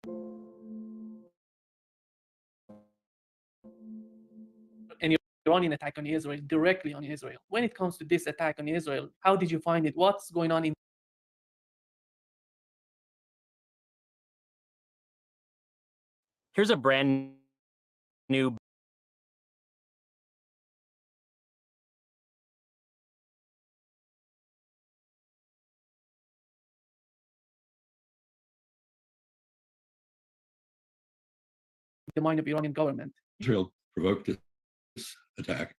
an Iranian attack on Israel directly on Israel. When it comes to this attack on Israel, how did you find it? What's going on in Here's a brand new the mind of Iranian government? Israel provoked this attack.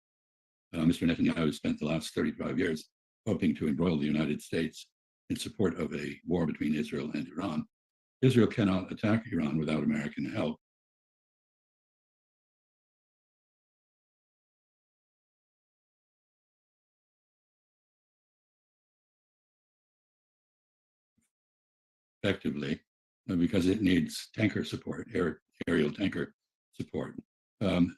Mr. Netanyahu spent the last 35 years hoping to embroil the United States in support of a war between Israel and Iran. Israel cannot attack Iran without American help. Effectively, because it needs tanker support, aerial tanker support.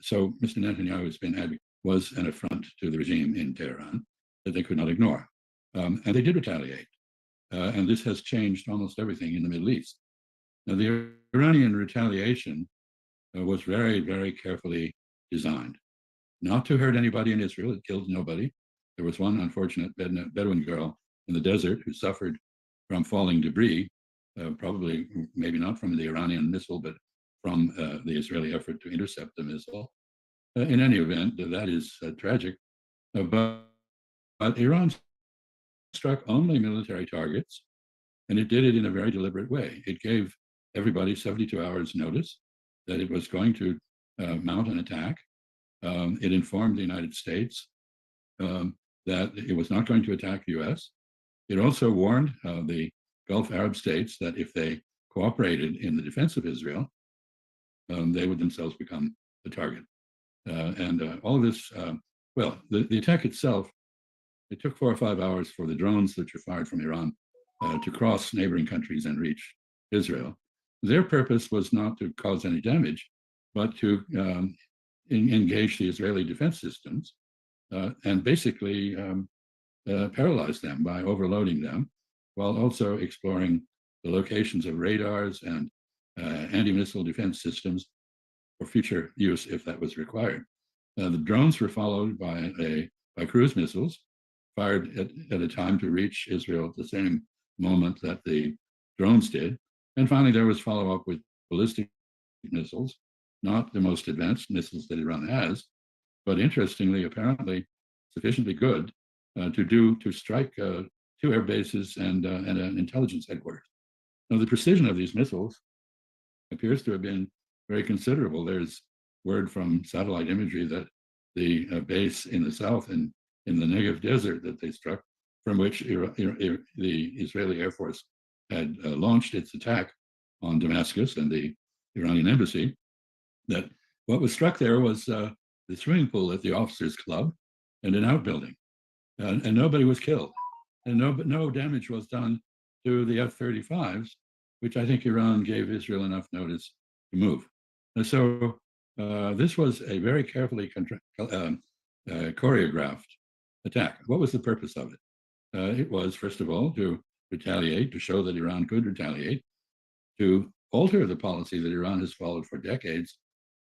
So Mr. Netanyahu has been was an affront to the regime in Tehran that they could not ignore. And they did retaliate. And this has changed almost everything in the Middle East. Now, the Iranian retaliation was very, very carefully designed, not to hurt anybody in Israel. It killed nobody. There was one unfortunate Bedouin girl in the desert who suffered from falling debris, probably maybe not from the Iranian missile, but from the Israeli effort to intercept the missile. In any event, that is tragic. But Iran struck only military targets, and it did it in a very deliberate way. It gave everybody 72 hours notice that it was going to mount an attack. It informed the United States that it was not going to attack the US. It also warned the Gulf Arab states that if they cooperated in the defense of Israel, they would themselves become the target. And all of this, well, the attack itself, it took 4 or 5 hours for the drones that were fired from Iran to cross neighboring countries and reach Israel. Their purpose was not to cause any damage, but to engage the Israeli defense systems and basically paralyze them by overloading them, while also exploring the locations of radars and anti-missile defense systems for future use if that was required. The drones were followed by cruise missiles fired at a time to reach Israel at the same moment that the drones did. And finally, there was follow-up with ballistic missiles, not the most advanced missiles that Iran has, but interestingly, apparently sufficiently good to strike 2 air bases and an intelligence headquarters. Now, the precision of these missiles appears to have been very considerable. There's word from satellite imagery that the base in the south and in the Negev desert that they struck, from which the Israeli Air Force had launched its attack on Damascus and the Iranian embassy, that what was struck there was the swimming pool at the officers' club and an outbuilding. And nobody was killed. And no damage was done to the F-35s, which I think Iran gave Israel enough notice to move. And so this was a very carefully choreographed attack. What was the purpose of it? It was, first of all, to retaliate, to show that Iran could retaliate, to alter the policy that Iran has followed for decades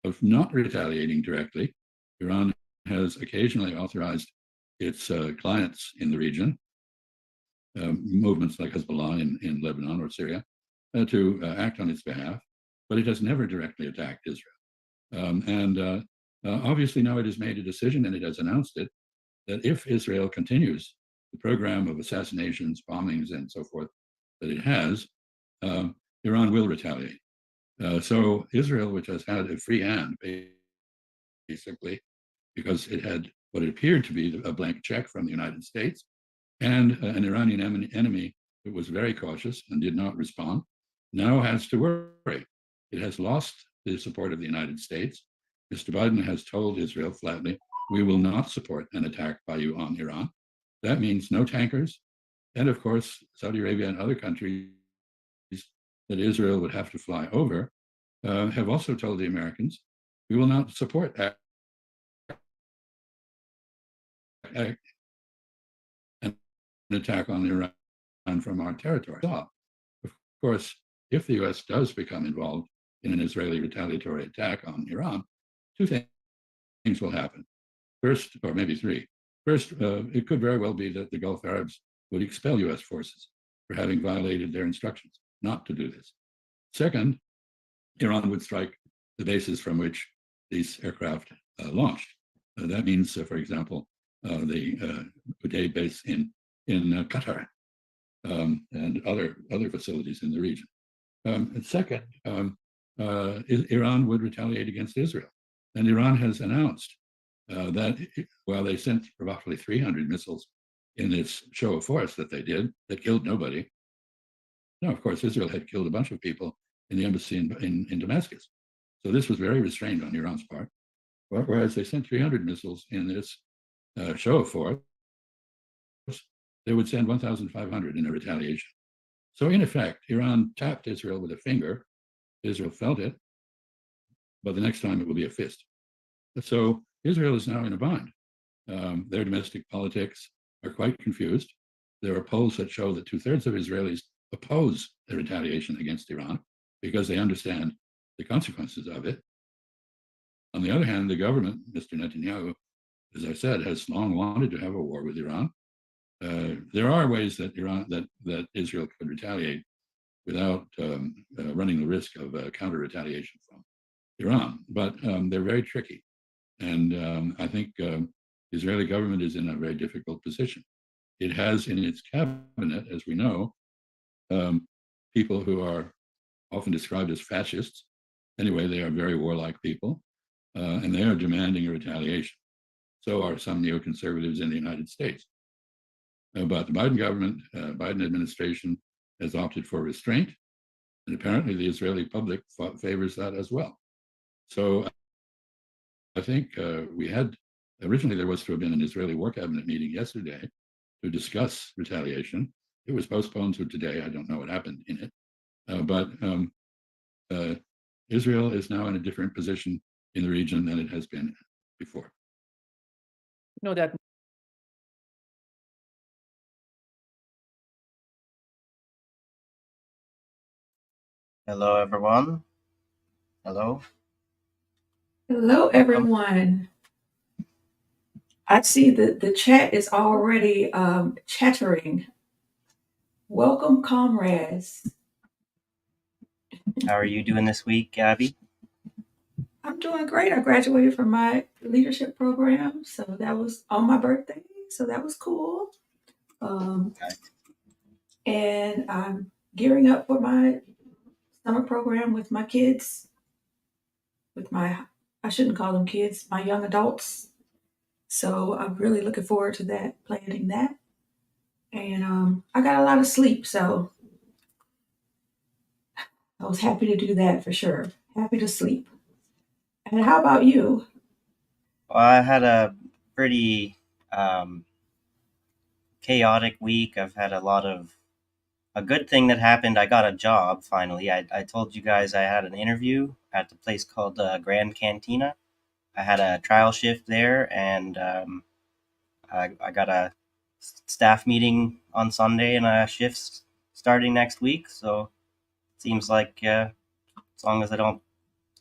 of not retaliating directly. Iran has occasionally authorized its clients in the region, movements like Hezbollah in Lebanon or Syria, to act on its behalf, but it has never directly attacked Israel. Obviously now it has made a decision, and it has announced it, that if Israel continues the program of assassinations, bombings, and so forth that it has, Iran will retaliate. So Israel, which has had a free hand, basically, because it had what it appeared to be a blank check from the United States, and an Iranian enemy that was very cautious and did not respond, now has to worry. It has lost the support of the United States. Mr. Biden has told Israel flatly, we will not support an attack by you on Iran. That means no tankers. And of course, Saudi Arabia and other countries that Israel would have to fly over have also told the Americans, we will not support an attack on Iran from our territory. Of course, if the US does become involved in an Israeli retaliatory attack on Iran, two things will happen. First, or maybe three. First, it could very well be that the Gulf Arabs would expel US forces for having violated their instructions not to do this. Second, Iran would strike the bases from which these aircraft launched. That means, for example, the Uday base in Qatar and other facilities in the region. And second, Iran would retaliate against Israel. And Iran has announced that while they sent roughly 300 missiles in this show of force that they did, that killed nobody. No, of course, Israel had killed a bunch of people in the embassy in Damascus. So this was very restrained on Iran's part. Whereas they sent 300 missiles in this show of force, they would send 1,500 in a retaliation. So in effect, Iran tapped Israel with a finger. Israel felt it, but the next time it will be a fist. So Israel is now in a bind. Their domestic politics are quite confused. There are polls that show that 2/3 of Israelis oppose the retaliation against Iran because they understand the consequences of it. On the other hand, the government, Mr. Netanyahu, as I said, has long wanted to have a war with Iran. There are ways that Israel could retaliate without running the risk of counter retaliation from Iran, but they're very tricky. And I think the Israeli government is in a very difficult position. It has in its cabinet, as we know, people who are often described as fascists. Anyway, they are very warlike people, and they are demanding a retaliation. So are some neoconservatives in the United States. But the Biden government, Biden administration has opted for restraint, and apparently the Israeli public favors that as well. So I think originally there was to have been an Israeli War Cabinet meeting yesterday to discuss retaliation. It was postponed to today. I don't know what happened in it. But Israel is now in a different position in the region than it has been before. You know that Hello, everyone. Hello. Hello, everyone. I see that the chat is already chattering. Welcome, comrades. How are you doing this week, Gabby? I'm doing great. I graduated from my leadership program, so that was on my birthday, so that was cool. Okay. And I'm gearing up for my summer program with my kids, I shouldn't call them kids, my young adults. So I'm really looking forward to that, planning that. And I got a lot of sleep, so I was happy to do that for sure. Happy to sleep. And how about you? Well, I had a pretty chaotic week. I've had a good thing that happened. I got a job finally. I told you guys I had an interview at the place called Grand Cantina. I had a trial shift there, and I got a staff meeting on Sunday and a shift starting next week. So it seems like as long as I don't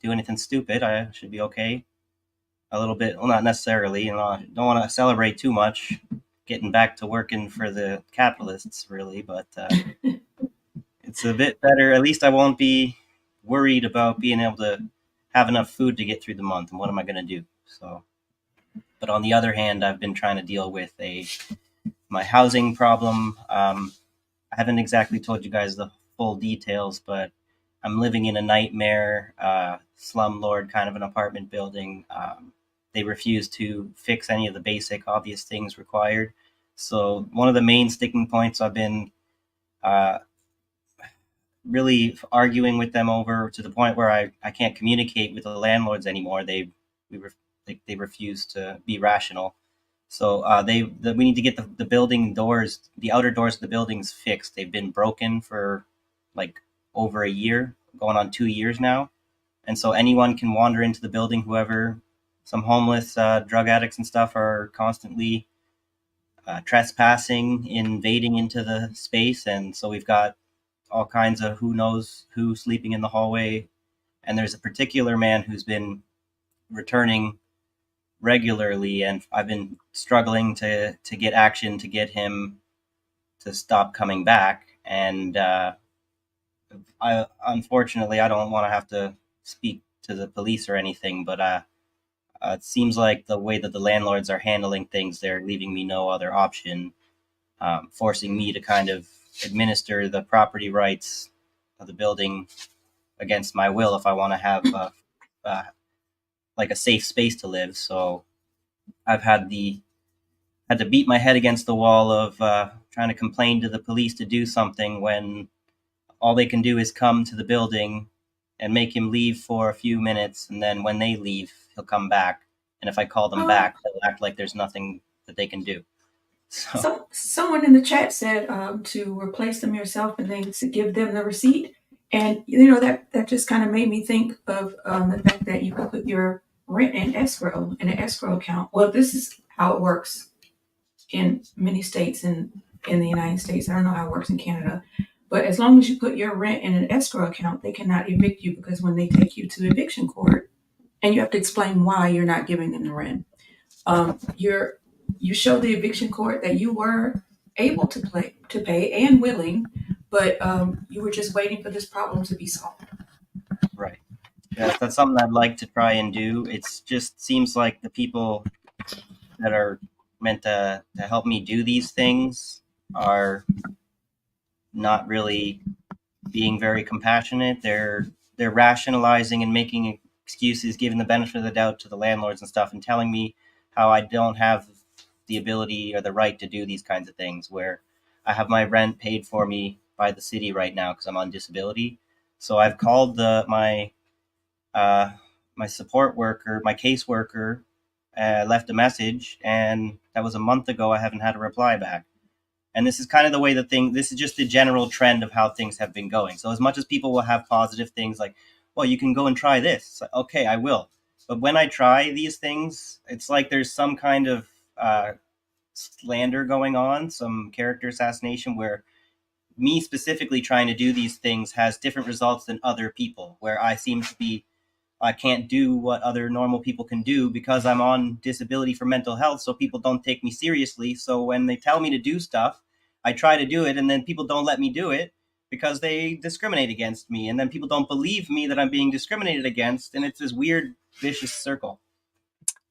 do anything stupid, I should be okay. A little bit, well, not necessarily. I don't want to celebrate too much, getting back to working for the capitalists, really. But it's a bit better. At least I won't be worried about being able to have enough food to get through the month. And what am I going to do? So, but on the other hand, I've been trying to deal with my housing problem. I haven't exactly told you guys the full details, but I'm living in a nightmare slumlord kind of an apartment building. They refuse to fix any of the basic, obvious things required. So one of the main sticking points I've been really arguing with them over, to the point where I can't communicate with the landlords anymore. They refuse to be rational. So we need to get the building doors, the outer doors of the buildings fixed. They've been broken for like over a year, going on 2 years now. And so anyone can wander into the building. Some homeless drug addicts and stuff are constantly trespassing, invading into the space. And so we've got all kinds of who knows who sleeping in the hallway. And there's a particular man who's been returning regularly, and I've been struggling to get action to get him to stop coming back. And I unfortunately I don't want to have to speak to the police or anything, but it seems like the way that the landlords are handling things, they're leaving me no other option, forcing me to kind of administer the property rights of the building against my will if I want to have like a safe space to live. So I've had to beat my head against the wall of trying to complain to the police to do something when all they can do is come to the building and make him leave for a few minutes, and then when they leave, he'll come back. And if I call them back, they'll act like there's nothing that they can do. So someone in the chat said to replace them yourself and then to give them the receipt. And that just kind of made me think of the fact that you could put your rent in an escrow account. Well, this is how it works in many states in the United States. I don't know how it works in Canada. But as long as you put your rent in an escrow account, they cannot evict you, because when they take you to eviction court, and you have to explain why you're not giving them the rent, you show the eviction court that you were able to pay and willing, but you were just waiting for this problem to be solved. Right. Yeah, that's something I'd like to try and do. It's just seems like the people that are meant to help me do these things are not really being very compassionate. They're rationalizing and making excuses, giving the benefit of the doubt to the landlords and stuff, and telling me how I don't have the ability or the right to do these kinds of things, where I have my rent paid for me by the city right now because I'm on disability. So I've called my support worker, my caseworker, left a message, and that was a month ago. I haven't had a reply back. And this is kind of the way this is just the general trend of how things have been going. So as much as people will have positive things like, well, you can go and try this. It's like, okay, I will. But when I try these things, it's like there's some kind of slander going on, some character assassination, where me specifically trying to do these things has different results than other people, where I can't do what other normal people can do because I'm on disability for mental health, so people don't take me seriously. So when they tell me to do stuff, I try to do it, and then people don't let me do it because they discriminate against me, and then people don't believe me that I'm being discriminated against, and it's this weird, vicious circle.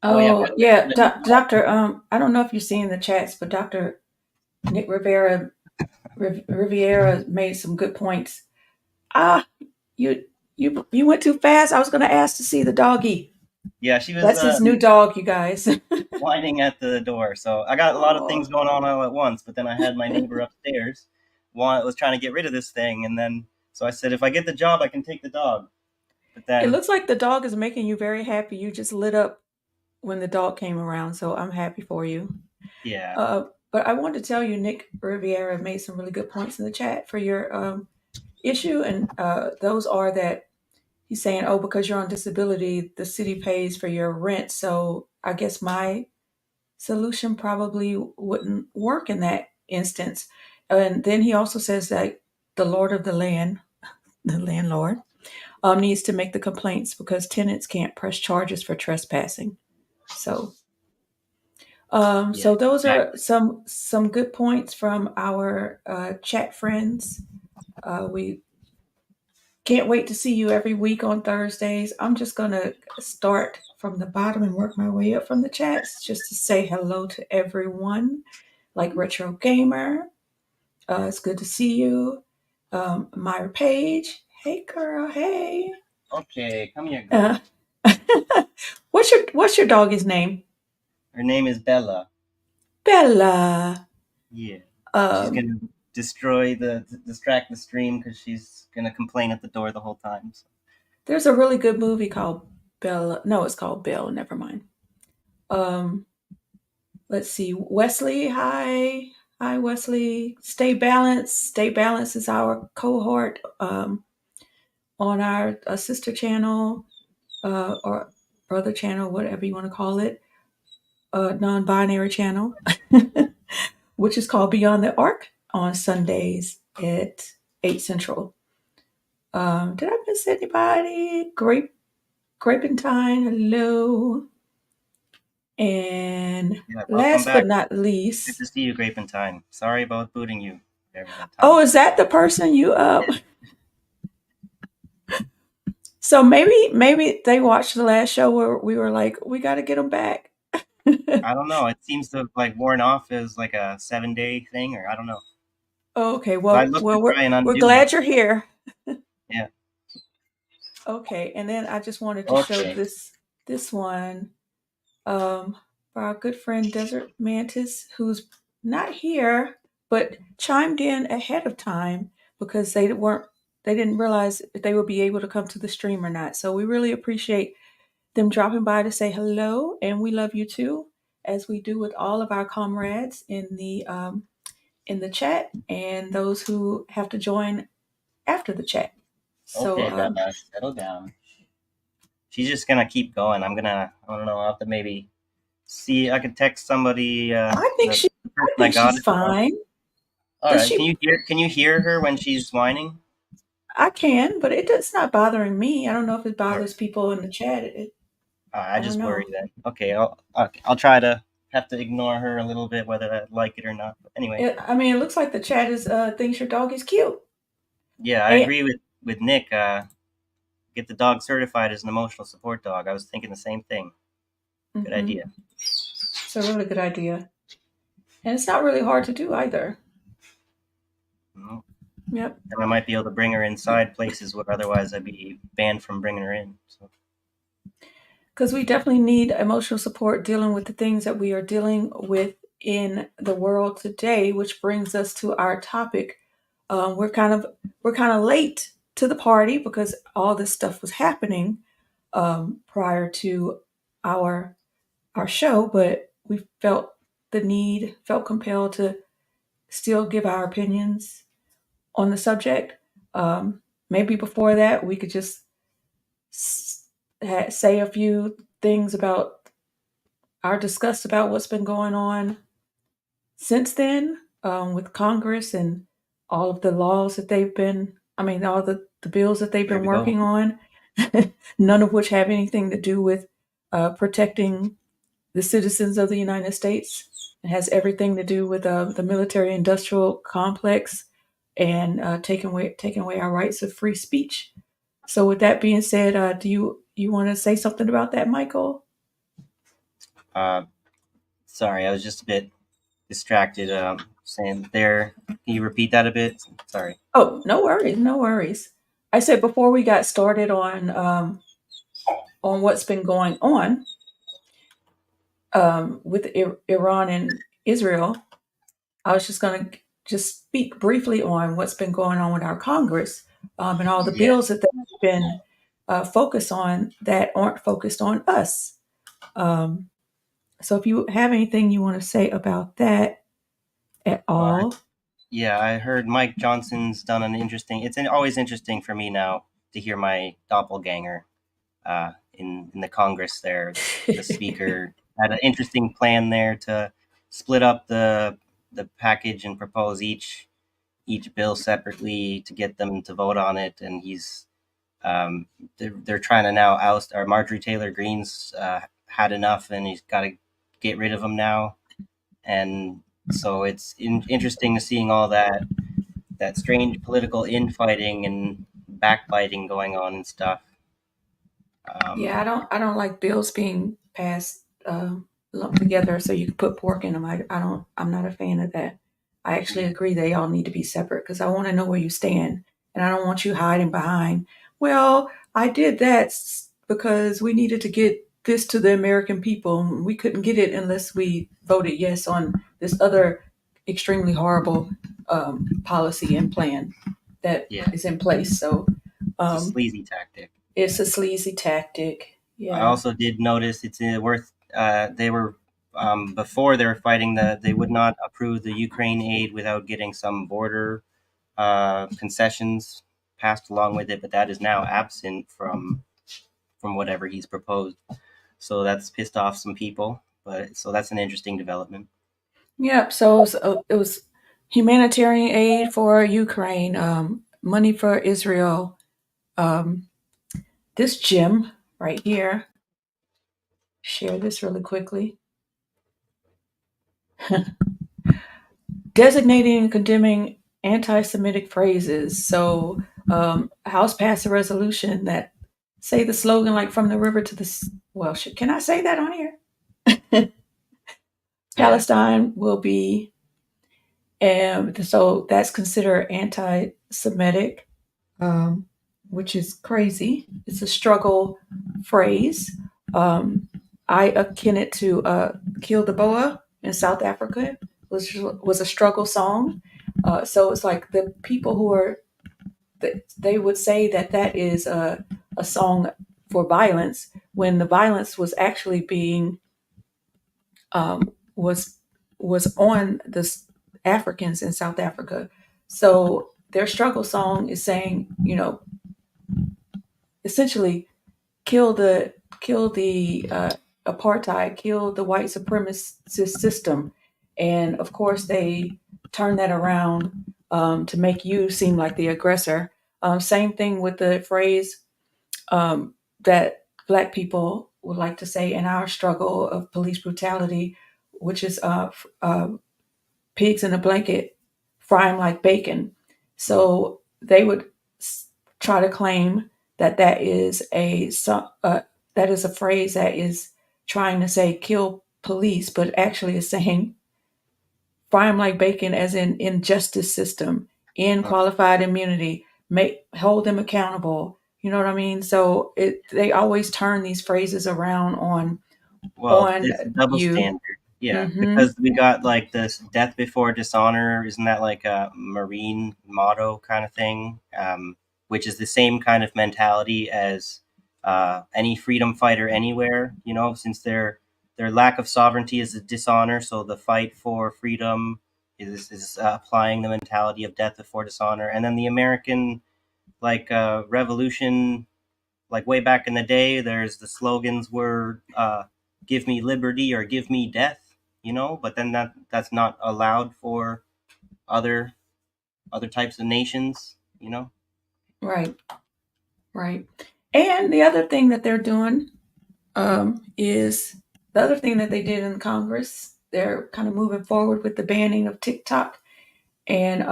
Oh, yeah. Doctor, I don't know if you're seeing the chats, but Dr. Nick Riviera made some good points. You went too fast. I was going to ask to see the doggy. Yeah, she was. That's his new dog, you guys. Whining at the door. So I got a lot of things going on all at once, but then I had my neighbor upstairs was trying to get rid of this thing, and then so I said, if I get the job, I can take the dog. But then it looks like the dog is making you very happy. You just lit up when the dog came around, so I'm happy for you. Yeah. But I wanted to tell you, Nick Riviera made some really good points in the chat for your issue, and those are that he's saying, oh, because you're on disability, the city pays for your rent. So I guess my solution probably wouldn't work in that instance. And then he also says that the lord of the land, the landlord, needs to make the complaints because tenants can't press charges for trespassing. So so those are some good points from our chat friends. We can't wait to see you every week on Thursdays. I'm just going to start from the bottom and work my way up from the chats just to say hello to everyone. Like Retro Gamer, it's good to see you. Myra Page, hey girl, hey. Okay, come here, girl. What's your doggy's name? Her name is Bella. Bella. Yeah. She's gonna distract the stream because she's gonna complain at the door the whole time. So. There's a really good movie called Bella. No, it's called Belle. Never mind. Let's see. Wesley, hi. Hi, Wesley. Stay Balanced. Stay Balanced is our cohort on our sister channel or brother channel, whatever you want to call it, non-binary channel, which is called Beyond the Arc on Sundays at 8 Central. Did I miss anybody? Grapentine, hello. And Yeah, welcome last but back. not Good least, to see you, Grapentine. Sorry about booting you there that oh, time. is that the person you So maybe they watched the last show where we were like, we got to get them back. I don't know. It seems to have like worn off as like a 7-day thing, or I don't know. Okay, But I well, look to well, try and we're undo it. glad you're here. Yeah. Okay, and then I just wanted to show Okay. this one for our good friend Desert Mantis, who's not here but chimed in ahead of time because they didn't realize if they would be able to come to the stream or not. So we really appreciate them dropping by to say hello, and we love you too, as we do with all of our comrades in the chat and those who have to join after the chat. So Okay, Bella, settle down. She's just gonna keep going. I don't know. I'll have to maybe see. I could text somebody. I think The she, I person I think got she's it from. fine. All Does right. she? Can you hear her when she's whining? I can, but it's not bothering me. I don't know if it All right. bothers people in the chat. I I don't just worry know. then. Okay, I'll try to have to ignore her a little bit, whether I like it or not. But anyway, I mean, it looks like the chat is thinks your dog is cute. yeah, I And agree with Nick. Get the dog certified as an emotional support dog. I was thinking the same thing. Good idea. It's a really good idea, and it's not really hard to do either. Mhm. Yep. And I might be able to bring her inside places where otherwise I'd be banned from bringing her in. So. Because we definitely need emotional support dealing with the things that we are dealing with in the world today, which brings us to our topic. We're kind of late to the party because all this stuff was happening prior to our show, but we felt compelled to still give our opinions on the subject. Maybe before that, we could just say a few things about our discuss about what's been going on since then with Congress and all of the laws that all the bills that they've There been we go. working on, none of which have anything to do with protecting the citizens of the United States. It has everything to do with the military-industrial complex and taking away our rights of free speech. So, with that being said, do you want to say something about that, Michael? Uh, Sorry, I was just a bit distracted. Saying there. Can you repeat that a bit? Sorry. Oh, no worries, no worries. I said before we got started on what's been going on with Iran and Israel, I was just going to just speak briefly on what's been going on with our Congress and all the Yeah. bills that they've been focused on that aren't focused on us. Um, so if you have anything you want to say about that at Well, all. yeah, I heard Mike Johnson's done an interesting. Always interesting for me now to hear my doppelganger in the Congress there. The speaker had an interesting plan there to split up the package and propose each bill separately to get them to vote on it. And they're trying to now oust our Marjorie Taylor Greene's had enough, and he's got to get rid of them now. And so it's interesting to seeing all that strange political infighting and backbiting going on and stuff. Yeah, I don't like bills being passed lumped together so you can put pork in them. I'm not a fan of that. I actually Yeah, agree they all need to be separate because I want to know where you stand, and I don't want you hiding behind. Well, I did that because we needed to get this to the American people. We couldn't get it unless we voted yes on this other extremely horrible policy and plan that yeah, is in place. So it's a um, sleazy tactic. it's a sleazy tactic. I Yeah. also did notice it's worth. They were before they were fighting they would not approve the Ukraine aid without getting some border concessions passed along with it, but that is now absent from whatever he's proposed. So that's pissed off some people. But so that's an interesting development. Yep. So it was humanitarian aid for Ukraine, Money for Israel. Um, this gem right here. Share this really quickly. Designating and condemning anti-Semitic phrases. So, House passed a resolution that say the slogan like "From the river to the well." Can I say that on here? Yeah. Palestine will be, so that's considered anti-Semitic, which is crazy. It's a struggle phrase. I akin it to "Kill the Boa" in South Africa, which was a struggle song. So it's like the people who are, they would say that that is a song for violence when the violence was actually being um, was was on the Africans in South Africa. So their struggle song is saying, essentially, kill the apartheid, kill the white supremacist system, and of course they turn that around to make you seem like the aggressor. Same thing with the phrase that Black people would like to say in our struggle of police brutality, which is pigs in a blanket, fry them like bacon. So they would try to claim that that is a phrase that is trying to say kill police, but actually is saying fry them like bacon, as in injustice system, in qualified immunity, hold them accountable. You know what I mean? So they always turn these phrases around Well, on it's a double you. standard. Yeah, Mm-hmm. because we got like this death before dishonor. Isn't that like a Marine motto kind of thing? Which is the same kind of mentality as any freedom fighter anywhere. Since their lack of sovereignty is a dishonor, so the fight for freedom is applying the mentality of death before dishonor. And then the American revolution, like way back in the day, there's the slogans were give me liberty or give me death, but then that's not allowed for other types of nations. Right. Right. And the other thing that they're doing is the other thing that they did in Congress. They're kind of moving forward with the banning of TikTok, and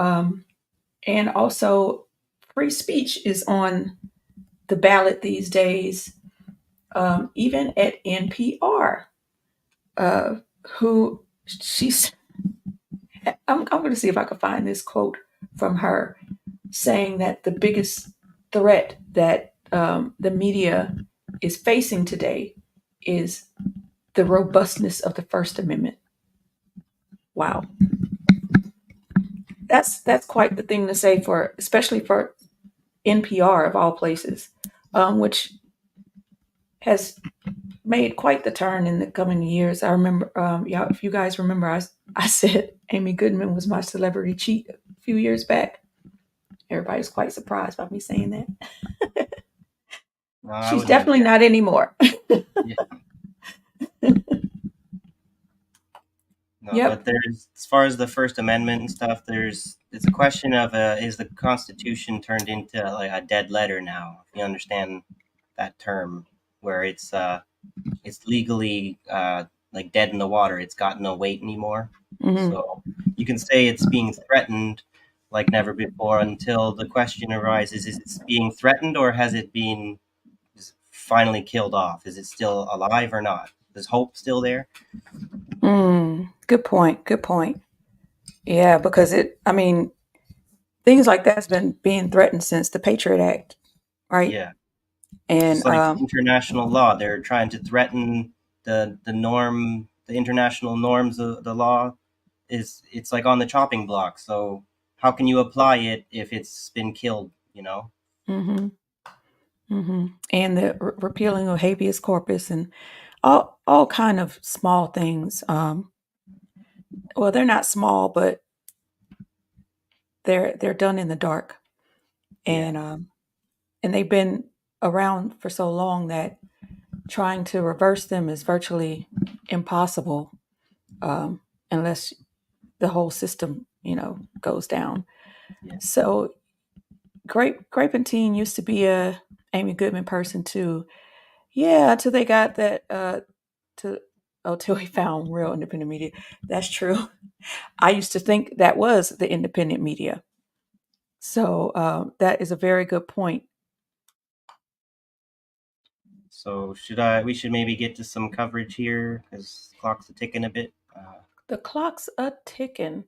also free speech is on the ballot these days. Even at NPR, uh, who she's, I'm going to see if I can find this quote from her saying that the biggest threat that the media is facing today is the robustness of the First Amendment. Wow, that's quite the thing to say for, especially for NPR of all places, which has made quite the turn in the coming years. I remember, yeah, if you guys remember, I said Amy Goodman was my celebrity cheat a few years back. Everybody's quite surprised by me saying that. No, I She's wouldn't have definitely guessed. not anymore. Yeah. No, Yep. but there's, as far as the First Amendment and stuff, it's a question of is the Constitution turned into like a dead letter now? If you understand that term, where it's legally like dead in the water. It's got no weight anymore. Mm-hmm. So you can say it's being threatened like never before until the question arises: is it being threatened, or has it been finally killed off? Is it still alive or not? Is hope still there? Good point. Good point. Yeah, because I mean, things like that's been being threatened since the Patriot Act, right? Yeah, And just like international law, they're trying to threaten the international norms of the law. It's like on the chopping block. So how can you apply it if it's been killed? hmm and the repealing of habeas corpus and all kind of small things. Well, they're not small, but they're done in the dark, Yeah. and they've been around for so long that trying to reverse them is virtually impossible, unless the whole system, goes down. Yeah. So Grape and Teen used to be a Amy Goodman person too. Yeah, until they got that till we found real independent media. That's true. I used to think that was the independent media. So that is a very good point. So we should maybe get to some coverage here because clock's a ticking a bit. The clock's a ticking.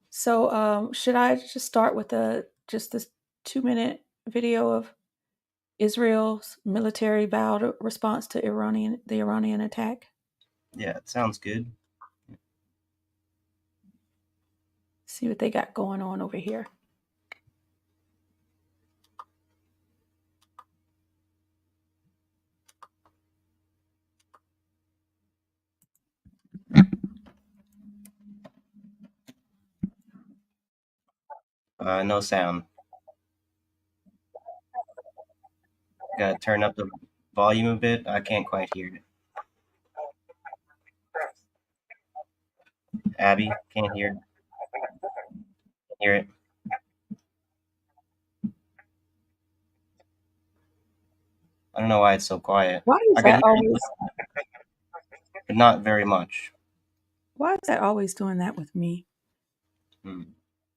So should I just start with just this 2-minute video of Israel's military vowed response to the Iranian attack? Yeah, it sounds good. See what they got going on over here. No sound. Gotta turn up the volume a bit. I can't quite hear it. Abby, can't hear. Hear it. I don't know why it's so quiet. Why is I could that hear you, always? but not very much. Why is that always doing that with me? Hmm.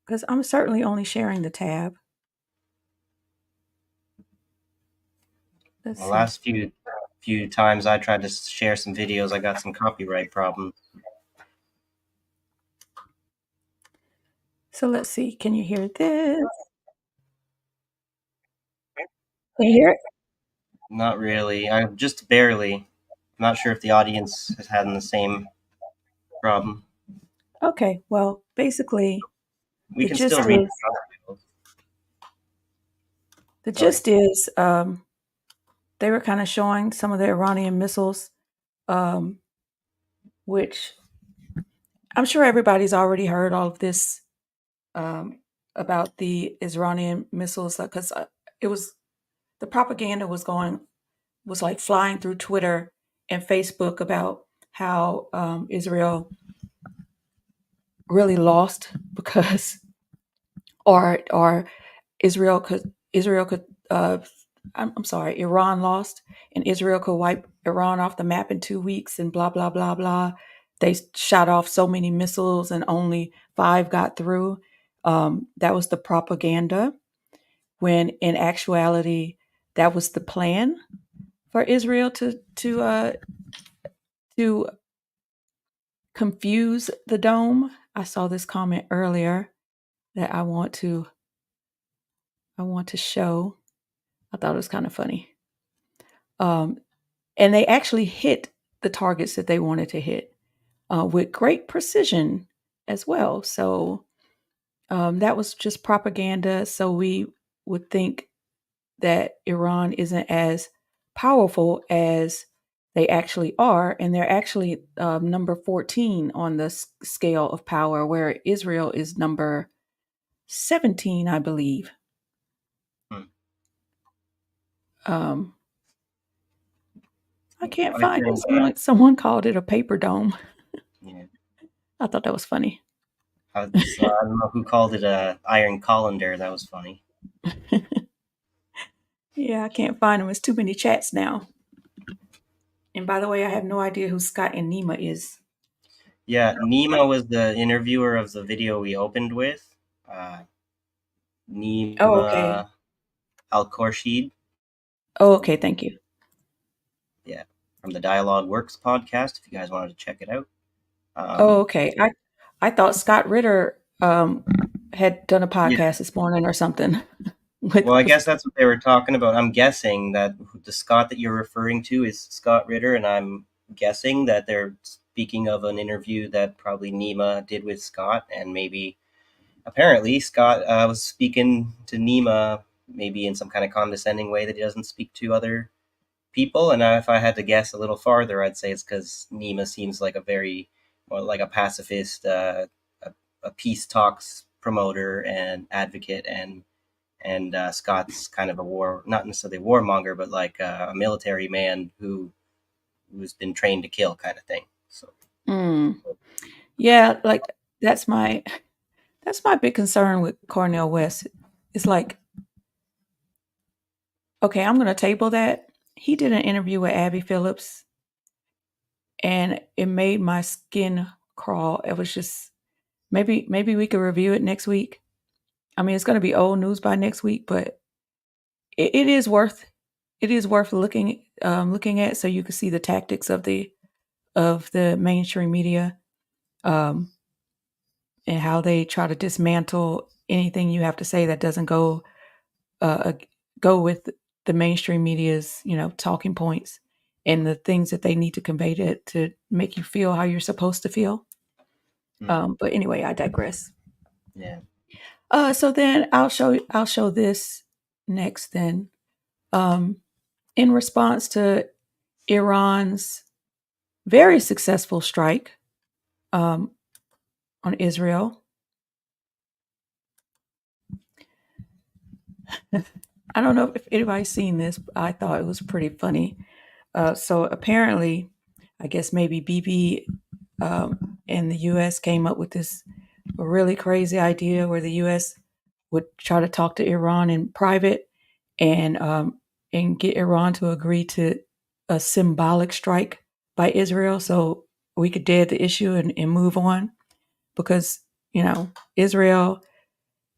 Because I'm certainly only sharing the tab. Let's The see. last few times I tried to share some videos, I got some copyright problems. So let's see. Can you hear this? Can you hear it? Not really. I just barely. I'm not sure if the audience is having the same problem. Okay. Well, basically, We the can gist still read is the Sorry. gist is they were kind of showing some of the Iranian missiles, which I'm sure everybody's already heard all of this about the Iranian missiles, because it was the propaganda was like flying through Twitter and Facebook about how Israel really lost because or Israel could I'm sorry, Iran lost and Israel could wipe Iran off the map in 2 weeks and blah blah blah blah. They shot off so many missiles and only 5 got through. That was the propaganda, when in actuality that was the plan for Israel to confuse the dome. I saw this comment earlier that I want to show. I thought it was kind of funny. And they actually hit the targets that they wanted to hit with great precision as well. So that was just propaganda. So we would think that Iran isn't as powerful as they actually are. And they're actually number 14 on the scale of power, where Israel is number 17, I believe. Um, I can't find it. Someone called it a paper dome. Yeah. I thought that was funny. I don't know who called it a iron colander. That was funny. Yeah, I can't find them. It's too many chats now. And by the way, I have no idea who Scott and Nima is. Yeah, Nima was the interviewer of the video we opened with. Nima okay. Al-Khorshid. Okay, thank you. Yeah, from the Dialogue Works podcast, if you guys wanted to check it out. Okay. I thought Scott Ritter had done a podcast this morning or something. Well, I guess that's what they were talking about. I'm guessing that the Scott that you're referring to is Scott Ritter, and I'm guessing that they're speaking of an interview that probably Nima did with Scott, and maybe apparently Scott was speaking to Nima maybe in some kind of condescending way that he doesn't speak to other people. And if I had to guess a little farther, I'd say it's because Nima seems like like a pacifist, a peace talks promoter and advocate, and Scott's kind of not necessarily a warmonger, but like a military man who's been trained to kill, kind of thing. So, yeah, like that's my big concern with Cornel West. It's like Okay, I'm going to table that. He did an interview with Abby Phillips, and it made my skin crawl. It was just maybe we could review it next week. I mean, it's going to be old news by next week, but it is worth looking at, so you can see the tactics of the mainstream media, um, and how they try to dismantle anything you have to say that doesn't go with the mainstream media's talking points and the things that they need to convey to make you feel how you're supposed to feel. But anyway, I digress. Yeah. So then I'll show this next. Then, in response to Iran's very successful strike on Israel, I don't know if anybody's seen this, but I thought it was pretty funny. So apparently, I guess maybe BB in the U.S. came up with this really crazy idea where the U.S. would try to talk to Iran in private and get Iran to agree to a symbolic strike by Israel, so we could dead the issue and move on, because Israel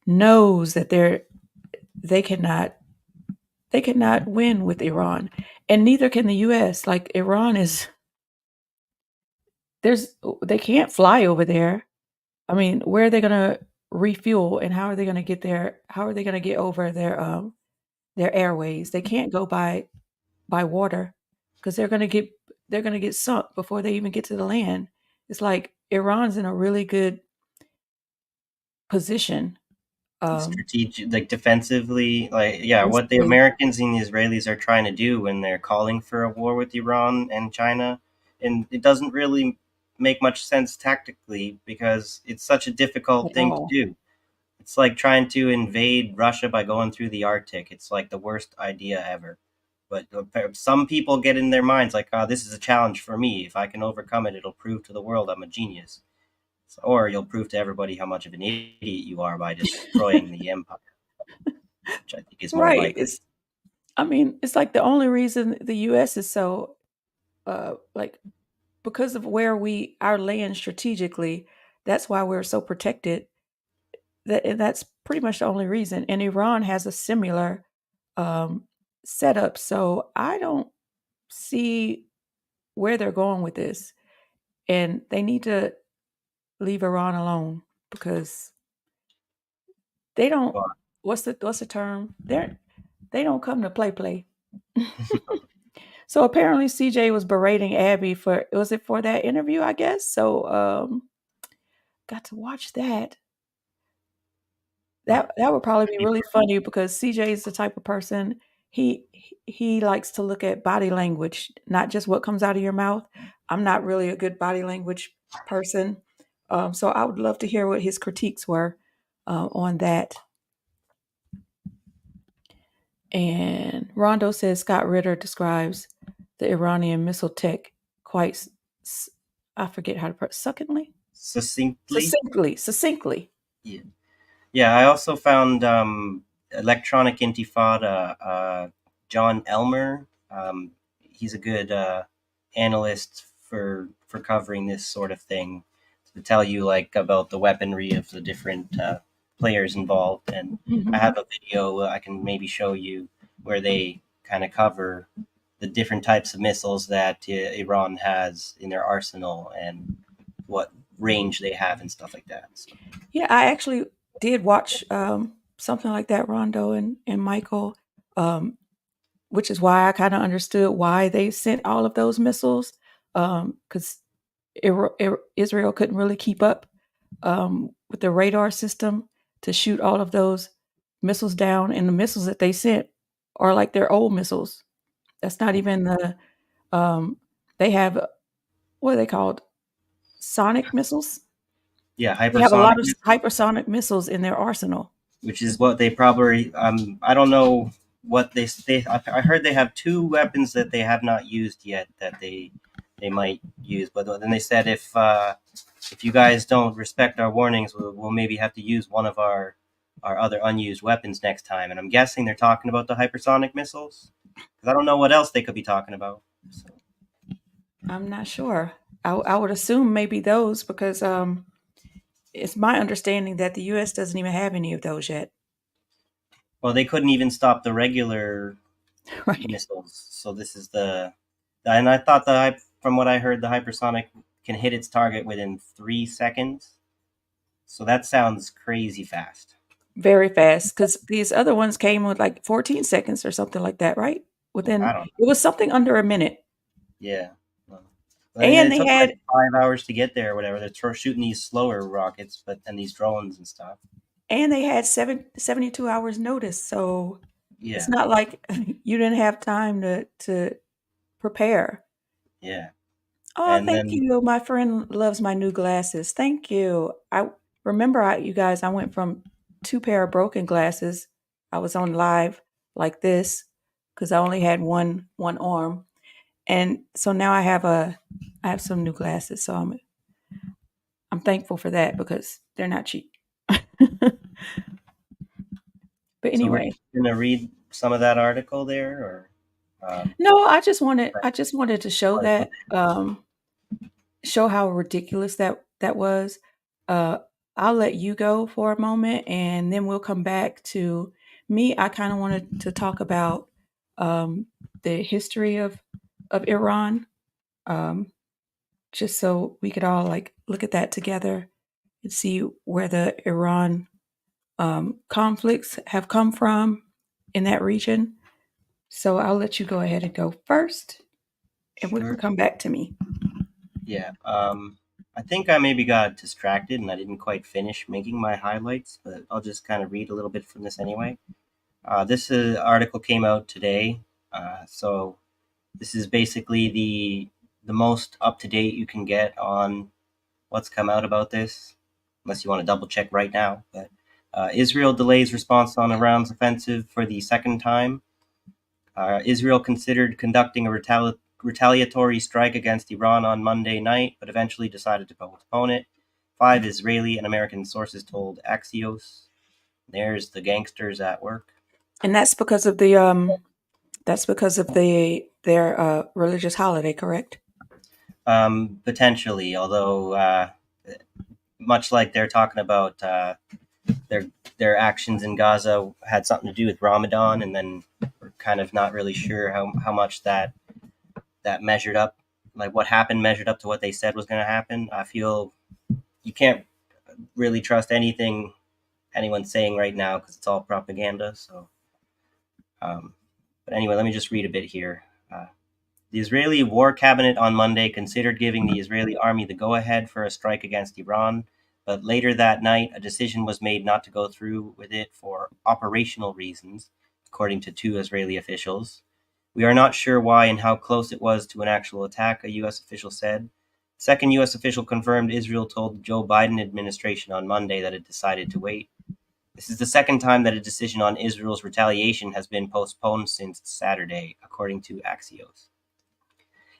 knows that they cannot win with Iran, and neither can the U.S. Like, Iran is they can't fly over there. I mean, where are they gonna refuel, and how are they gonna get there? How are they gonna get over their airways? They can't go by water, because they're gonna get sunk before they even get to the land. It's like Iran's in a really good position. Strategic, like defensively, like what the Basically, Americans and the Israelis are trying to do when they're calling for a war with Iran and China, and it doesn't really make much sense tactically because it's such a difficult at thing to all. do. It's like trying to invade Russia by going through the Arctic. It's like the worst idea ever. But some people get in their minds like, oh, this is a challenge for me. If I can overcome it, it'll prove to the world I'm a genius. Or you'll prove to everybody how much of an idiot you are by destroying the empire, which I think is more Right. likely. I mean, it's like the only reason the U.S. is so like, because of where our land strategically. That's why we're so protected. That's pretty much the only reason. And Iran has a similar um, setup, so I don't see where they're going with this. And they need to leave Iran alone, because they don't. Well, What's the term? They don't come to play. So apparently CJ was berating Abby for that interview, I guess. So got to watch that. That would probably be really funny, because CJ is the type of person, he likes to look at body language, not just what comes out of your mouth. I'm not really a good body language person. So I would love to hear what his critiques were on that. And Rondo says Scott Ritter describes the Iranian missile tech quite, I forget how to put, succinctly? succinctly. Succinctly. Yeah. Yeah, I also found Electronic Intifada, John Elmer. He's a good analyst for covering this sort of thing, to tell you like about the weaponry of the different players involved. And I have a video I can maybe show you where they kind of cover the different types of missiles that Iran has in their arsenal and what range they have and stuff like that. So. Yeah, I actually did watch something like that, Rondo and Michael, which is why I kind of understood why they sent all of those missiles, because Israel couldn't really keep up with the radar system to shoot all of those missiles down, and the missiles that they sent are like their old missiles. That's not even the they have, what are they called? Sonic missiles. Yeah, They have a lot hypersonic, of hypersonic missiles in their arsenal. which is what they probably. I don't know what I heard they have two weapons that they have not used yet that they might use, but then they said if you guys don't respect our warnings, we'll maybe have to use one of our our other unused weapons next time. And I'm guessing they're talking about the hypersonic missiles, because I don't know what else they could be talking about. So. I'm not sure. I would assume maybe those because it's my understanding that the U.S. doesn't even have any of those yet. Well, they couldn't even stop the regular Right. missiles. So this is and I thought from what I heard, the hypersonic can hit its target within 3 seconds. So that sounds crazy fast. Very fast because these other ones came with like 14 seconds or something like that, right? I don't know. It was something under a minute. Yeah. Well, And it they took had like 5 hours to get there or whatever. They're shooting these slower rockets, and these drones and stuff. 72 hours notice. So Yeah. it's not like you didn't have time to prepare. Yeah. Oh, And thank then you. My friend loves my new glasses. Thank you. I remember you guys, I went from 2 pair of broken glasses. I was on live like this because I only had one arm. And so now I have some new glasses. So I'm thankful for that because they're not cheap. But so we're anyway, gonna read some of that article there, or no, I just wanted to show that show how ridiculous that was. Uh, I'll let you go for a moment, and then we'll come back to me. I kind of wanted to talk about the history of Iran, um, just so we could all like look at that together and see where the Iran conflicts have come from in that region. So I'll let you go ahead and go first, and we can sure. come back to me. Yeah. I think I maybe got distracted and I didn't quite finish making my highlights, but I'll just kind of read a little bit from this anyway. This article came out today, so this is basically the most up to date you can get on what's come out about this, unless you want to double check right now. But Israel delays response on Iran's offensive for the second time. Israel considered conducting a retaliatory strike against Iran on Monday night, but eventually decided to postpone it. 5 Israeli and American sources told Axios. There's the gangsters at work. And that's because of their religious holiday, correct? Potentially, although much like they're talking about their actions in Gaza had something to do with Ramadan, and then we're kind of not really sure how much that measured up, like what happened measured up to what they said was going to happen. I feel you can't really trust anything anyone's saying right now because it's all propaganda. So, but anyway, let me just read a bit here. The Israeli War Cabinet on Monday considered giving the Israeli army the go-ahead for a strike against Iran, but later that night, a decision was made not to go through with it for operational reasons, according to 2 Israeli officials. We are not sure why and how close it was to an actual attack, a U.S. official said. Second U.S. official confirmed Israel told the Joe Biden administration on Monday that it decided to wait. This is the second time that a decision on Israel's retaliation has been postponed since Saturday, according to Axios.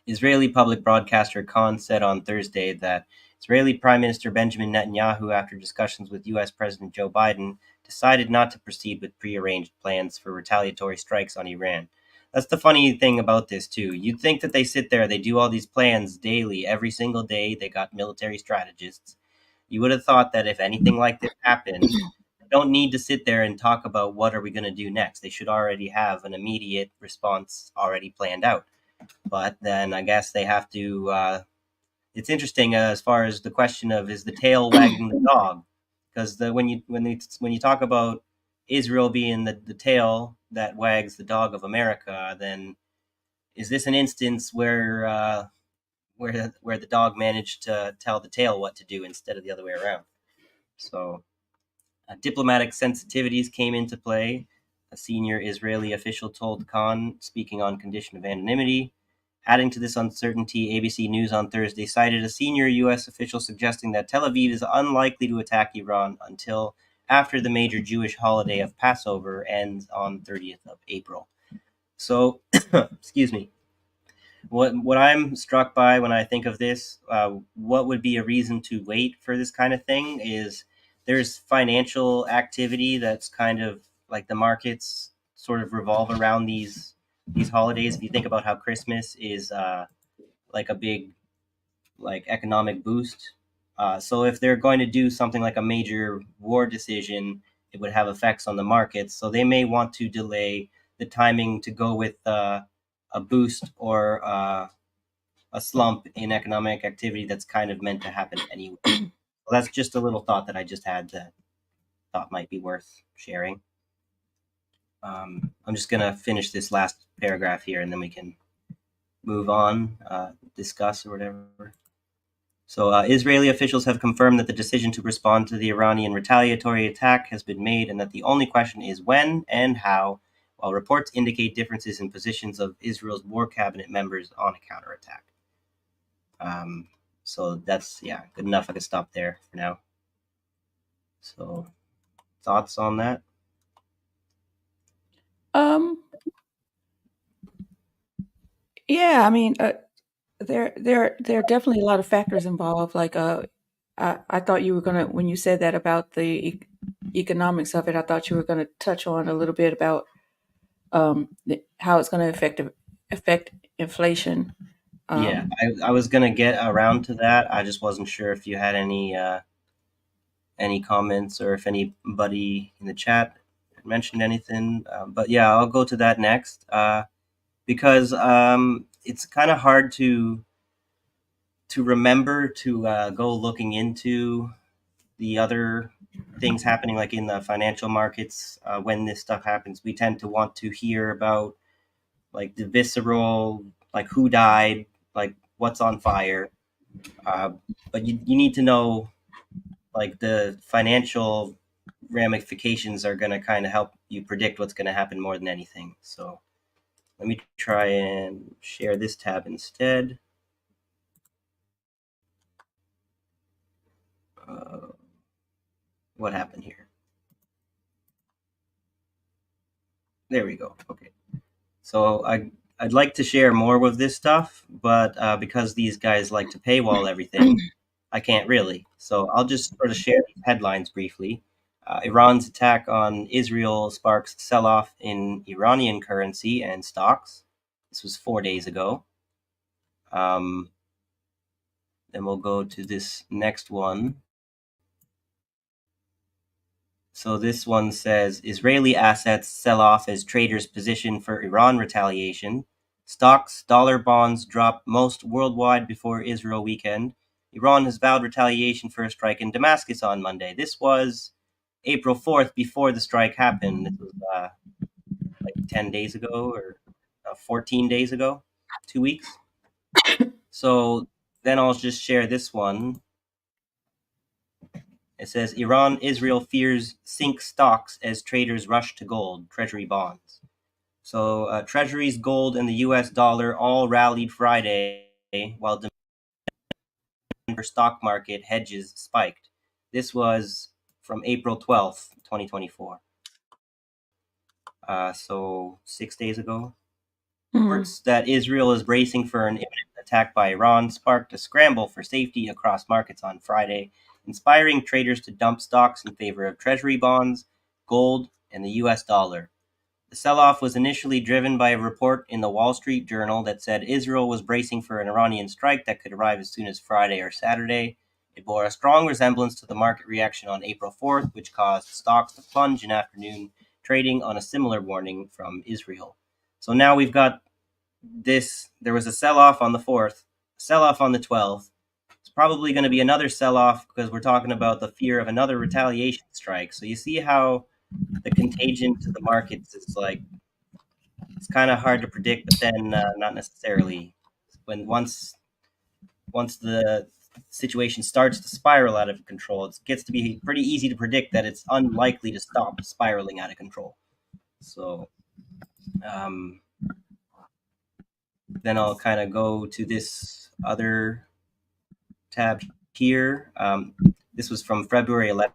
Israeli public broadcaster Khan said on Thursday that Israeli Prime Minister Benjamin Netanyahu, after discussions with U.S. President Joe Biden, decided not to proceed with prearranged plans for retaliatory strikes on Iran. That's the funny thing about this, too. You'd think that they sit there, they do all these plans daily, every single day. They got military strategists. You would have thought that if anything like this happened, they don't need to sit there and talk about what are we going to do next. They should already have an immediate response already planned out. But then I guess they have to. It's interesting as far as the question of is the tail wagging the dog, because when you talk about Israel being the tail that wags the dog of America, then is this an instance where the dog managed to tell the tail what to do instead of the other way around? So diplomatic sensitivities came into play. A senior Israeli official told Khan, speaking on condition of anonymity. Adding to this uncertainty, ABC News on Thursday cited a senior U.S. official suggesting that Tel Aviv is unlikely to attack Iran until after the major Jewish holiday of Passover ends on 30th of April. So, excuse me. What I'm struck by when I think of this, what would be a reason to wait for this kind of thing is there's financial activity that's kind of like the markets sort of revolve around these holidays. If you think about how Christmas is like a big like economic boost. So if they're going to do something like a major war decision, it would have effects on the markets. So they may want to delay the timing to go with a boost or a slump in economic activity that's kind of meant to happen anyway. So that's just a little thought that I just had that thought might be worth sharing. I'm just gonna finish this last paragraph here, and then we can move on, discuss or whatever. So Israeli officials have confirmed that the decision to respond to the Iranian retaliatory attack has been made, and that the only question is when and how, while reports indicate differences in positions of Israel's war cabinet members on a counterattack. So that's, yeah, good enough. I can stop there for now. So thoughts on that? Yeah, I mean, there are definitely a lot of factors involved. Like, I thought you were gonna, when you said that about the economics of it, I thought you were gonna touch on a little bit about how it's gonna affect inflation. Yeah, I was gonna get around to that. I just wasn't sure if you had any comments or if anybody in the chat mentioned anything. But yeah, I'll go to that next because it's kind of hard to remember to go looking into the other things happening, like in the financial markets. When this stuff happens, we tend to want to hear about like the visceral, like who died, like what's on fire. But you need to know like the financial ramifications are going to kind of help you predict what's going to happen more than anything. So let me try and share this tab instead. What happened here? There we go. Okay. So I'd like to share more with this stuff, but because these guys like to paywall everything, I can't really. So I'll just sort of share these headlines briefly. Iran's attack on Israel sparks sell-off in Iranian currency and stocks. This was 4 days ago. Then we'll go to this next one. So this one says, Israeli assets sell off as traders position for Iran retaliation. Stocks, dollar bonds drop most worldwide before Israel weekend. Iran has vowed retaliation for a strike in Damascus on Monday. This was April 4th, before the strike happened. This was like 10 days ago or 14 days ago, 2 weeks. So then I'll just share this one. It says, Iran, Israel fears sink stocks as traders rush to gold, treasury bonds. So treasuries, gold, and the U.S. dollar all rallied Friday, while the Denver stock market hedges spiked. This was from April 12th, 2024. So 6 days ago. Reports that Israel is bracing for an imminent attack by Iran sparked a scramble for safety across markets on Friday, inspiring traders to dump stocks in favor of treasury bonds, gold, and the US dollar. The sell-off was initially driven by a report in the Wall Street Journal that said Israel was bracing for an Iranian strike that could arrive as soon as Friday or Saturday. It bore a strong resemblance to the market reaction on April 4th, which caused stocks to plunge in afternoon trading on a similar warning from Israel. So now we've got this. There was a sell-off on the 4th, sell-off on the 12th. It's probably going to be another sell-off because we're talking about the fear of another retaliation strike. So you see how the contagion to the markets is like, it's kind of hard to predict, but then not necessarily. When once the situation starts to spiral out of control, it gets to be pretty easy to predict that it's unlikely to stop spiraling out of control. So then I'll kind of go to this other tab here. This was from February 11th,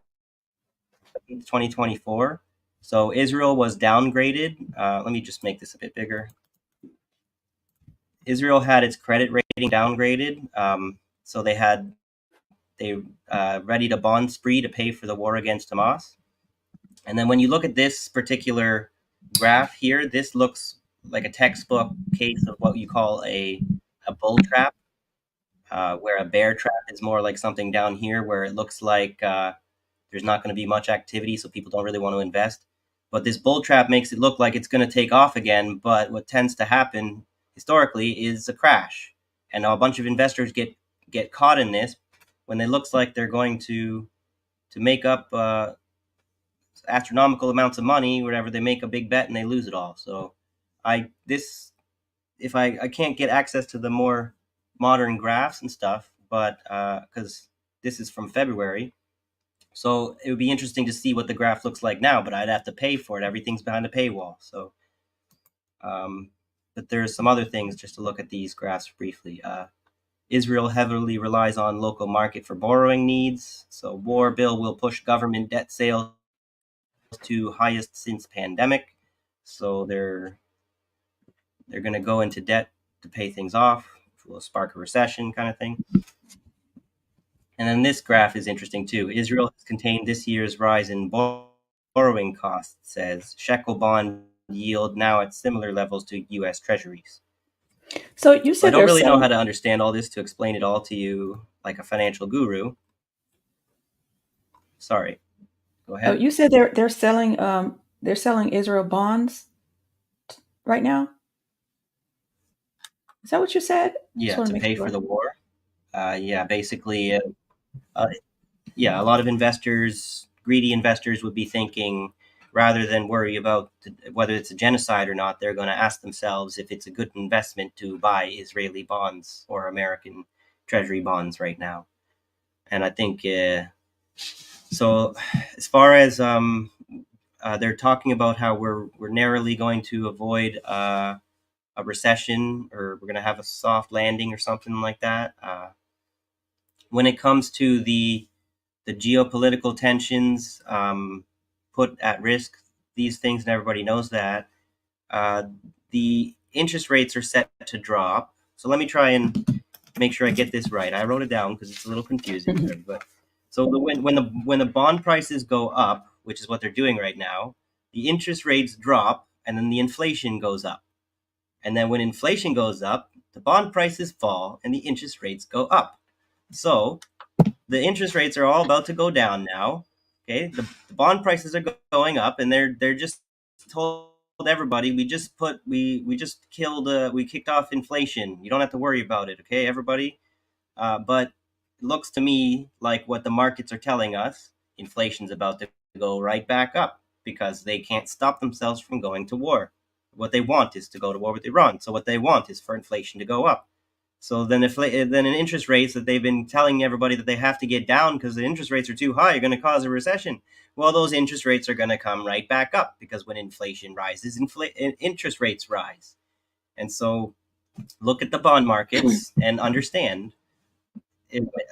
2024. So Israel was downgraded. Let me just make this a bit bigger. Israel had its credit rating downgraded. So they they ready to bond spree to pay for the war against Hamas. And then when you look at this particular graph here, this looks like a textbook case of what you call a bull trap, where a bear trap is more like something down here where it looks like there's not going to be much activity, so people don't really want to invest. But this bull trap makes it look like it's going to take off again. But what tends to happen historically is a crash, and a bunch of investors get caught in this when it looks like they're going to make up astronomical amounts of money, whatever. They make a big bet and they lose it all. So if I can't get access to the more modern graphs and stuff, but because this is from February, so it would be interesting to see what the graph looks like now, but I'd have to pay for it. Everything's behind a paywall. So, but there's some other things just to look at these graphs briefly. Israel heavily relies on local market for borrowing needs. So war bill will push government debt sales to highest since pandemic. So they're going to go into debt to pay things off, which will spark a recession kind of thing. And then this graph is interesting too. Israel has contained this year's rise in borrowing costs, says shekel bond yield now at similar levels to U.S. treasuries. So you So I said don't they're really know selling. how to understand all this to explain it all to you like a financial guru. Sorry, go Oh, ahead. you said they're selling Israel bonds right now. Is that what you said? Just Yeah, want to to make pay sure. for the war. Yeah, basically, yeah, a lot of investors, greedy investors, would be thinking rather than worry about whether it's a genocide or not, they're going to ask themselves if it's a good investment to buy Israeli bonds or American treasury bonds right now. And I think so. As far as they're talking about how we're narrowly going to avoid a recession, or we're going to have a soft landing or something like that. When it comes to the geopolitical tensions put at risk these things, and everybody knows that. The interest rates are set to drop. So let me try and make sure I get this right. I wrote it down because it's a little confusing for everybody. So when the bond prices go up, which is what they're doing right now, the interest rates drop, and then the inflation goes up. And then when inflation goes up, the bond prices fall, and the interest rates go up. So the interest rates are all about to go down now. Okay, the bond prices are going up, and they're just told everybody we just kicked off inflation. You don't have to worry about it. Okay, everybody. But it looks to me like what the markets are telling us: inflation's about to go right back up because they can't stop themselves from going to war. What they want is to go to war with Iran. So what they want is for inflation to go up. So then, then in interest rates that they've been telling everybody that they have to get down because the interest rates are too high, are going to cause a recession. Well, those interest rates are going to come right back up because when inflation rises, interest rates rise. And so, look at the bond markets and understand,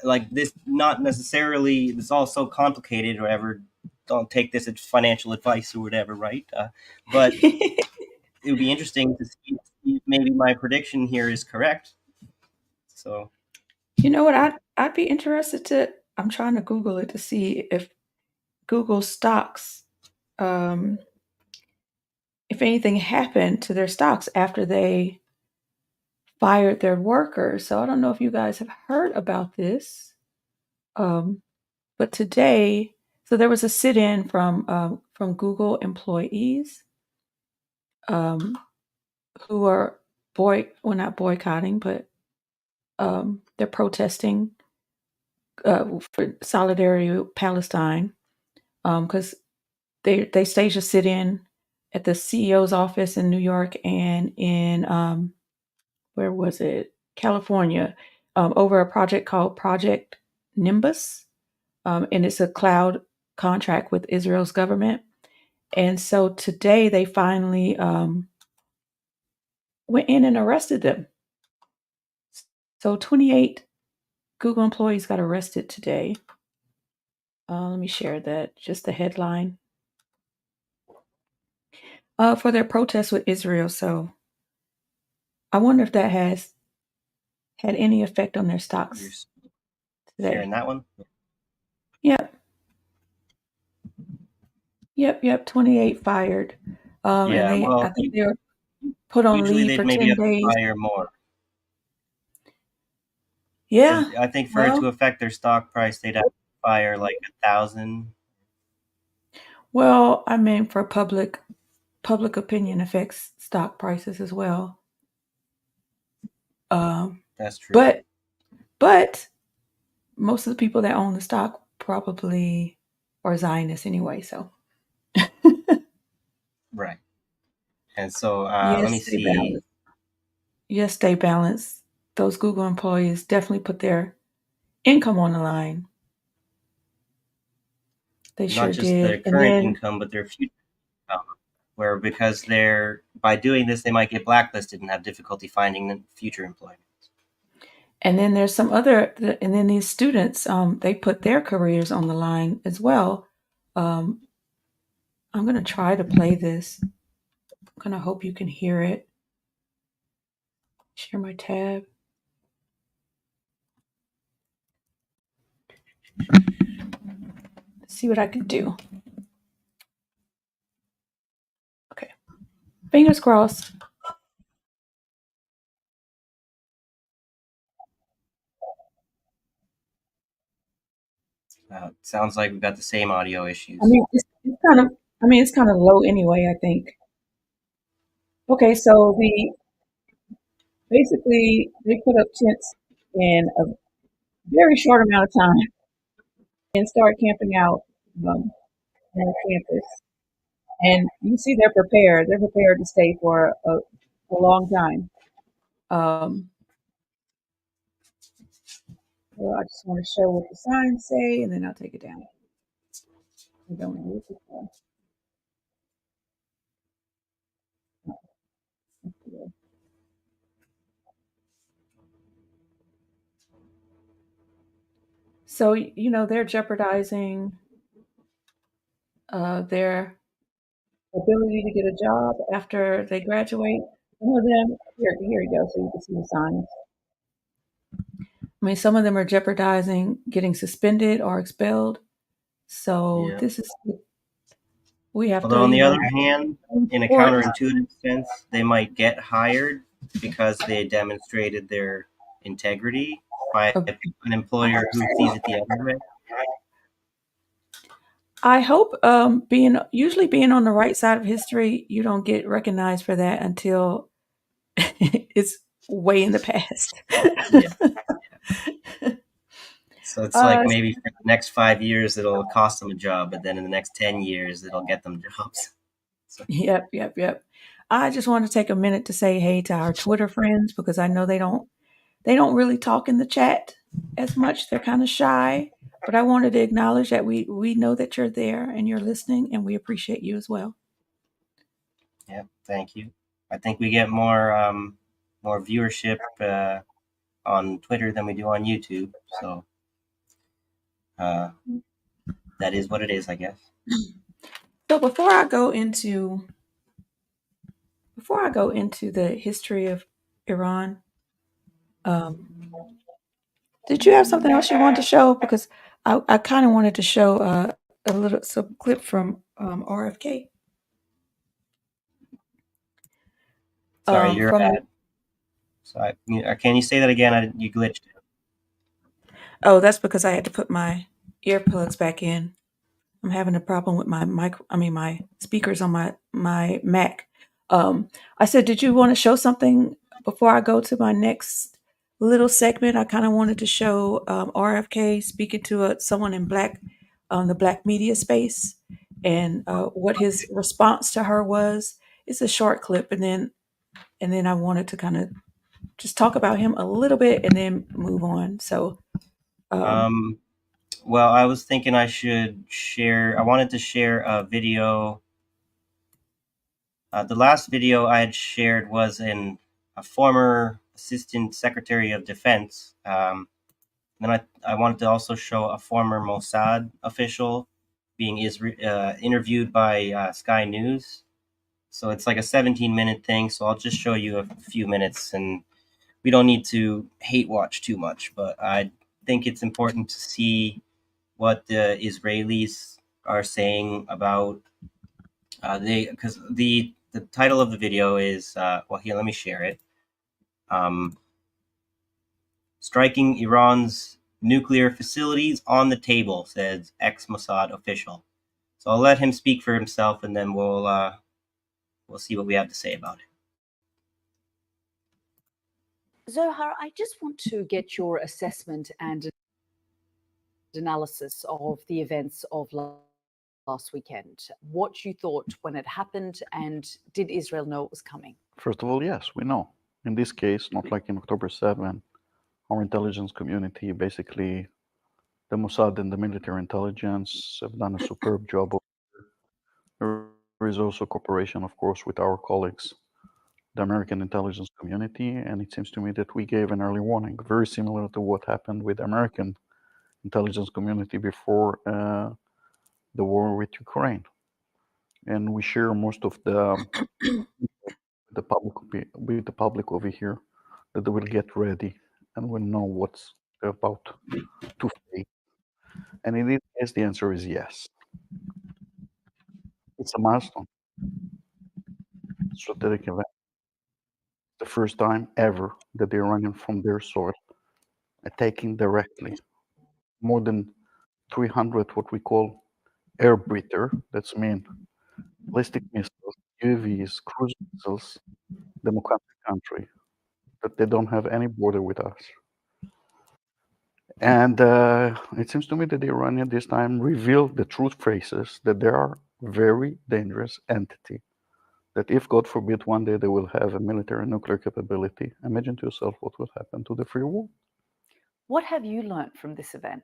like this, not necessarily. It's all so complicated, or whatever. Don't take this as financial advice or whatever, right? But it would be interesting to see if maybe my prediction here is correct. So. You know what? I'd be interested to. I'm trying to Google it to see if Google stocks, if anything happened to their stocks after they fired their workers. So I don't know if you guys have heard about this. But today, so there was a sit-in from Google employees, who are not boycotting, but they're protesting for solidarity with Palestine, because they staged a sit-in at the CEO's office in New York and in where was it, California, over a project called Project Nimbus, and it's a cloud contract with Israel's government. And so today they finally went in and arrested them. So 28 Google employees got arrested today. Let me share that, just the headline, for their protest with Israel. So I wonder if that has had any effect on their stocks today. Sharing that one. Yep. Yep. 28 fired. And Yeah, I well, think they're put on usually leave they'd for maybe 10 have to days. fire more. Yeah. I think for it Well, to affect their stock price, they'd have to fire like 1,000. well, I mean, for public opinion affects stock prices as well. That's true. But most of the people that own the stock probably are Zionists anyway. So Right. And so let yes, me stay see. balanced. Yes, stay balanced. Those Google employees definitely put their income on the line. They Not sure just their did. And current then, income, but their future income. Where because by doing this, they might get blacklisted and have difficulty finding future employment. there's some other, and then these students, they put their careers on the line as well. I'm going to try to play this. I'm going to hope you can hear it. Share my tab. See what I can do. Okay. Fingers crossed. Sounds like we've got the same audio issues. I mean, it's kind of low anyway, I think. Okay, so basically they put up tents in a very short amount of time and start camping out on the campus. And you see they're prepared. They're prepared to stay for a long time. Well, I just want to show what the signs say, and then I'll take it down. I don't know what this is. So, they're jeopardizing their ability to get a job after they graduate. Some of them, here you go, so you can see the signs. I mean, some of them are jeopardizing getting suspended or expelled. So Yeah. this is, we have Although to, on the other hand, in a support. counterintuitive sense, they might get hired because they demonstrated their integrity by an employer who sees it the other way. I hope being on the right side of history, you don't get recognized for that until it's way in the past. Yeah. So it's like maybe for the next 5 years it'll cost them a job, but then in the next 10 years it'll get them jobs. So. Yep. I just want to take a minute to say hey to our Twitter friends because I know they don't really talk in the chat as much. They're kind of shy, but I wanted to acknowledge that we know that you're there and you're listening, and we appreciate you as well. Yeah, thank you. I think we get more viewership on Twitter than we do on YouTube, so that is what it is, I guess. So before I go into the history of Iran, did you have something else you wanted to show? Because I kind of wanted to show some clip from RFK. Sorry, you're bad. So can you say that again? You glitched. Oh, that's because I had to put my earplugs back in. I'm having a problem with my my speakers on my Mac. I said, did you want to show something before I go to my next little segment? I kind of wanted to show RFK speaking to someone in the black media space, and what his response to her was. It's a short clip, and then I wanted to kind of just talk about him a little bit, and then move on. So. Well, I was thinking I wanted to share a video. The last video I had shared was a former Assistant Secretary of Defense. Then I wanted to also show a former Mossad official being interviewed by Sky News. So it's like a 17-minute thing. So I'll just show you a few minutes, and we don't need to hate watch too much. But I think it's important to see what the Israelis are saying about because the title of the video is well, here, let me share it. Striking Iran's nuclear facilities on the table, says ex-Mossad official. So I'll let him speak for himself, and then we'll see what we have to say about it. Zohar, I just want to get your assessment and analysis of the events of last weekend. What you thought when it happened, and did Israel know it was coming? First of all, yes, we know. In this case, not like in October 7, our intelligence community, basically the Mossad and the military intelligence, have done a superb job. There is also cooperation, of course, with our colleagues, the American intelligence community, and it seems to me that we gave an early warning, very similar to what happened with the American intelligence community before the war with Ukraine. And we share most of the public over here that they will get ready and will know what's about to face. And in this case, the answer is yes. It's a milestone, strategic event. The first time ever that the Iranian from their soil attacking directly more than 300 what we call air breather, that's mean ballistic missiles, UAVs, cruise missiles, democratic country, that they don't have any border with us. And it seems to me that the Iranian this time revealed the truth phrases that they are very dangerous entity. That if God forbid one day they will have a military nuclear capability, imagine to yourself what will happen to the free world. What have you learned from this event?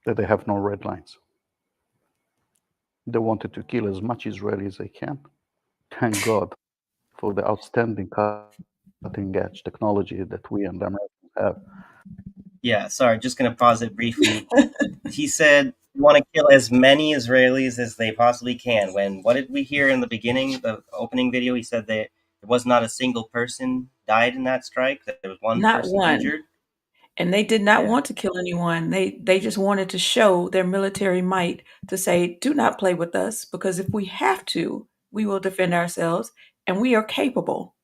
That they have no red lines. They wanted to kill as much Israeli as they can. Thank God for the outstanding cutting edge technology that we and the Americans have. Yeah, sorry, just going to pause it briefly. He said they want to kill as many Israelis as they possibly can. What did we hear in the beginning, the opening video? He said that there was not a single person died in that strike, that there was one Not person one. injured. And they did not Yeah. want to kill anyone. They just wanted to show their military might to say, do not play with us, because if we have to, we will defend ourselves and we are capable.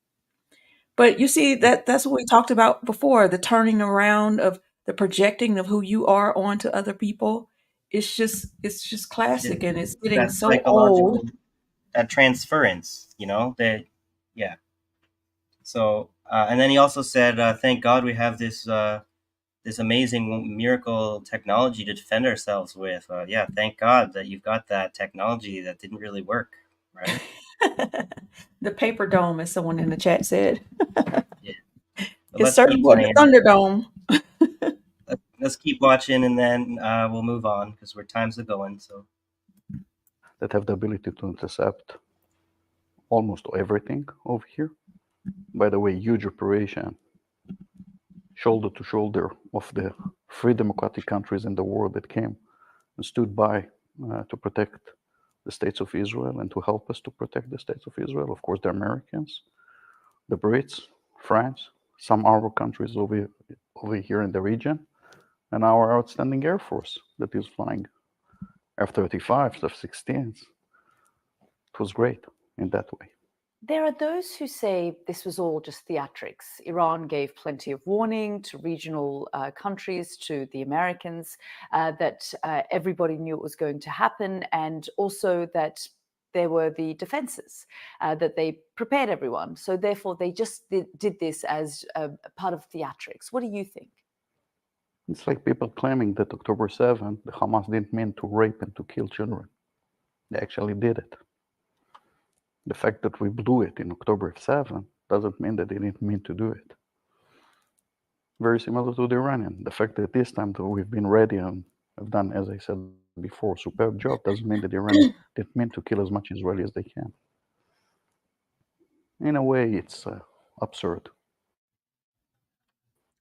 But you see, that's what we talked about before, the turning around of the projecting of who you are onto other people. It's just classic, and it's getting That so old. psychological, that transference, that, yeah. So, and then he also said, thank God we have this amazing miracle technology to defend ourselves with. Yeah, thank God that you've got that technology that didn't really work, right? The paper dome, as someone in the chat said. Yeah. But It let's certainly keep wasn't playing. a Thunderdome. Let's keep watching, and then we'll move on because we're time's a going. So That have the ability to intercept almost everything over here. By the way, huge operation, shoulder to shoulder of the free democratic countries in the world that came and stood by to protect the states of Israel and to help us to protect the states of Israel. Of course, the Americans, the Brits, France, some Arab countries over here in the region, and our outstanding Air Force that is flying F-35s, F-16s. It was great in that way. There are those who say this was all just theatrics. Iran gave plenty of warning to regional countries, to the Americans, that everybody knew it was going to happen, and also that there were the defenses, that they prepared everyone. So therefore, they just did this as a part of theatrics. What do you think? It's like people claiming that October 7th, the Hamas didn't mean to rape and to kill children. They actually did it. The fact that we blew it in October 7th doesn't mean that they didn't mean to do it. Very similar to the Iranian. The fact that this time that we've been ready and have done, as I said before, a superb job doesn't mean that the Iranian didn't mean to kill as much Israeli as they can. In a way, it's absurd.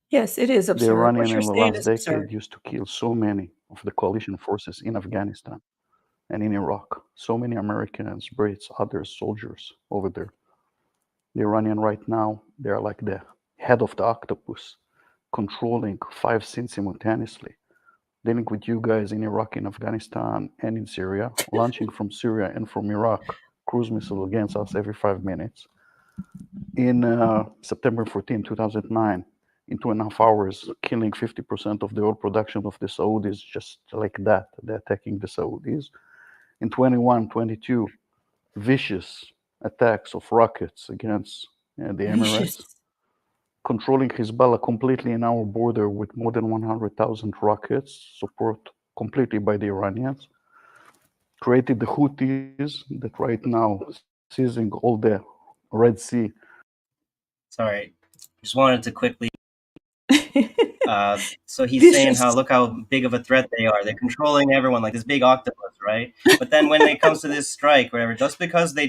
Yes, it is The absurd. What Iranian you're in the saying last is decade absurd. used to kill so many of the coalition forces in Afghanistan and in Iraq. So many Americans, Brits, other soldiers over there. The Iranian right now, they're like the head of the octopus. controlling 5 scenes simultaneously, dealing with you guys in Iraq, in Afghanistan, and in Syria, launching from Syria and from Iraq cruise missiles against us every 5 minutes. In September 14, 2009, in 2.5 hours, killing 50% of the oil production of the Saudis just like that. They're attacking the Saudis. In 21, 22, vicious attacks of rockets against the Emirates, Vicious. controlling Hezbollah completely in our border with more than 100,000 rockets, support completely by the Iranians, created the Houthis that right now seizing all the Red Sea. Sorry, just wanted to quickly. So he's saying how Vicious. look how big of a threat they are. They're controlling everyone like this big octopus, right? But then when it comes to this strike, whatever, just because they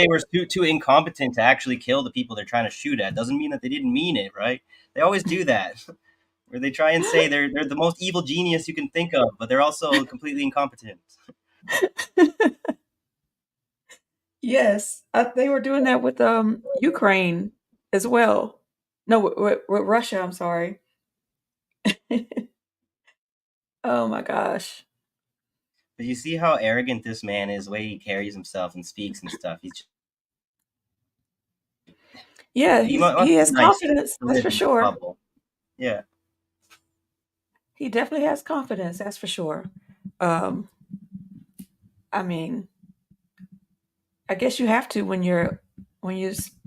were too incompetent to actually kill the people they're trying to shoot at, doesn't mean that they didn't mean it, right? They always do that, where they try and say they're the most evil genius you can think of, but they're also completely incompetent. Yes, they were doing that with Ukraine as well. No, with Russia. I'm sorry. Oh my gosh. But you see how arrogant this man is, the way he carries himself and speaks and stuff. Yeah, He he must has be nice confidence. to That's live for in this sure. bubble. Yeah. He definitely has confidence. That's for sure. Um, I mean, I guess you have to when you're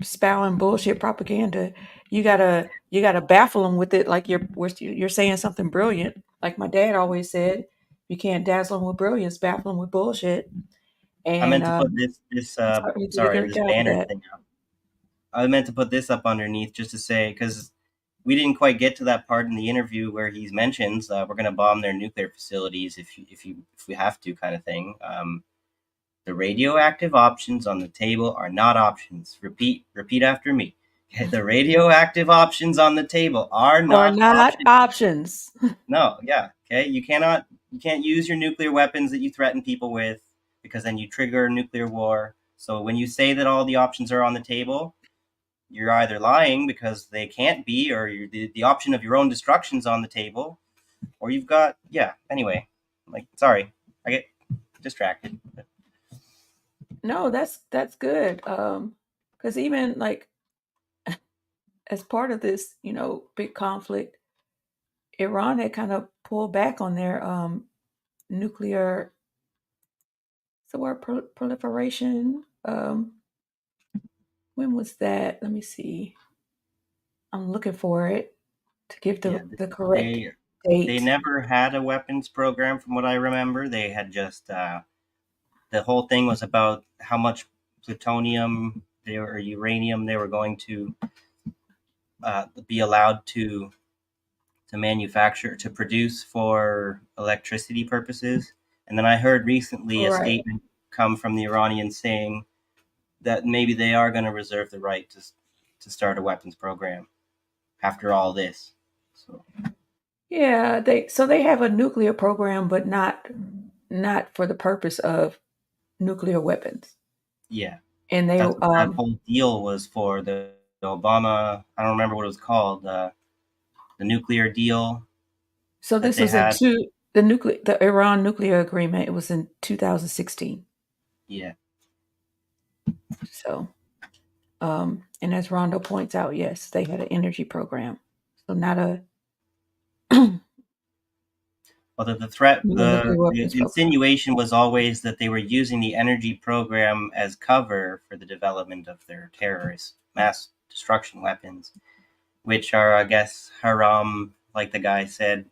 spouting bullshit propaganda. You gotta baffle them with it, like you're saying something brilliant. Like my dad always said, you can't dazzle them with brilliance, baffle them with bullshit. I And meant to put this he did a sorry, great this job with banner that. thing up. I meant to put this up underneath just to say, because we didn't quite get to that part in the interview where he mentions we're going to bomb their nuclear facilities if we have to, kind of thing. The radioactive options on the table are not options. Repeat after me. The radioactive options on the table are Or not not options. options. No, yeah, okay. You can't use your nuclear weapons that you threaten people with, because then you trigger a nuclear war. So when you say that all the options are on the table, you're either lying because they can't be, or the option of your own destruction's on the table, or you've got, yeah. Anyway, like, sorry, I get distracted. No, that's good. Because even like as part of this, big conflict, Iran had kind of pulled back on their nuclear. What's the word? Proliferation. When was that? Let me see. I'm looking for it to give Yeah, the correct they date. never had a weapons program, from what I remember. They had just the whole thing was about how much plutonium or uranium they were going to be allowed to manufacture, to produce for electricity purposes. And then I heard recently a Right. statement come from the Iranians saying that maybe they are going to reserve the right to start a weapons program after all this. So Yeah, they have a nuclear program, but not for the purpose of nuclear weapons. yeah, And they that's what that whole deal was for. The Obama, I don't remember what it was called, the nuclear deal so that this they was in had. the Iran nuclear agreement. It was in 2016. Yeah. So, and as Rondo points out, yes, they had an energy program. So not a Well, the threat, nuclear the weapons program. insinuation was always that they were using the energy program as cover for the development of their terrorist mass destruction weapons, which are, I guess, haram, like the guy said,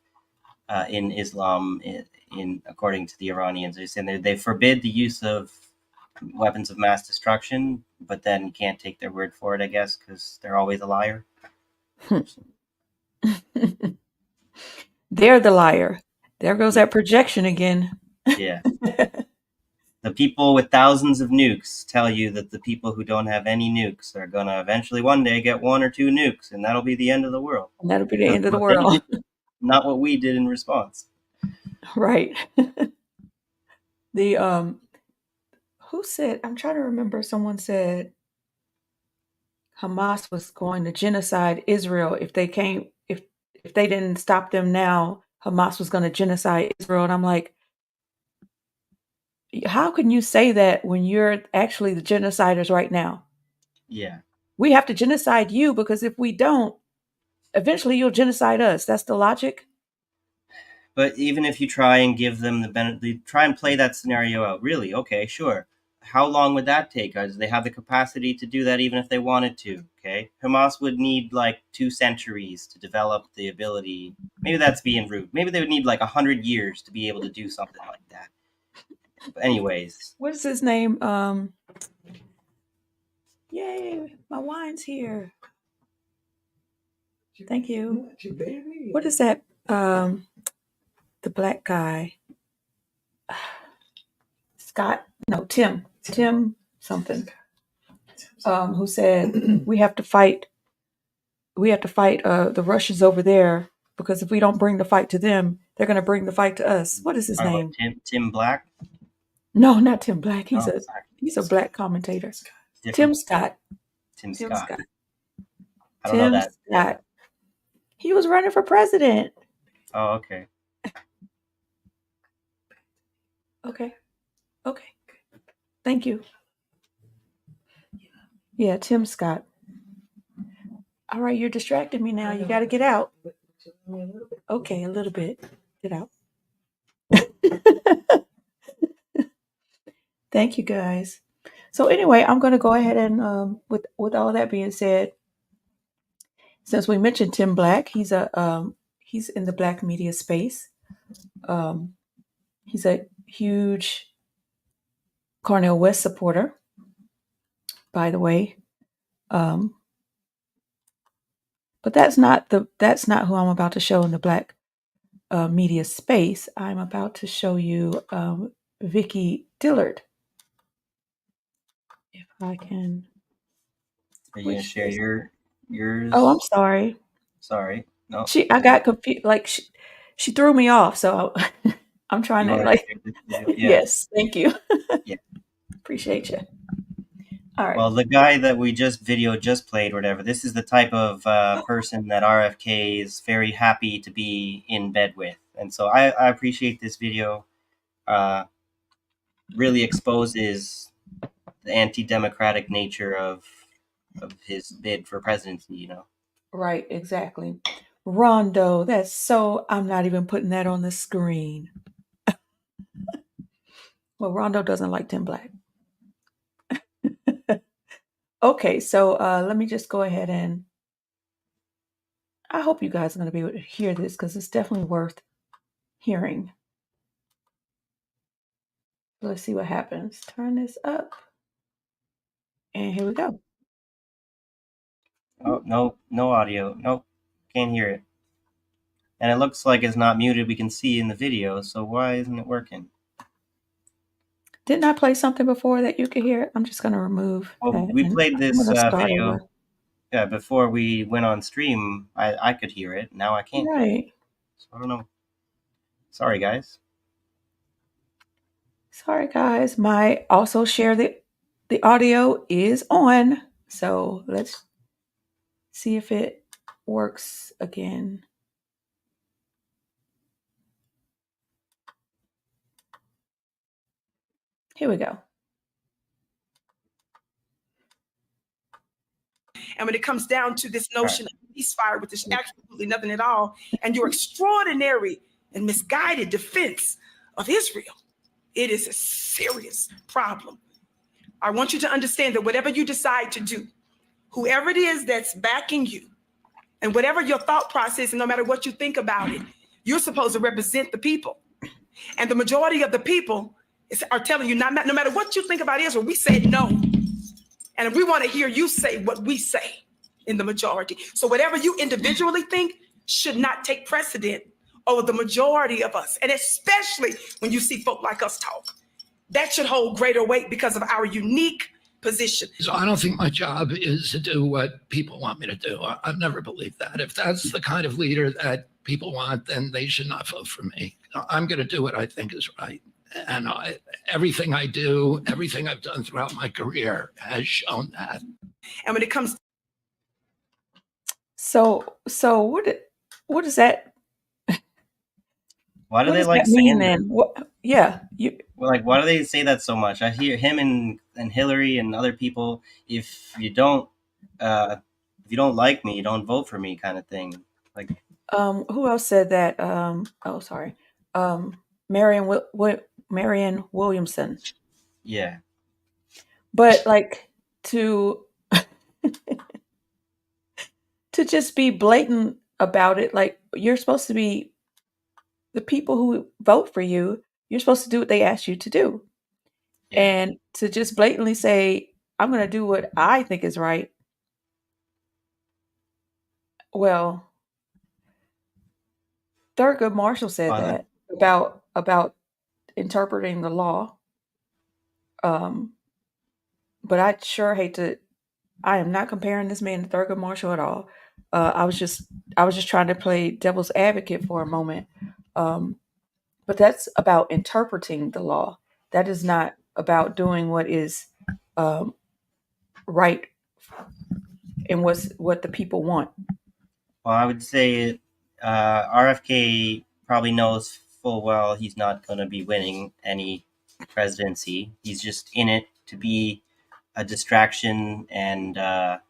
in Islam. In according to the Iranians, they said they forbid the use of weapons of mass destruction, but then you can't take their word for it, I guess, because they're always a liar. They're the liar. There goes that projection again. Yeah. The people with thousands of nukes tell you that the people who don't have any nukes are going to eventually one day get 1 or 2 nukes, and that'll be the end of the world. And that'll be the Because end of the what they world. did, not what we did in response. Right. The who said, I'm trying to remember, someone said Hamas was going to genocide Israel if if they didn't stop them now, Hamas was going to genocide Israel. And I'm like, how can you say that when you're actually the genociders right now? Yeah. We have to genocide you because if we don't, eventually you'll genocide us. That's the logic. But even if you try and give them the benefit, try and play that scenario out. Really, okay, sure. How long would that take? Do they have the capacity to do that even if they wanted to? Okay, Hamas would need like 2 centuries to develop the ability. Maybe that's being rude. Maybe they would need like 100 years to be able to do something like that. But anyways, What is his name? Yay, my wine's here. Thank you. What is that? The black guy. Scott? No, Tim something. Who said we have to fight the Russians over there because if we don't bring the fight to them, they're going to bring the fight to us. What is his name? Tim Black? No, not Tim Black. He's Oh, a black commentator. different. Tim Scott. Tim Scott. I don't Tim know that. Scott. He was running for president. Oh, okay. Okay. Thank you. Yeah, Tim Scott. All right, you're distracting me now. You got to get out. Okay, a little bit. Get out. Thank you, guys. So anyway, I'm going to go ahead and with all that being said, since we mentioned Tim Black, he's in the black media space. He's a huge Cornel West supporter, by the way. But that's not who I'm about to show in the black media space. I'm about to show you Vicky Dillard. If I can. Are you gonna share yours? Oh, I'm sorry. Sorry. No. I got confused. Like she threw me off. So I'm trying to like. Yeah. Yes, thank you. Yeah. Appreciate you. All right. Well, the guy that we just played, or whatever. This is the type of person that RFK is very happy to be in bed with, and so I appreciate this video. Really exposes the anti-democratic nature of his bid for presidency. You know. Right. Exactly. Rondo. That's so. I'm not even putting that on the screen. Well, Rondo doesn't like Tim Black. Okay, so let me just go ahead and I hope you guys are going to be able to hear this because it's definitely worth hearing. Let's see what happens. Turn this up. And here we go. Oh, no audio. Nope, can't hear it. And it looks like it's not muted. We can see in the video, so why isn't it working? Didn't I play something before that you could hear? I'm just going to remove that. We played this video over. Before we went on stream. I could hear it. Now I can't. Right. So I don't know. Sorry, guys. My also share the audio is on. So let's see if it works again. Here we go. And when it comes down to this notion of ceasefire, which is absolutely nothing at all, and your extraordinary and misguided defense of Israel, it is a serious problem. I want you to understand that whatever you decide to do, whoever it is that's backing you, and whatever your thought process, and no matter what you think about it, you're supposed to represent the people. And the majority of the people are telling you, no matter what you think about Israel, we said no. And we want to hear you say what we say in the majority. So whatever you individually think should not take precedent over the majority of us. And especially when you see folk like us talk, that should hold greater weight because of our unique position. So I don't think my job is to do what people want me to do. I've never believed that. If that's the kind of leader that people want, then they should not vote for me. I'm going to do what I think is right. And everything I do, everything I've done throughout my career has shown that. And when it comes, so What does that? Why do What they does like that mean saying that? then? What? Yeah, you. Well, like, why do they say that so much? I hear him and Hillary and other people. If you don't, uh, if you don't like me, you don't vote for me, kind of thing. Like, Who else said that? Oh, sorry. Marion Marion Williamson. yeah, But like to to just be blatant about it, like you're supposed to be the people who vote for you. You're supposed to do what they ask you to do, yeah. and to just blatantly say, "I'm going to do what I think is right." Well, Thurgood Marshall said Uh, that about interpreting the law. Um, but I sure hate to. I am not comparing this man to Thurgood Marshall at all. I was just trying to play devil's advocate for a moment. Um, but that's about interpreting the law. That is not about doing what is um, right and what the people want. well, I would say RFK probably knows full well he's not going to be winning any presidency. He's just in it to be a distraction and a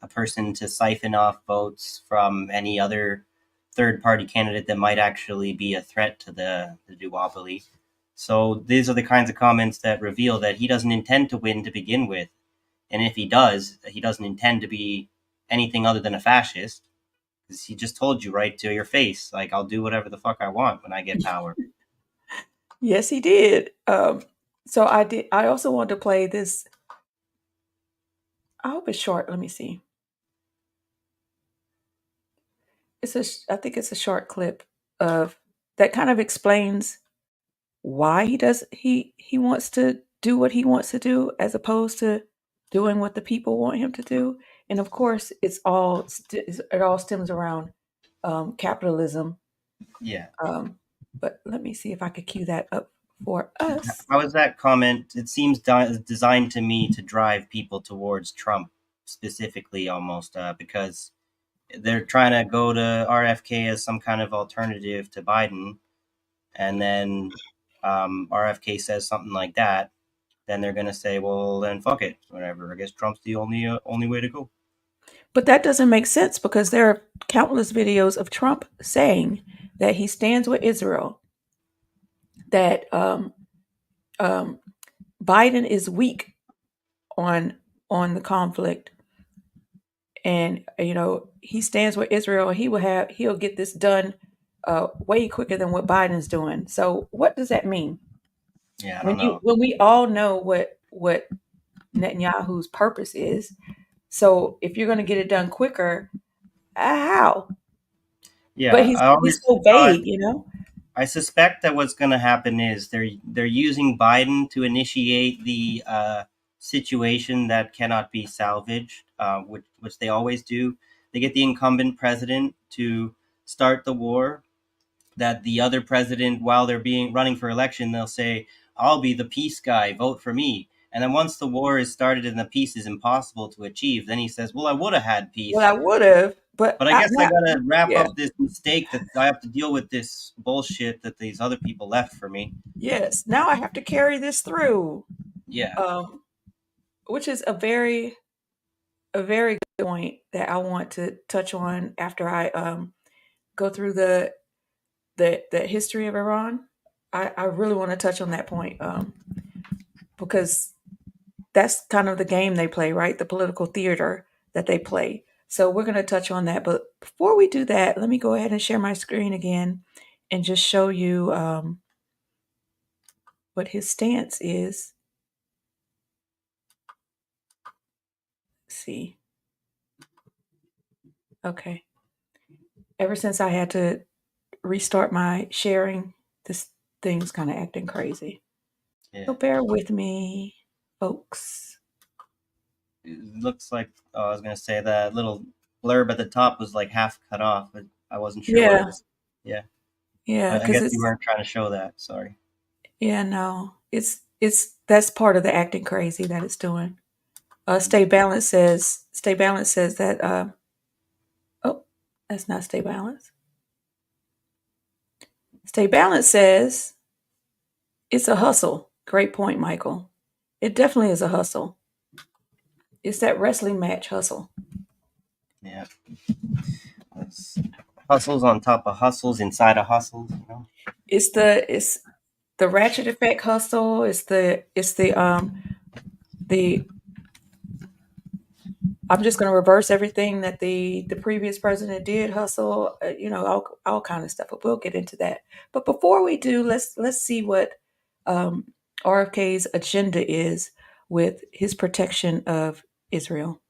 person to siphon off votes from any other third party candidate that might actually be a threat to the duopoly. So these are the kinds of comments that reveal that he doesn't intend to win to begin with. And if he does, he doesn't intend to be anything other than a fascist. Because he just told you right to your face, like, I'll do whatever the fuck I want when I get power. Yes, he did. So I did. I also wanted to play this. I hope it's short. Let me see. I think it's a short clip of that kind of explains why he wants to do what he wants to do as opposed to doing what the people want him to do. And of course, it all stems around capitalism. Yeah. But let me see if I could cue that up for us. How is that comment? It seems designed to me to drive people towards Trump specifically, almost because they're trying to go to RFK as some kind of alternative to Biden, and then RFK says something like that, then they're gonna say, well, then fuck it, whatever. I guess Trump's the only way to go. But that doesn't make sense because there are countless videos of Trump saying that he stands with Israel, that Biden is weak on the conflict, and he stands with Israel. He'll get this done way quicker than what Biden's doing. So what does that mean? Yeah, I don't know. When we all know what Netanyahu's purpose is, so if you're going to get it done quicker, how? Yeah, But I he's always so thought. vague, I suspect that what's going to happen is they're using Biden to initiate the situation that cannot be salvaged, which they always do. They get the incumbent president to start the war. That the other president, while they're being running for election, they'll say, "I'll be the peace guy. Vote for me." And then once the war is started and the peace is impossible to achieve, then he says, "Well, I would have had Well, peace, I would have, but but I guess I gotta wrap yeah, up this mistake that I have to deal with this bullshit that these other people left for me." yes. Now I have to carry this through, Yeah. which is a very good point that I want to touch on after I go through the history of Iran. I really want to touch on that point because that's kind of the game they play, right? The political theater that they play. So we're going to touch on that. But before we do that, let me go ahead and share my screen again and just show you what his stance is. Let's see. Okay. Ever since I had to restart my sharing, this thing's kind of acting crazy. Yeah. So bear with me, folks. It looks like I was gonna say that little blurb at the top was like half cut off, but I wasn't sure what it Yeah, was. Yeah. yeah, I because guess you it's weren't trying to show that. Sorry. yeah, no, it's that's part of the acting crazy that it's doing. Stay Balanced says that oh, that's not Stay Balanced. Stay Balanced says it's a hustle. Great point, Michael. It definitely is a hustle. It's that wrestling match hustle. Yeah. That's hustles on top of hustles inside of hustles, you know? It's the ratchet effect hustle. It's the I'm just going to reverse everything that the previous president did hustle, all kind of stuff. But we'll get into that. But before we do, let's see what um, RFK's agenda is with his protection of Israel.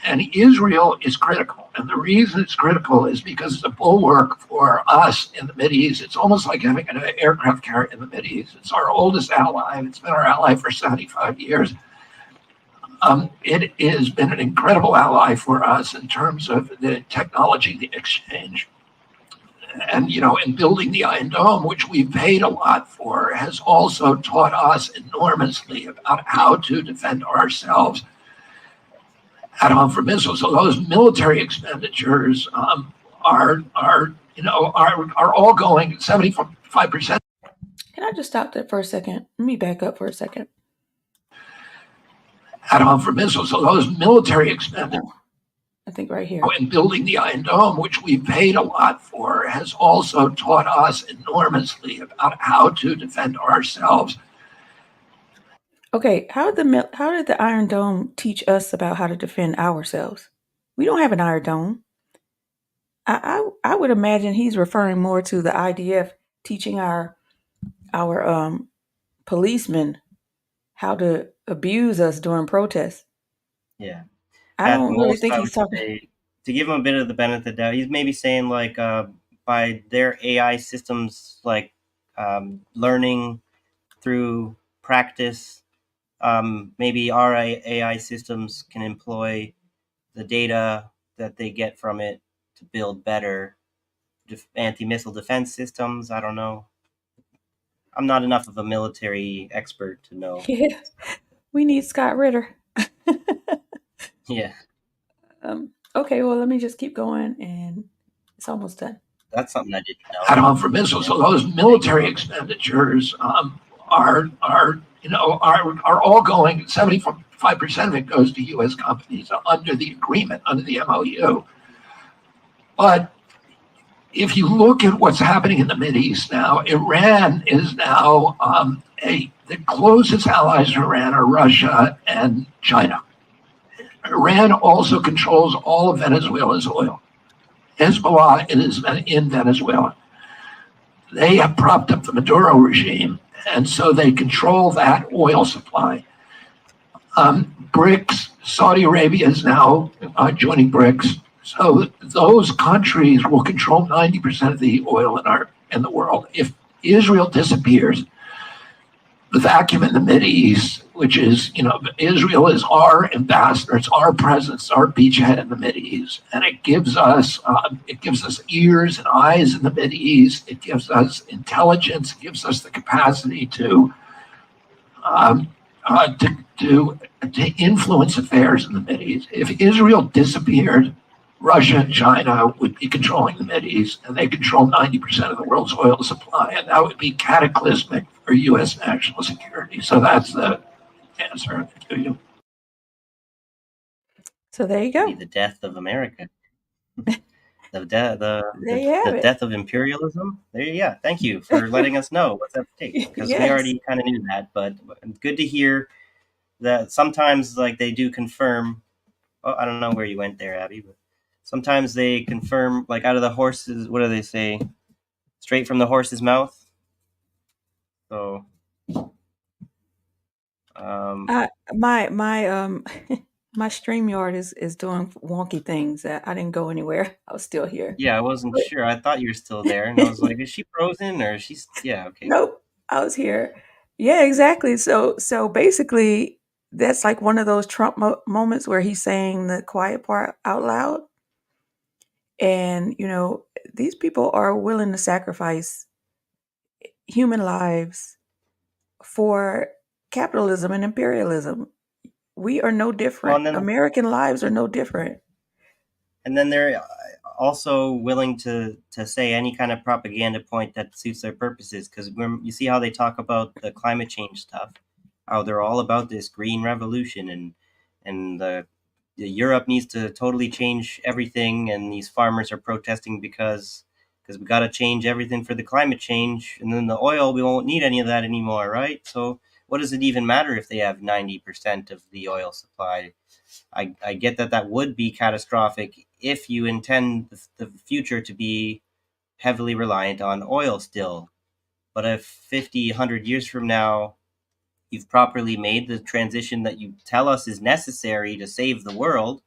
And Israel is critical. And the reason it's critical is because it's a bulwark for us in the Mideast. It's almost like having an aircraft carrier in the Mideast. It's our oldest ally. It's been our ally for 75 years. It has been an incredible ally for us in terms of the technology, the exchange. And, and building the Iron Dome, which we paid a lot for, has also taught us enormously about how to defend ourselves at home from missiles. So those military expenditures are all going 75%. Can I just stop there for a second? Let me back up for a second. At home for missiles. So those military expenditures, I think right here. and building the Iron Dome, which we paid a lot for, has also taught us enormously about how to defend ourselves. Okay, how did the Iron Dome teach us about how to defend ourselves? We don't have an Iron Dome. I would imagine he's referring more to the IDF teaching our policemen how to abuse us during protests. Yeah. I At don't really most, think I he's would talking. say, to give him a bit of the benefit of the doubt, he's maybe saying like by their AI systems, like learning through practice, maybe our AI systems can employ the data that they get from it to build better anti-missile defense systems. I don't know. I'm not enough of a military expert to know. Yeah, we need Scott Ritter. Yeah, Okay, well, let me just keep going, and it's almost done. that's something I didn't know. At home for missiles. So those military expenditures are all going, 75% of it goes to U.S. companies under the agreement, under the MOU. But if you look at what's happening in the Mideast now, Iran is now the closest allies to Iran are Russia and China. Iran also controls all of Venezuela's oil. Hezbollah is in Venezuela. They have propped up the Maduro regime, and so they control that oil supply. BRICS, Saudi Arabia is now joining BRICS. So those countries will control 90% of the oil in the world. If Israel disappears, the vacuum in the Mideast, which is, Israel is our ambassador, it's our presence, our beachhead in the Mideast, and it gives us ears and eyes in the Mideast. It gives us intelligence. It gives us the capacity to influence affairs in the Mideast. If Israel disappeared, Russia and China would be controlling the Mideast, and they control 90% of the world's oil supply, and that would be cataclysmic for U.S. national security. So that's the answer to you. So there you go. The death of America. The There you have it. death of imperialism. Yeah, thank you for letting us know what's at stake, because we Yes. already kind of knew that, but good to hear that sometimes like they do confirm. Oh, I don't know where you went there, Abby, but sometimes they confirm like out of the horse's, what do they say? Straight from the horse's mouth. So my my my StreamYard is doing wonky things. I didn't go anywhere. I was still here. yeah, I wasn't sure. I thought you were still there, and I was like, is she frozen or she's yeah, okay. Nope, I was here. Yeah, exactly. So basically, that's like one of those Trump moments where he's saying the quiet part out loud. And these people are willing to sacrifice human lives for capitalism and imperialism. We are no different. Well, and then American lives are no different. And then they're also willing to say any kind of propaganda point that suits their purposes. Because you see how they talk about the climate change stuff, how they're all about this green revolution, and the Europe needs to totally change everything, and these farmers are protesting because we got to change everything for the climate change, and then the oil, we won't need any of that anymore, right? So what does it even matter if they have 90% of the oil supply? I get that would be catastrophic if you intend the future to be heavily reliant on oil still. But if 50, 100 years from now, you've properly made the transition that you tell us is necessary to save the world,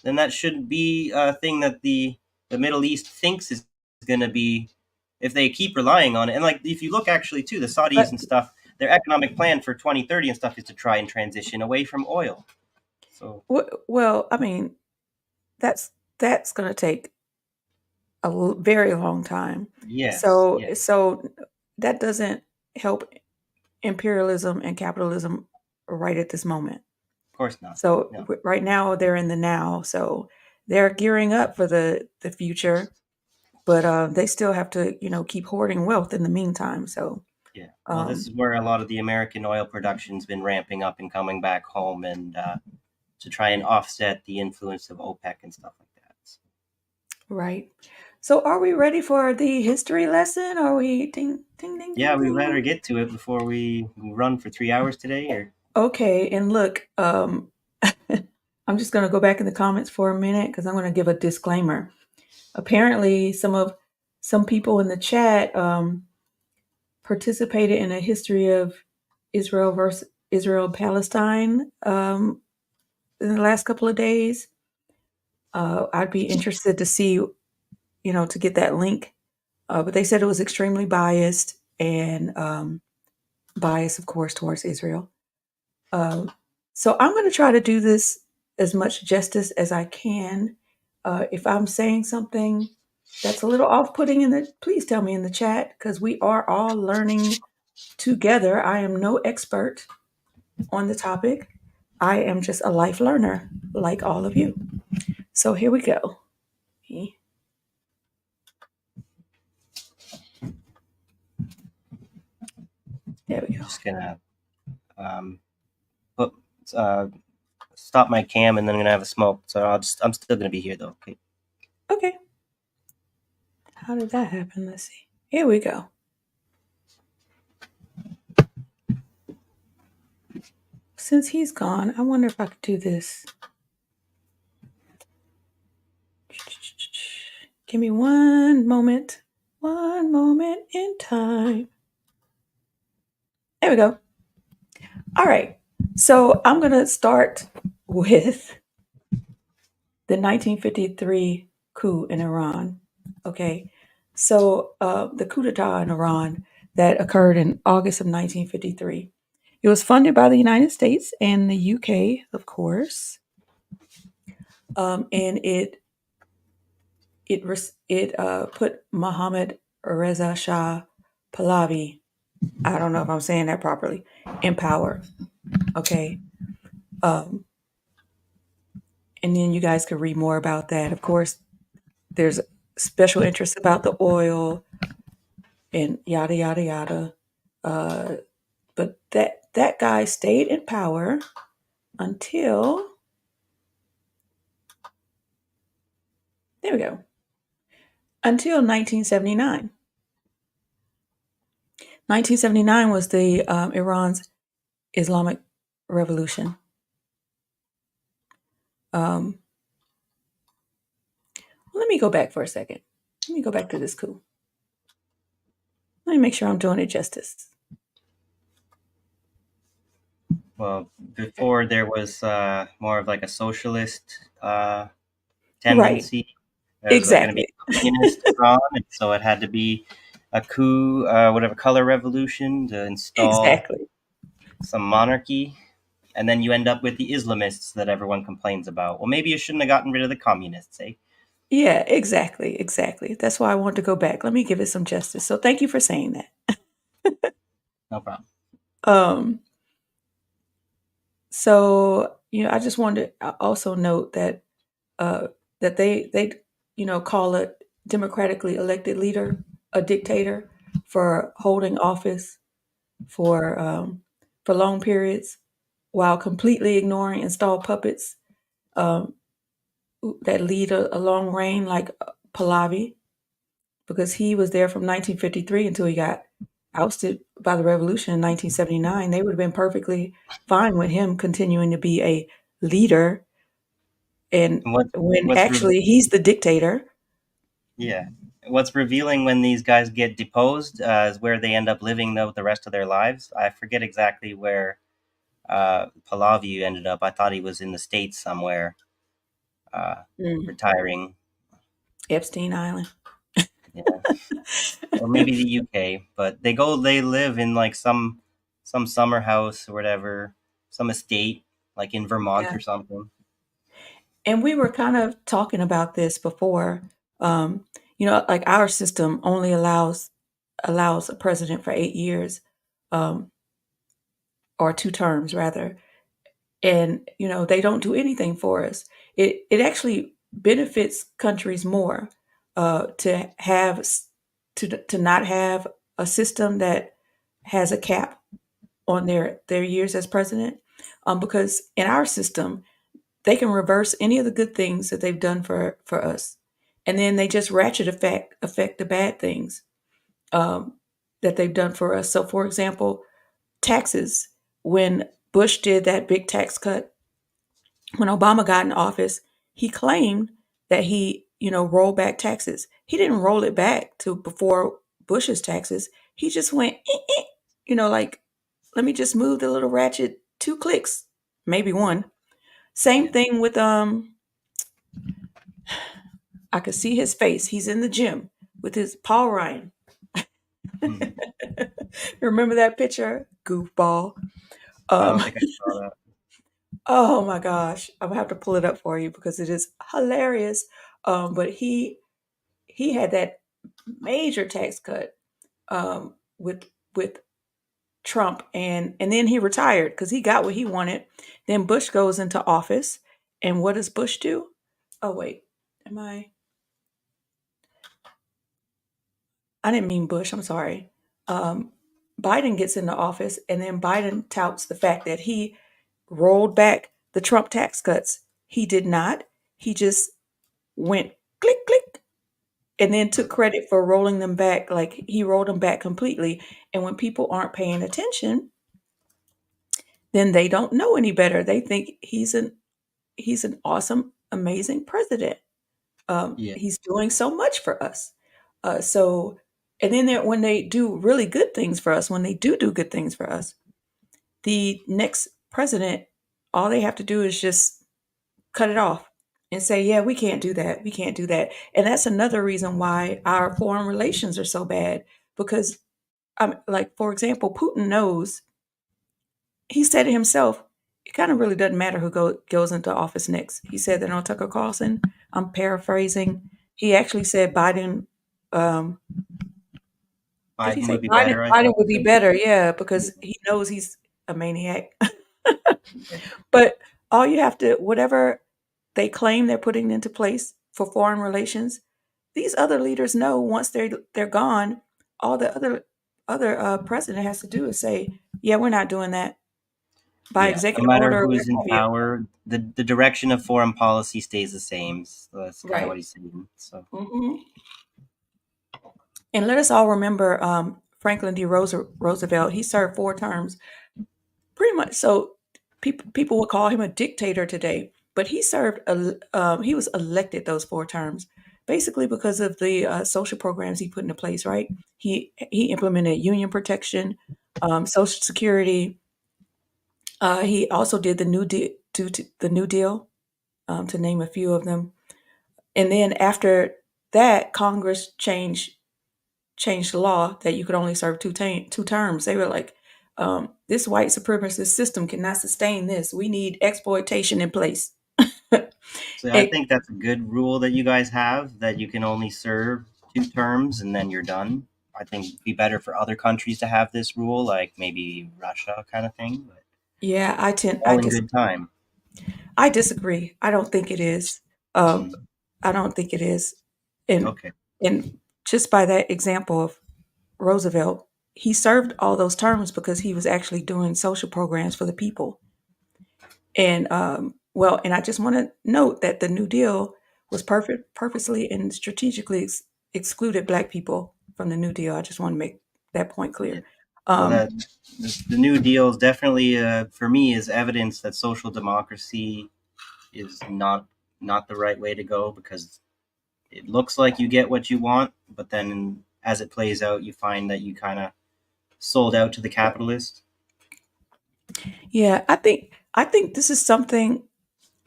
then that shouldn't be a thing that the Middle East thinks is going to be, if they keep relying on it. And like, if you look actually too, the Saudis But and stuff, their economic plan for 2030 and stuff is to try and transition away from oil. So well, I mean, that's going to take a very long time. yes, So yes, so that doesn't help imperialism and capitalism right at this moment. of course not. So No. right now they're in the now. So they're gearing up for the future, but they still have to, keep hoarding wealth in the meantime. So Yeah. Well, this um, is where a lot of the American oil production's been ramping up and coming back home, and to try and offset the influence of OPEC and stuff like that. right. So are we ready for the history lesson? Are we ding ding ding Yeah, ding we ding? better get to it before we run for 3 hours today. Or Okay, and look, I'm just going to go back in the comments for a minute because I'm going to give a disclaimer. Apparently, some people in the chat participated in a history of Israel versus Israel Palestine in the last couple of days. I'd be interested to see, to get that link. But they said it was extremely biased and biased, of course, towards Israel. So I'm going to try to do this as much justice as I can. If I'm saying something that's a little off-putting please tell me in the chat because we are all learning together. I am no expert on the topic. I am just a life learner like all of you. So here we go. There we I'm go. just gonna put stop my cam, and then I'm gonna have a smoke. So I'm still gonna be here though. Okay. Okay. How did that happen? Let's see. Here we go. Since he's gone, I wonder if I could do this. Give me one moment in time. There we go. All right. So I'm going to start with the 1953 coup in Iran. Okay. So the coup d'etat in Iran that occurred in August of 1953. It was funded by the United States and the UK, of course. And it put Mohammad Reza Shah Pahlavi, I don't know if I'm saying that properly, in power. Okay. And then you guys could read more about that. Of course, there's special interest about the oil and yada, yada, yada. But that guy stayed in power until, there we go, until 1979. 1979 was the Iran's Islamic Revolution. Let me go back for a second. Let me go back to this coup. Let me make sure I'm doing it justice. Well, before there was more of like a socialist tendency. Right. There was going to be Exactly. communist Iran, and so it had to be a coup, whatever, color revolution to install Exactly. some monarchy, and then you end up with the Islamists that everyone complains about. Well, maybe you shouldn't have gotten rid of the communists, eh? Yeah, exactly. Exactly. That's why I want to go back. Let me give it some justice. So thank you for saying that. No problem. So, I just wanted to also note that that they call a democratically elected leader a dictator for holding office for long periods while completely ignoring installed puppets um, that lead a long reign like Pahlavi, because he was there from 1953 until he got ousted by the revolution in 1979. They would have been perfectly fine with him continuing to be a leader, and And when what's actually he's the dictator. yeah, what's revealing when these guys get deposed is where they end up living though the rest of their lives. I forget exactly where Pahlavi ended up. I thought he was in the States somewhere, Mm, retiring. Epstein Island. Yeah, or maybe the UK. But they live in like some summer house or whatever, some estate like in Vermont Yeah. or something. And we were kind of talking about this before. Um, like our system only allows a president for 8 years, um, or 2 terms rather. And they don't do anything for us. It actually benefits countries more to to not have a system that has a cap on their years as president, because in our system they can reverse any of the good things that they've done for us, and then they just ratchet affect the bad things um, that they've done for us. So, for example, taxes. When Bush did that big tax cut, when Obama got in office, he claimed that he, rolled back taxes. He didn't roll it back to before Bush's taxes. He just went, like, let me just move the little ratchet 2 clicks, maybe one. Same thing with I could see his face. He's in the gym with his Paul Ryan. Mhm. Remember that picture? Goofball. I Um, don't think I saw that. oh my gosh, I'm gonna have to pull it up for you because it is hilarious. But he had that major tax cut with Trump, and then he retired because he got what he wanted. Then Bush goes into office, and what does Bush do? Oh wait, am I didn't mean Bush. I'm sorry. Um, Biden gets into office, and then Biden touts the fact that he rolled back the Trump tax cuts. He did not. He just went click click, and then took credit for rolling them back. Like he rolled them back completely. And when people aren't paying attention, then they don't know any better. They think he's an awesome, amazing president. Yeah, He's doing so much for us. So, and then when they do really good things for us, when they do good things for us, the next president, all they have to do is just cut it off and say, yeah, we can't do that. We can't do that. And that's another reason why our foreign relations are so bad. Because, like, for example, Putin knows, he said it himself, it kind of really doesn't matter who goes into office next. He said that on Tucker Carlson. I'm paraphrasing. He actually said Biden. Um, did he Biden say would be Biden? better. I Biden think. would be better, yeah, because he knows he's a maniac. Yeah. But all you have to, whatever they claim they're putting into place for foreign relations, these other leaders know once they're gone, all the other president has to do is say, "Yeah, we're not doing that," by Yeah, no executive matter order or what who's in have you. power, the direction of foreign policy stays the same. So that's kind of Right. what he's saying. So hmm And let us all remember Franklin D. Roosevelt. He served 4 terms, pretty much. So people would call him a dictator today, but he served. He was elected those 4 terms, basically because of the social programs he put into place. Right? He implemented union protection, Social Security. He also did the New Deal, to name a few of them. And then after that, Congress changed the law that you could only serve 2 terms. They were like, this white supremacist system cannot sustain this. We need exploitation in place. so I It- think that's a good rule that you guys have, that you can only serve 2 terms and then you're done. I think it'd be better for other countries to have this rule, like maybe Russia kind of thing, but yeah, all in good time. I disagree. I don't think it is. Um, Mm. I don't think it is. And Okay. and just by that example of Roosevelt, he served all those terms because he was actually doing social programs for the people. And well, and I just want to note that the New Deal was purposely and strategically excluded Black people from the New Deal. I just want to make that point Yeah. clear. Well, Um, the New Deal is definitely, for me, is evidence that social democracy is not the right way to go, because it looks like you get what you want, but then as it plays out, you find that you kind of sold out to the capitalist. yeah, I think this is something.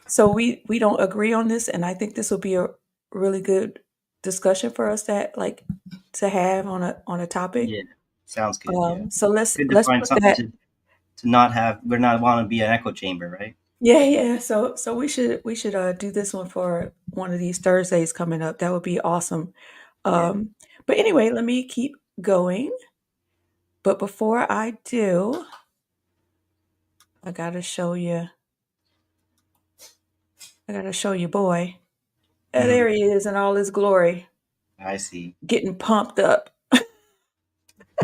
So we don't agree on this, and I think this will be a really good discussion for us to have on a topic. Yeah, sounds good. Yeah, So let's good to let's find put something that. to not have. We're not want to be an echo chamber, right? Yeah, yeah. So we should do this one for one of these Thursdays coming up. That would be awesome. Yeah. But anyway, let me keep going. But before I do, I gotta show you. I gotta show you, boy. There he is in all his glory, I see. getting pumped up.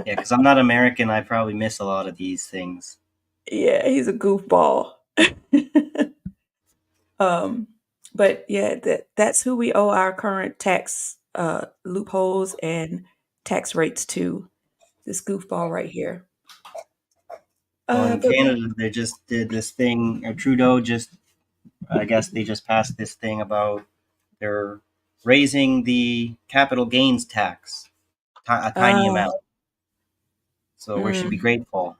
Yeah, because I'm not American, I probably miss a lot of these things. Yeah, he's a goofball. um, but yeah, that's who we owe our current tax loopholes and tax rates to. This goofball right here. Well, in But Canada, they just did this thing, or Trudeau just, I guess they just passed this thing about they're raising the capital gains tax a tiny uh, amount. So we should be mm, grateful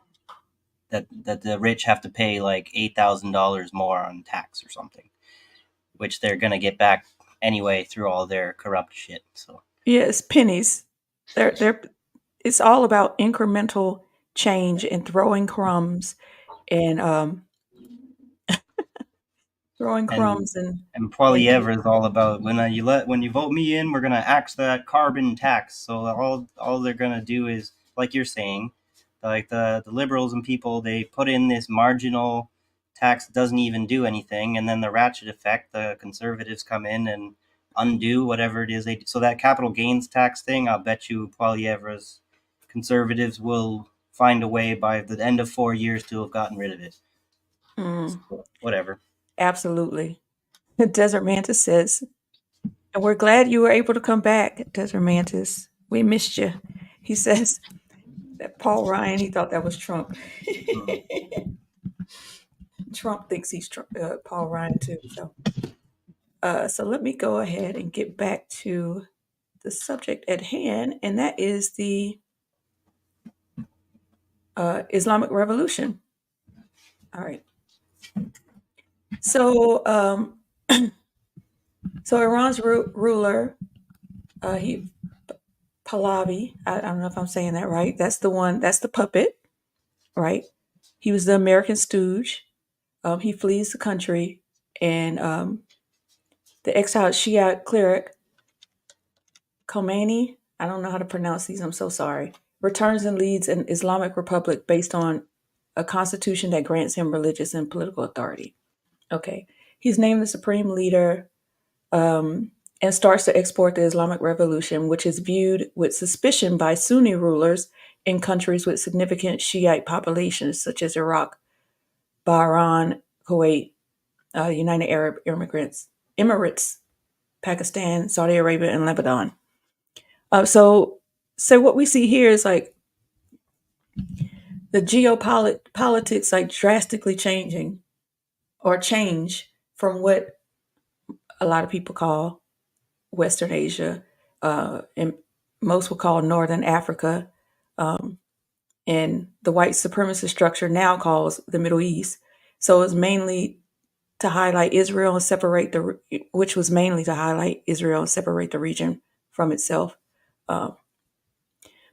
that the rich have to pay like $8,000 more on tax or something, which they're gonna get back anyway through all their corrupt shit. So yeah, it's pennies. They're. It's all about incremental change and throwing crumbs and throwing and crumbs and and and Poilievre is all about when you vote me in, we're gonna axe that carbon tax. So all they're gonna do is, like you're saying, like the liberals and people, they put in this marginal tax that doesn't even do anything, and then the ratchet effect, the conservatives come in and undo whatever it is they do. So that capital gains tax thing, I'll bet you Poilievre's conservatives will find a way by the end of 4 years to have gotten rid of it. mm, So, whatever. absolutely. Desert Mantis says, and we're glad you were able to come back, Desert Mantis. We missed you. He says that Paul Ryan, he thought that was Trump. Mm. Trump thinks he's Paul Ryan too. So let me go ahead and get back to the subject at hand, and that is the Islamic Revolution. All right. So, so Iran's ruler, he Pahlavi. I don't know if I'm saying that right. That's the one. That's the puppet, right? He was the American stooge. He flees the country, and the exiled Shiite cleric Khomeini. I don't know how to pronounce these. I'm so sorry. Returns and leads an Islamic republic based on a constitution that grants him religious and political authority. Okay, he's named the supreme leader and starts to export the Islamic Revolution, which is viewed with suspicion by Sunni rulers in countries with significant Shiite populations, such as Iraq, Bahrain, Kuwait, United Arab Emirates, Pakistan, Saudi Arabia, and Lebanon. So what we see here is like the geopolitics like drastically changing or change from what a lot of people call Western Asia, and most would call Northern Africa, um, and the white supremacist structure now calls the Middle East. So it's mainly to highlight Israel and separate which was mainly to highlight Israel and separate the region from itself. Um,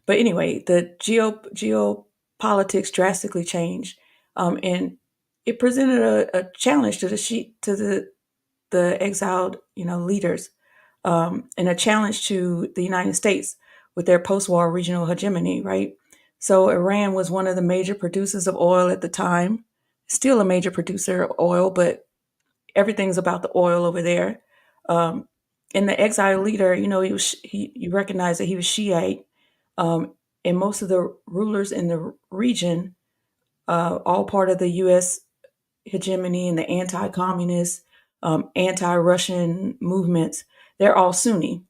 but anyway, the geopolitics drastically changed, and it presented a challenge to the exiled leaders, and a challenge to the United States with their post-war regional hegemony, right? So Iran was one of the major producers of oil at the time, still a major producer of oil, but everything's about the oil over there. Um, And the exile leader, you recognize that he was Shiite, and most of the rulers in the region, all part of the U.S. hegemony and the anti-communist, anti-Russian movements, they're all Sunni.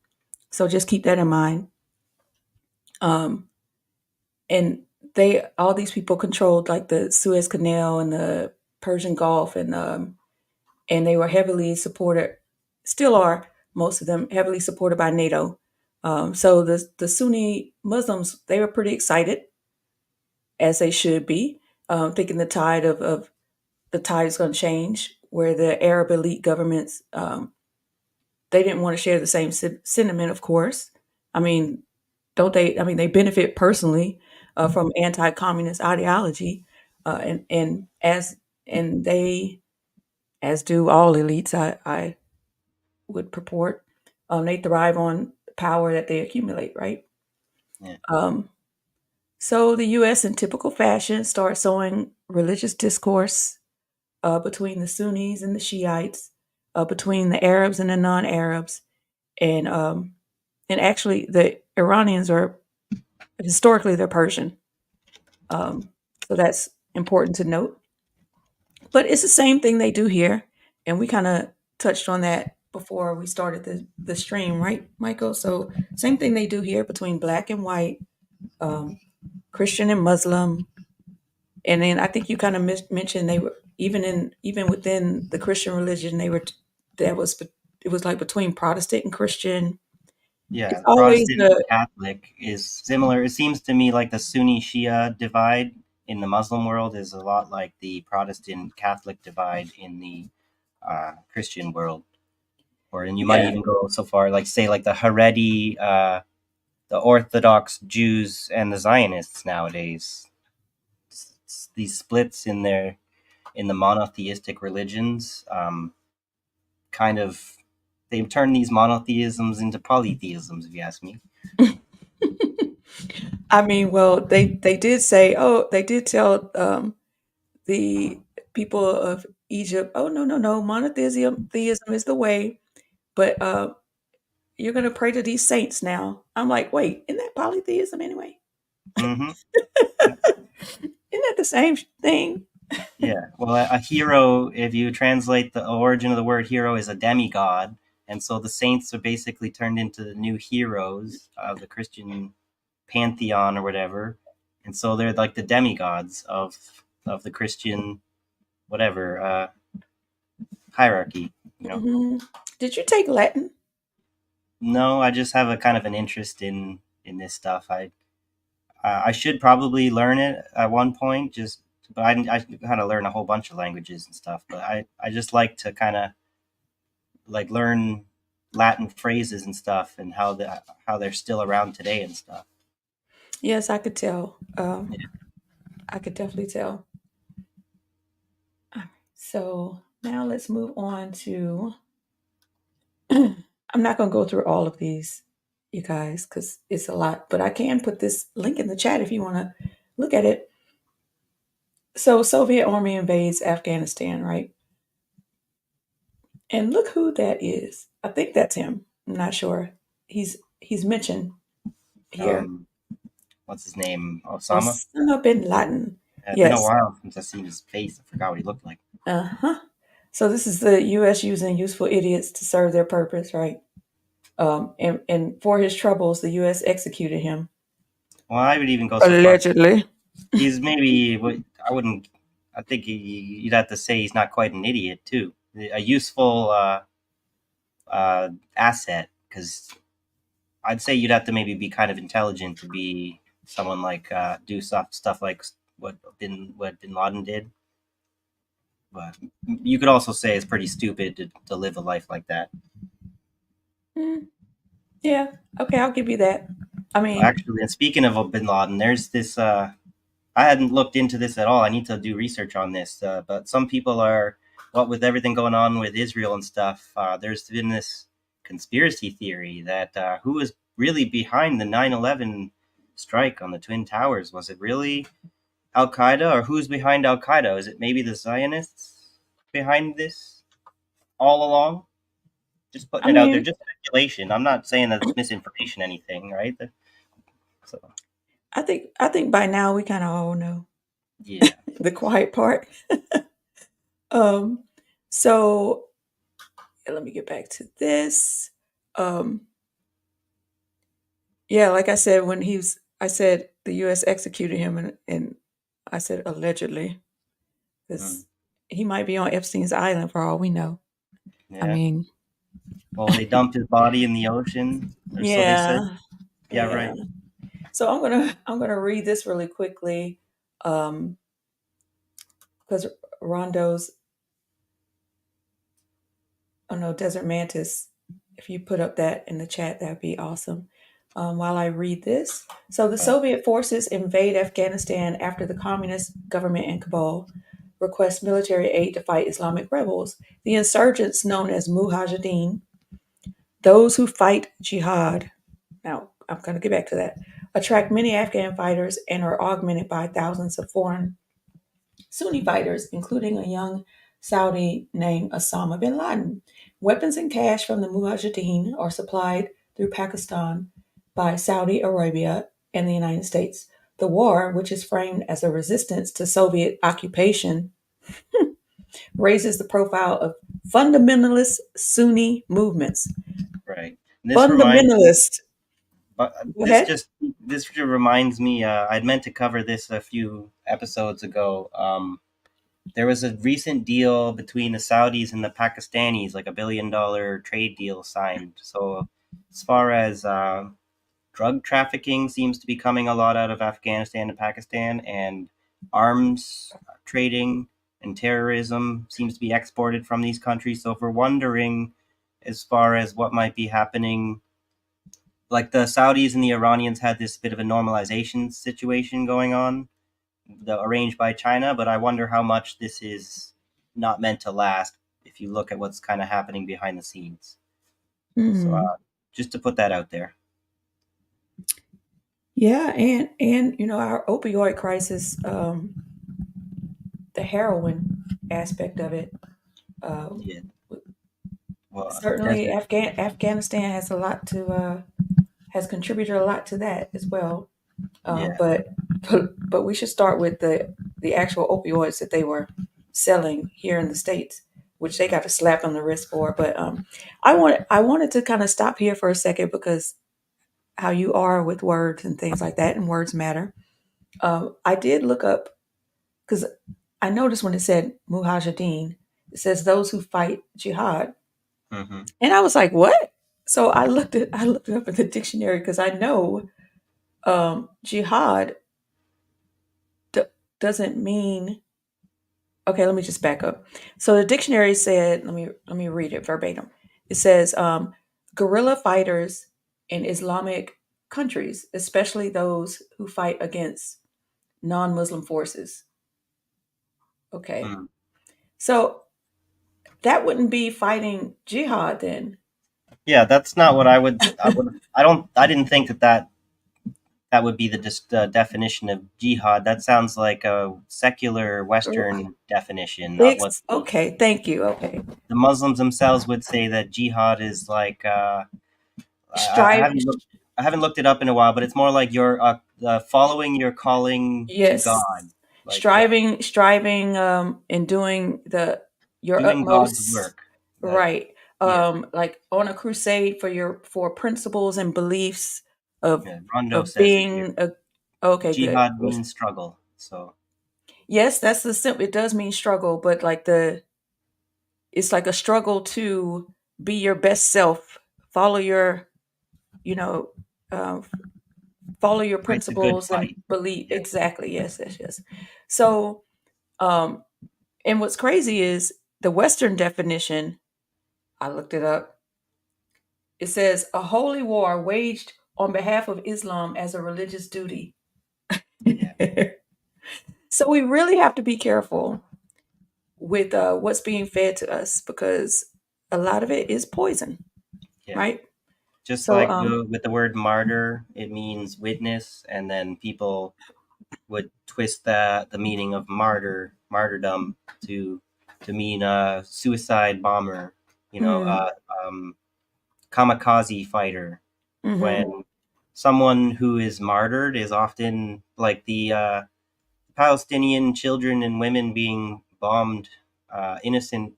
So just keep that in mind. And all these people controlled like the Suez Canal and the Persian Gulf, and they were heavily supported, still are most of them heavily supported by NATO. So the Sunni Muslims, they were pretty excited, as they should be, thinking the tide is going to change, where the Arab elite governments, they didn't want to share the same sentiment, of course. I mean, don't they? I mean, they benefit personally from anti-communist ideology, and they, as do all elites, I would purport, they thrive on power that they accumulate, right? Yeah. So the U.S., in typical fashion, starts sowing religious discourse between the Sunnis and the Shiites, between the Arabs and the non-Arabs, and actually the Iranians are historically they're Persian, so that's important to note. But it's the same thing they do here, and we kind of touched on that before we started the stream, right, Michael? So same thing they do here between black and white, Christian and Muslim, and then I think you kind of mentioned they were even within the Christian religion that was it was like between Protestant and Christian. It's Yeah, always Protestant the Catholic is similar. It seems to me like the Sunni Shia divide in the Muslim world is a lot like the Protestant Catholic divide in the Christian world. And you might yeah. even go so far, like say, like the Haredi, the Orthodox Jews, and the Zionists nowadays. These splits in the monotheistic religions, kind of, they've turned these monotheisms into polytheisms, if you ask me. I mean, well, they did say, oh, they did tell the people of Egypt, oh no, monotheism is the way, but you're gonna pray to these saints now. I'm like, wait, isn't that polytheism anyway? Mm-hmm. Isn't that the same thing? Yeah, well, a hero, if you translate the origin of the word hero, is a demigod. And so the saints are basically turned into the new heroes of the Christian pantheon or whatever. And so they're like the demigods of the Christian whatever hierarchy, you know. Hmm. Did you take Latin? No, I just have a kind of an interest in this stuff. I should probably learn it at one point, but I kind of learn a whole bunch of languages and stuff. But I just like to kind of like learn Latin phrases and stuff, and how they're still around today and stuff. Yes, I could tell. I could definitely tell. So now let's move on to. I'm not going to go through all of these, you guys, because it's a lot, but I can put this link in the chat if you want to look at it. So, Soviet army invades Afghanistan, right? And look who that is. I think that's him. I'm not sure. He's mentioned here. What's his name? Osama. Osama bin Laden. It's been a Yes. while since I've seen his face. I forgot what he looked like. Uh-huh. So this is the U.S. using useful idiots to serve their purpose, right? And for his troubles, the U.S. executed him. Well, I would even go so far. Allegedly. He's maybe. I wouldn't. I think you'd have to say he's not quite an idiot too. A useful asset, because I'd say you'd have to maybe be kind of intelligent to be someone like do stuff like what Bin Laden did. But you could also say it's pretty stupid to live a life like that. Yeah. Okay, I'll give you that. I mean, Actually, and speaking of Bin Laden, there's this. I hadn't looked into this at all. I need to do research on this. But some people are, what with everything going on with Israel and stuff, there's been this conspiracy theory that who was really behind the 9/11 strike on the Twin Towers? Was it really Al Qaeda, or who's behind Al Qaeda? Is it maybe the Zionists behind this all along? Just putting I it out there, mean, just speculation. I'm not saying that it's misinformation, anything, right? So I think by now we kind of all know yeah, the quiet part. um, so let me get back to this. Um, yeah, like I said, I said the U.S. executed him, and I said allegedly, because mm, he might be on Epstein's island for all we know. I yeah. mean, Well, they dumped his body in the ocean, or so they said. yeah, Yeah, yeah. right. So I'm gonna read this really quickly, because Rondo's, oh no, Desert Mantis. If you put up that in the chat, that'd be awesome. While I read this, so the Soviet forces invade Afghanistan after the communist government in Kabul requests military aid to fight Islamic rebels. The insurgents, known as Mujahideen, those who fight jihad. Now, I'm going to get back to that. Attract many Afghan fighters and are augmented by thousands of foreign Sunni fighters, including a young Saudi named Osama bin Laden. Weapons and cash from the Mujahideen are supplied through Pakistan by Saudi Arabia and the United States. The war, which is framed as a resistance to Soviet occupation, raises the profile of fundamentalist Sunni movements. Right. And this reminds me, Fundamentalist. but Go ahead. this just reminds me. I'd meant to cover this a few episodes ago. There was a recent deal between the Saudis and the Pakistanis, like $1 billion trade deal signed. So, as far as drug trafficking seems to be coming a lot out of Afghanistan and Pakistan, and arms trading and terrorism seems to be exported from these countries. So, if we're wondering as far as what might be happening, like the Saudis and the Iranians had this bit of a normalization situation going on, arranged by China, but I wonder how much this is not meant to last if you look at what's kind of happening behind the scenes. So just to put that out there. Yeah, and our opioid crisis, the heroin aspect of it. Um, Yeah. Well, Certainly, desert. Afghanistan has a lot to has contributed a lot to that as well. Yeah. But we should start with the actual opioids that they were selling here in the states, which they got a slap on the wrist for. But I wanted to kind of stop here for a second because how you are with words and things like that, and words matter. I did look up because I noticed when it said Mujahideen, it says those who fight jihad, Mm-hmm. and I was like, what? So I looked it up in the dictionary because I know jihad d- doesn't mean. Okay, let me just back up. So the dictionary said, let me read it verbatim. It says guerrilla fighters in Islamic countries, especially those who fight against non-Muslim forces. Okay, Mm. so that wouldn't be fighting jihad then. Yeah, that's not what I would. I didn't think that would be the definition of jihad. That sounds like a secular Western definition, not what Okay, thank you. Okay, the Muslims themselves would say. That jihad is like. I strive. haven't looked it up in a while, but it's more like you're following your calling to Yes, God. Like yeah, striving, and doing your doing God's utmost. work. That Right. yeah, Like on a crusade for principles and beliefs of yeah. Rondo says it here. being a. Okay, good. Jihad means struggle. So Yes, that's the simple. It does mean struggle, but like it's like a struggle to be your best self. Follow your, you know, uh, follow your fight the good principles and fight. believe. Yeah. Exactly. Yes, yes, yes. So, um, and what's crazy is the Western definition. I looked it up. It says a holy war waged on behalf of Islam as a religious duty. Yeah. So we really have to be careful with what's being fed to us because a lot of it is poison, Yeah. right? Just So like with the word martyr, it means witness, and then people would twist the meaning of martyrdom to mean a suicide bomber. kamikaze fighter. Mm-hmm. When someone who is martyred is often like the Palestinian children and women being bombed, innocent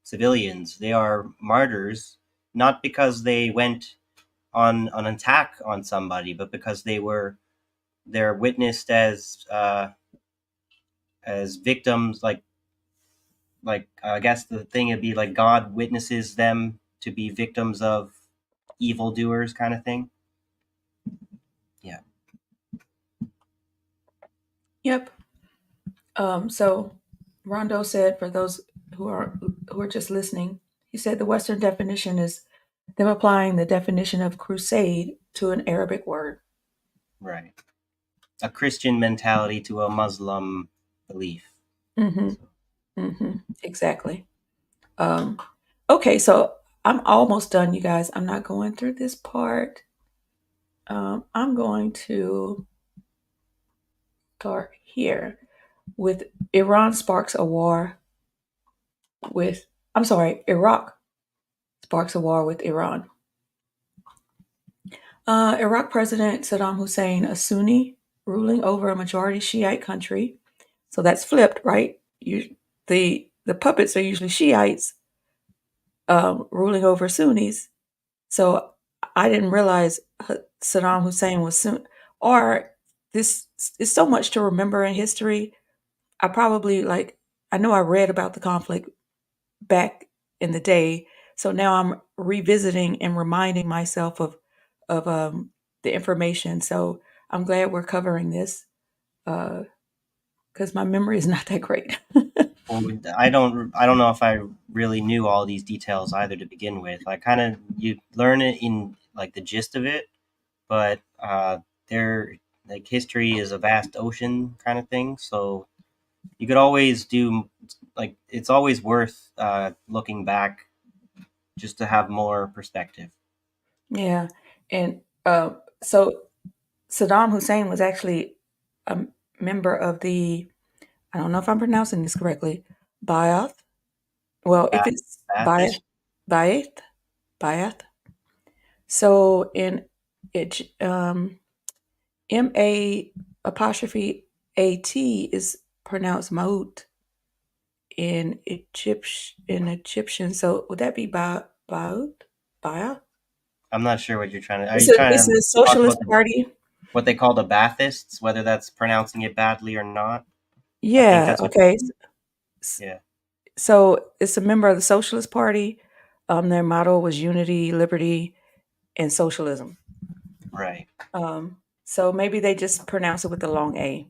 civilians. They are martyrs, not because they went on an attack on somebody, but because they're witnessed as victims. Like I guess the thing would be like God witnesses them to be victims of evildoers, kind of thing. Yeah. Yep. So Rondo said, for those who are just listening, he said the Western definition is them applying the definition of crusade to an Arabic word. Right. A Christian mentality to a Muslim belief. Mm-hmm. Mm-hmm. Exactly. Okay, so I'm almost done, you guys. I'm not going through this part. I'm going to start here with Iraq sparks a war with Iran. Iraq President Saddam Hussein, a Sunni ruling over a majority Shiite country. So that's flipped, right? The puppets are usually Shiites ruling over Sunnis. So I didn't realize Saddam Hussein was Sunni. Or this is so much to remember in history. I know I read about the conflict back in the day. So now I'm revisiting and reminding myself of the information. So I'm glad we're covering this because my memory is not that great. Well, I don't know if I really knew all these details either to begin with. You learn it in like the gist of it, but there like history is a vast ocean kind of thing. So you could always do like it's always worth looking back just to have more perspective. Yeah. And so Saddam Hussein was actually a member of I don't know if I'm pronouncing this correctly, Ba'ath. Well, if it's Ba'ath? Ba'ath. So in it, M-A apostrophe A-T is pronounced Maut in Egyptian. So would that be Ba'ath? I'm not sure what you're trying to. Are It's you trying a to talk socialist about party. what they call the Baathists, whether that's pronouncing it badly or not? I think Yeah. that's what. Okay. Yeah. So it's a member of the Socialist Party. Their motto was unity, liberty, and socialism. Right. So maybe they just pronounce it with the long A.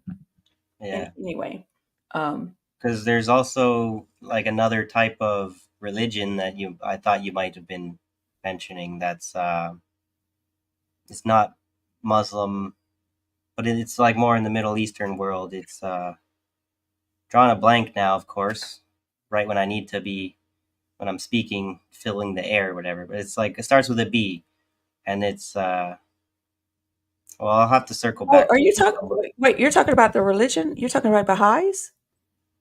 Yeah. Anyway. Because there's also like another type of religion that I thought you might have been mentioning. That's it's not Muslim, but it's like more in the Middle Eastern world. It's drawing a blank now, of course, right when I need to be when I'm speaking, filling the air or whatever. But it's like it starts with a B, and it's well, I'll have to circle Oh, back are to you it. talking? Wait, you're talking about the religion? You're talking about Baha'is?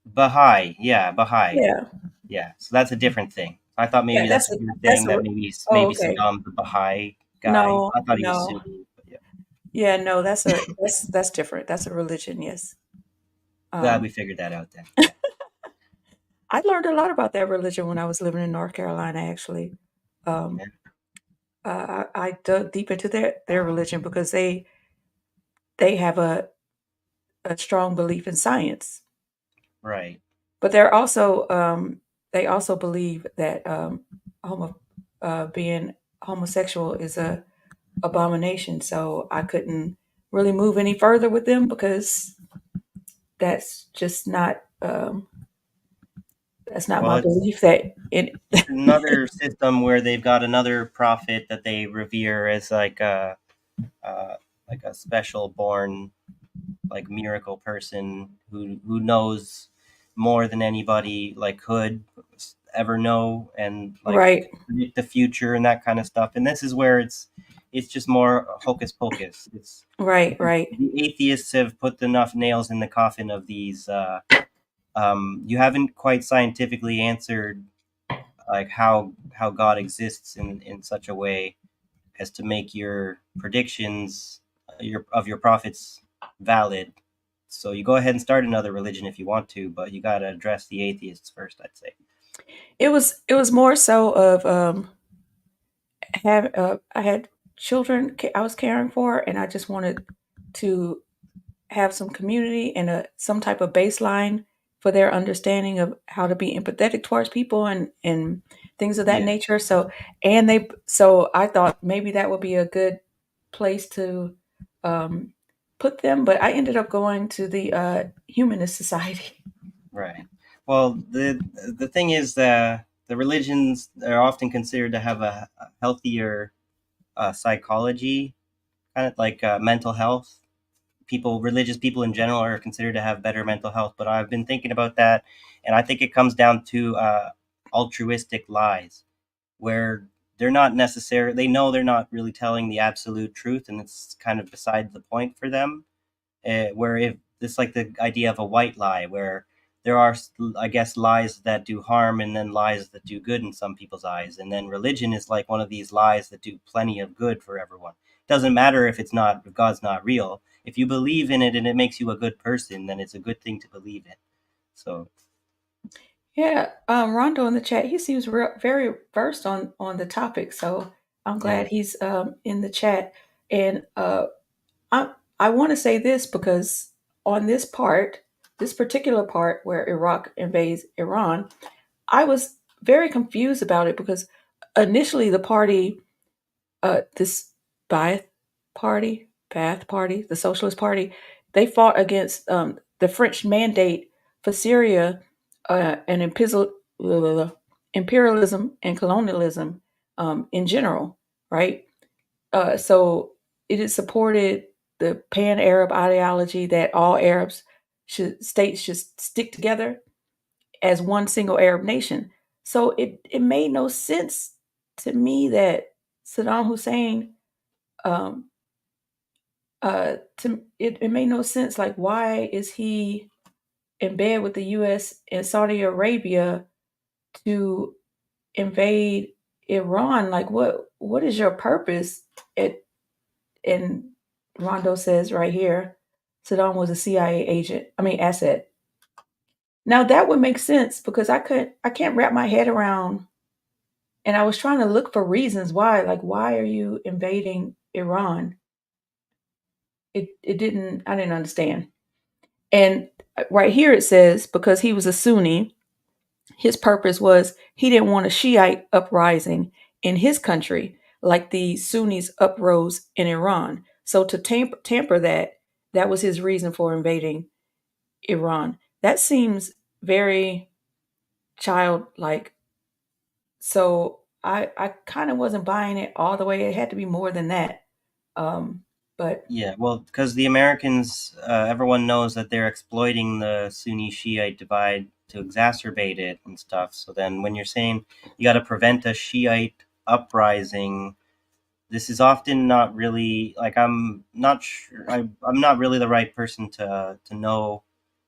Baha'i, yeah, Baha'i, Yeah, yeah. So that's a different thing. I thought yeah. maybe that's what you were That's saying. a. That maybe Oh, okay. Saddam's the Baha'i guy. No, I thought he was no. Sunni. But yeah, Yeah, no. That's different. That's a religion. Yes. glad we figured that out then. Yeah. I learned a lot about that religion when I was living in North Carolina. Actually, Yeah. I dug deep into their religion because they have a strong belief in science, Right. but they also believe that being homosexual is a abomination. So I couldn't really move any further with them because that's just not that's not Well, my it's belief. That in another system where they've got another prophet that they revere as like a special born like miracle person who knows more than anybody like could ever know and like right, predict the future and that kind of stuff. And this is where it's just more hocus pocus. It's right, right, the atheists have put enough nails in the coffin of these. You haven't quite scientifically answered like how God exists in such a way as to make your predictions of your prophets valid. So you go ahead and start another religion if you want to, but you got to address the atheists first, I'd say. It was more so of I had children I was caring for, and I just wanted to have some community and some type of baseline for their understanding of how to be empathetic towards people and things of that Yeah. nature. So I thought maybe that would be a good place to put them, but I ended up going to the Humanist Society. Right. Well, the thing is that the religions are often considered to have a healthier psychology, kind of like mental health. Religious people in general are considered to have better mental health, but I've been thinking about that, and I think it comes down to altruistic lies, where they know they're not really telling the absolute truth, and it's kind of beside the point for them. Where if it's like the idea of a white lie, where there are, I guess, lies that do harm and then lies that do good in some people's eyes, and then religion is like one of these lies that do plenty of good for everyone. Doesn't matter if God's not real. If you believe in it and it makes you a good person, then it's a good thing to believe in. So Yeah, Rondo in the chat, he seems very versed on the topic, so I'm glad yeah, he's in the chat. And I want to say this because on this particular part where Iraq invades Iran, I was very confused about it because initially the party, this Ba'ath Party, the Socialist Party, they fought against the French mandate for Syria and imperialism and colonialism in general, right? So it has supported the pan-Arab ideology that all states should stick together as one single Arab nation. So it made no sense to me that Saddam Hussein um, it made no sense. Like, why is he in bed with the U.S. and Saudi Arabia to invade Iran? Like, what is your purpose? And Rondo says right here, Saddam was a CIA agent. I mean, asset. Now that would make sense because I can't wrap my head around. And I was trying to look for reasons why. Like, why are you invading Iran? I didn't understand. And right here it says because he was a Sunni, his purpose was he didn't want a Shiite uprising in his country like the Sunnis uprose in Iran. So to tamper that was his reason for invading Iran. That seems very childlike. So I kind of wasn't buying it all the way. It had to be more than that. Um, but yeah. Well, because the Americans, everyone knows that they're exploiting the Sunni Shiite divide to exacerbate it and stuff. So then, when you're saying you got to prevent a Shiite uprising, this is often not really like I'm not sure. I'm not really the right person to know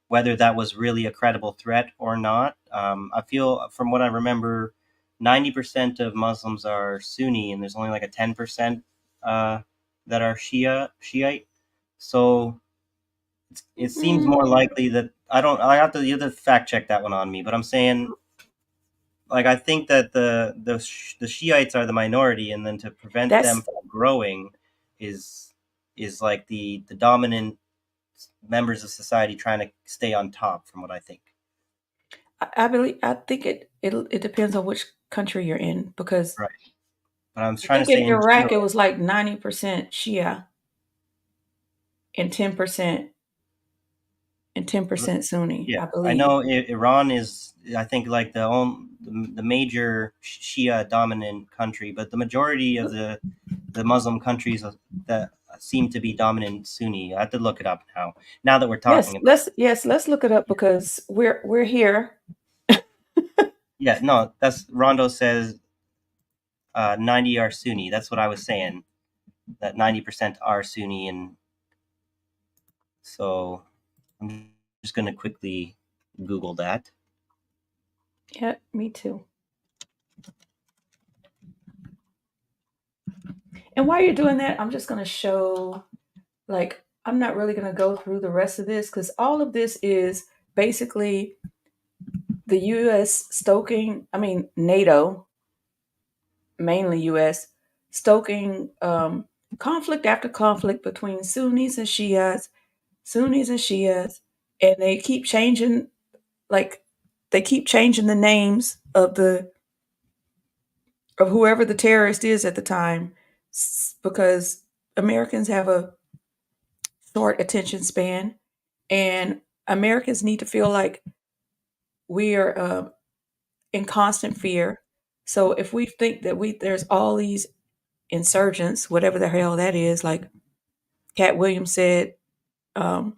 whether that was really a credible threat or not. I feel, from what I remember, 90% of Muslims are Sunni, and there's only like a 10% that are Shiite. So it seems more likely that I don't. You have to fact check that one on me, but I'm saying, like, I think that the Shiites are the minority, and then to prevent them that's from growing is like the dominant members of society trying to stay on top, from what I think. I think it depends on which country you're in because Right. But I was I trying to think in say in Iraq it general. was like 90% Shia and 10% Sunni, Yeah, I I believe. know Iran is, I think, like the major Shia dominant country, but the majority of the Muslim countries that seem to be dominant Sunni. I have to look it up now. Now that we're talking about Let's look it up because we're here. yeah, no, that's Rondo says 90 are Sunni. That's what I was saying. That 90% are Sunni, and so I'm just gonna quickly Google that. Yeah, me too. And while you're doing that, I'm just going to show, like, I'm not really going to go through the rest of this because all of this is basically the U.S. stoking, I mean, NATO, mainly U.S., stoking conflict after conflict between Sunnis and Shias, and they keep changing, like, they keep changing the names of whoever the terrorist is at the time because Americans have a short attention span, and Americans need to feel like we are in constant fear. So if we think that there's all these insurgents, whatever the hell that is, like Cat Williams said, um,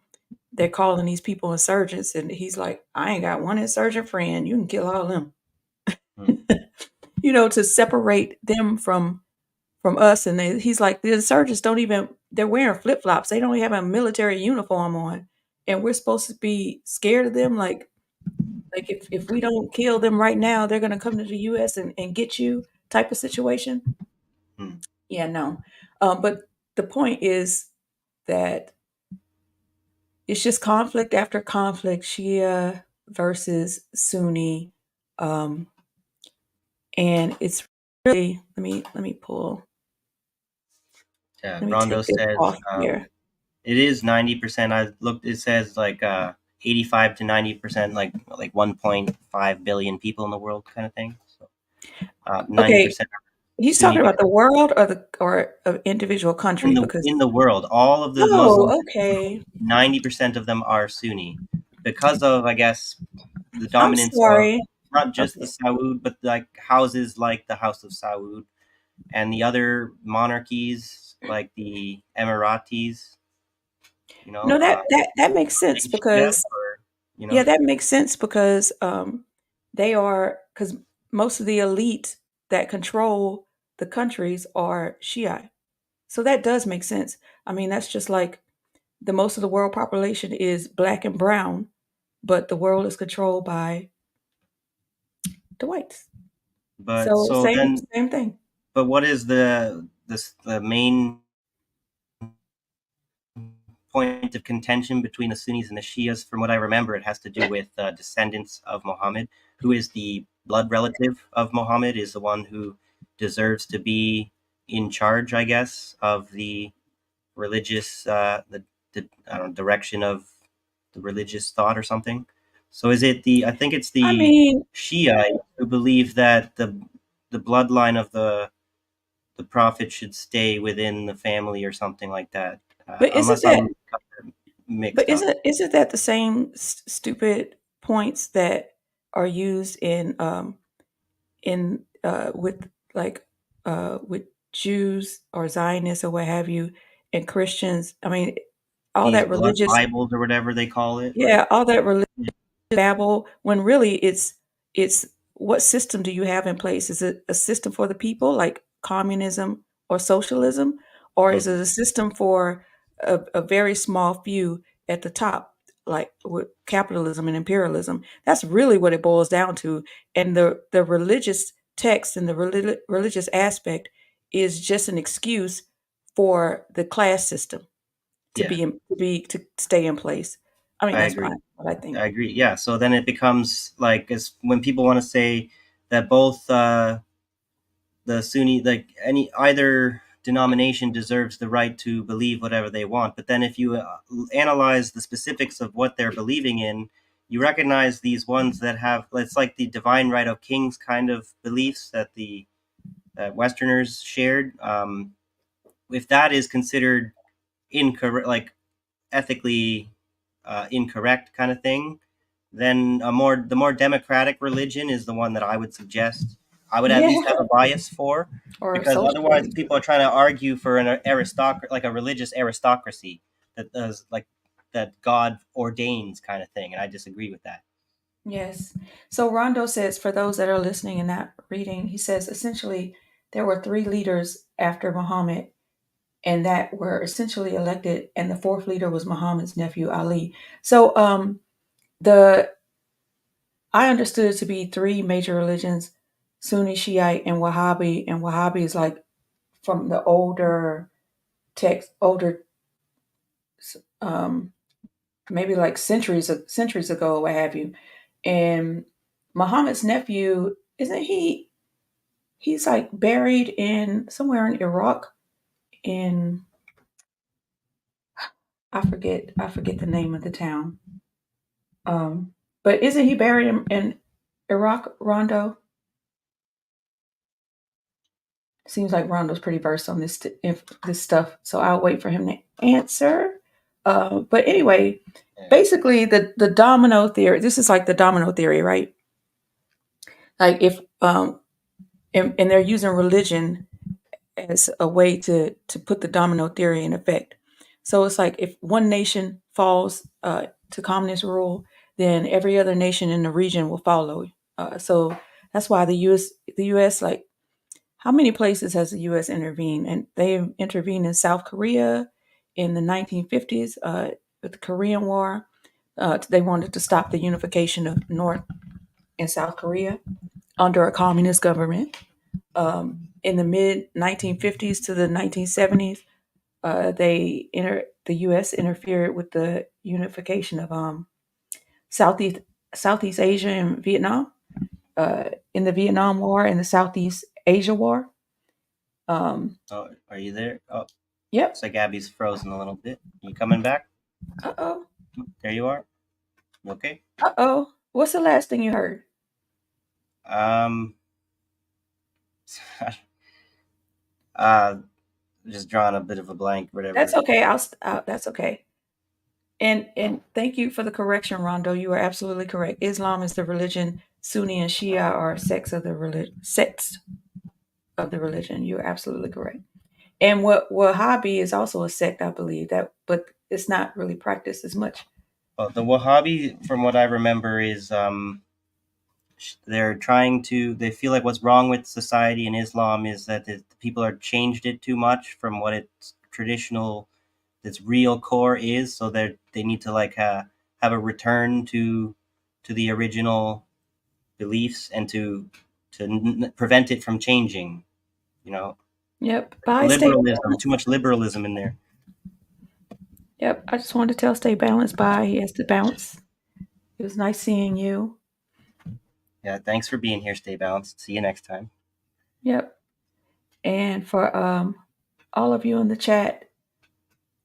they're calling these people insurgents, and he's like, I ain't got one insurgent friend. You can kill all of them. Hmm. To separate them from us. And he's like, the insurgents don't even, they're wearing flip flops. They don't even have a military uniform on. And we're supposed to be scared of them. Like if we don't kill them right now, they're going to come to the US and get you type of situation. Hmm. Yeah, no. But the point is that it's just conflict after conflict, Shia versus Sunni. And it's really, let me pull, Yeah, let me Rondo take this says off here. it is 90%. I looked. It says like 85 to 90%, like 1.5 billion people in the world, kind of thing. So 90% He's Sunni talking about the world or an individual country because in the world. All of the Muslims, oh, okay. 90% of them are Sunni, because of, I guess, the I'm dominance of sorry. not just the Okay. Saud, but like houses like the House of Saud and the other monarchies like the Emiratis. You know, No, that makes are they sense Shia because or yeah, that makes sense because they are because most of the elite that control the countries are Shiite. So that does make sense. I mean, that's just like the most of the world population is black and brown, but the world is controlled by the whites. But So so then, same thing. but what is the main point of contention between the Sunnis and the Shias? From what I remember, it has to do with descendants of Muhammad. Who is the blood relative of Muhammad is the one who deserves to be in charge, I guess, of the religious the I don't know, direction of the religious thought or something. So is it the I think it's I the mean, Shia who believe that the bloodline of the prophet should stay within the family or something like that. but isn't Unless that I'm But mixed up. isn't that the same stupid points that are used in with like with Jews or Zionists or what have you and Christians? I mean, all These that blood religious, Bibles or whatever they call it, yeah, like all that religious babble when really it's what system do you have in place? Is it a system for the people like communism or socialism, or is it mhm. a system for a very small few at the top, like with capitalism and imperialism? That's really what it boils down to. And the religious text and the religious aspect is just an excuse for the class system to Yeah, to stay in place. I mean, I that's agree. what I think. I agree. Yeah. So then it becomes like as when people want to say that both the Sunni, like any either denomination deserves the right to believe whatever they want. But then if you analyze the specifics of what they're believing in, you recognize these ones that have it's like the divine right of kings kind of beliefs that the that Westerners shared. If that is considered incorrect, like ethically incorrect kind of thing, then the more democratic religion is the one that I would suggest. I would at Yeah, least have a bias for, or because otherwise socialism. people are trying to argue for an aristocracy, like a religious aristocracy that does like that God ordains kind of thing, and I disagree with that. Yes. So Rondo says, for those that are listening and not reading, he says essentially there were three leaders after Muhammad, and that were essentially elected, and the fourth leader was Muhammad's nephew Ali. So the I understood it to be three major religions: Sunni, Shiite, and Wahhabi. And Wahhabi is like from the older text, um, maybe like centuries ago, what have you. And Muhammad's nephew, isn't he? He's like buried in somewhere in Iraq. In I forget the name of the town. But isn't he buried in Iraq, Rondo? Seems like Rondo's pretty versed on this stuff, so I'll wait for him to answer. But anyway, basically the domino theory. This is like the domino theory, right? Like if and they're using religion as a way to put the domino theory in effect. So it's like if one nation falls to communist rule, then every other nation in the region will follow. So that's why the U.S. like how many places has the U.S. intervened? And they intervened in South Korea in the 1950s with the Korean War. They wanted to stop the unification of North and South Korea under a communist government. In the mid 1950s to the 1970s, the U.S. interfered with the unification of Southeast Southeast Asia and Vietnam in the Vietnam War and the Southeast Asia War. Oh, are you there? Oh, Yep. looks like Abby's frozen a little bit. You coming back? Uh-oh. There you are. You okay? Uh-oh. What's the last thing you heard? Just drawing a bit of a blank, whatever. That's okay. That's okay. And thank you for the correction, Rondo. You are absolutely correct. Islam is the religion. Sunni and Shia are sects of the religion. You are absolutely correct. And what Wahhabi is also a sect, I believe that, but it's not really practiced as much. Well, the Wahhabi, from what I remember, is they're trying to. They feel like what's wrong with society in Islam is that the people are changed it too much from what its traditional, its real core is. So they need to like have a return to the original beliefs and to prevent it from changing. You know, Yep. Bye. liberalism. Too much liberalism in there. Yep. I just wanted to tell Stay Balanced bye. He has to bounce. It was nice seeing you. Yeah, thanks for being here. Stay balanced. See you next time. Yep. And for all of you in the chat,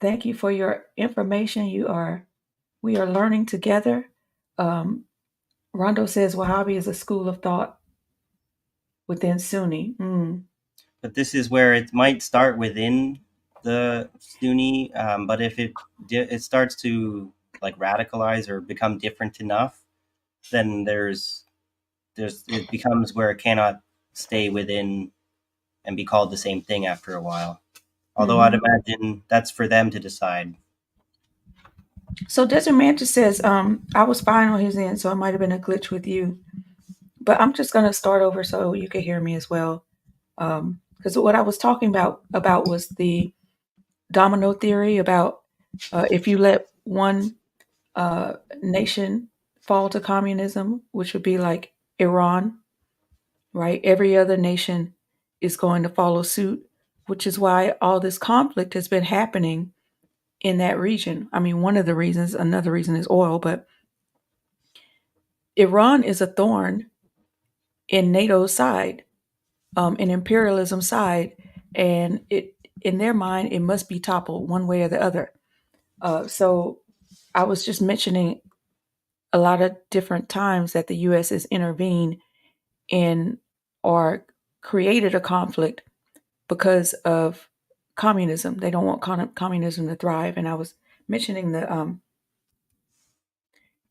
thank you for your information. We are learning together. Rondo says Wahhabi is a school of thought within Sunni. But this is where it might start within the Sunni, but if it starts to like radicalize or become different enough, then it becomes where it cannot stay within and be called the same thing after a while. Although I'd imagine that's for them to decide. So Desert Mantis says, I was fine on his end, so it might have been a glitch with you. But I'm just gonna start over so you can hear me as well. Because what I was talking about was the domino theory about if you let one nation fall to communism, which would be like Iran, right? Every other nation is going to follow suit, which is why all this conflict has been happening in that region. I mean, one of the reasons, another reason is oil, but Iran is a thorn in NATO's side, in imperialism side, and it in their mind it must be toppled one way or the other. So I was just mentioning a lot of different times that the U.S. has intervened in or created a conflict because of communism. They don't want communism to thrive. And I was mentioning the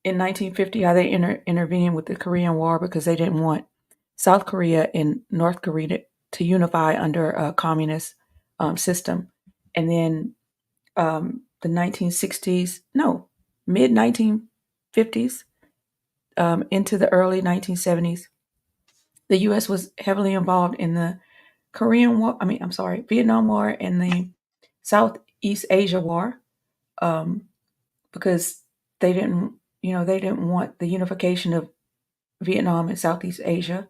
in 1950 how they intervened with the Korean War because they didn't want South Korea and North Korea to unify under a communist system. And then the 1960s, no, mid 1950s into the early 1970s, the U.S. was heavily involved in the Vietnam War and the Southeast Asia War, because they didn't want the unification of Vietnam and Southeast Asia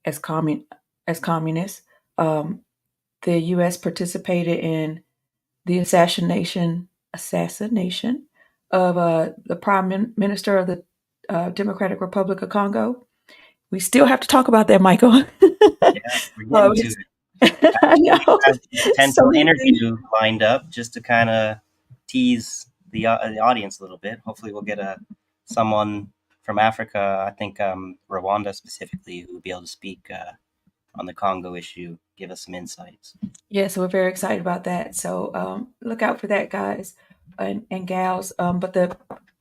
as communists. the U.S. participated in the assassination of the Prime Minister of the Democratic Republic of Congo. We still have to talk about that, Michael. Yeah, we're getting to it. I know. Have a So potential many things. interview lined up just to kind of tease the audience a little bit. Hopefully, we'll get someone from Africa. I think Rwanda specifically, who will be able to speak on the Congo issue, give us some insights. Yeah, so we're very excited about that. So look out for that, guys and gals.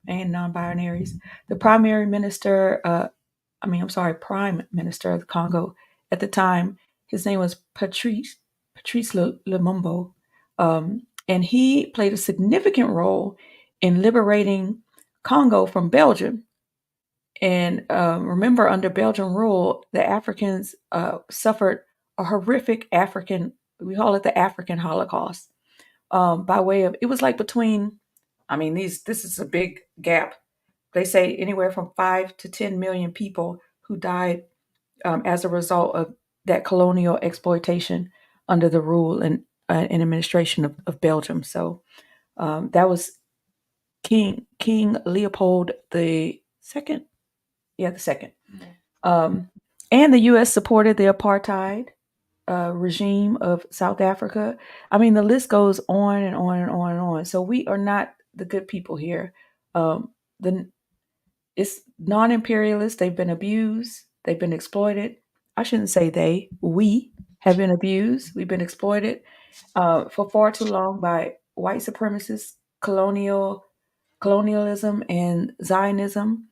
And non-binaries. The Prime Minister of the Congo at the time, his name was Patrice Lumumba, and he played a significant role in liberating Congo from Belgium. And remember, under Belgian rule, the Africans suffered a horrific we call it the African Holocaust, by way of, it was like between, this is a big gap. They say anywhere from 5 to 10 million people who died as a result of that colonial exploitation under the rule and administration of Belgium. So that was King Leopold the second. Yeah, the second. And the U.S. supported the apartheid regime of South Africa. The list goes on and on and on and on. So we are not the good people here. It's non-imperialist. They've been abused. They've been exploited. I shouldn't say they. We have been abused. We've been exploited for far too long by white supremacists, colonialism, and Zionism.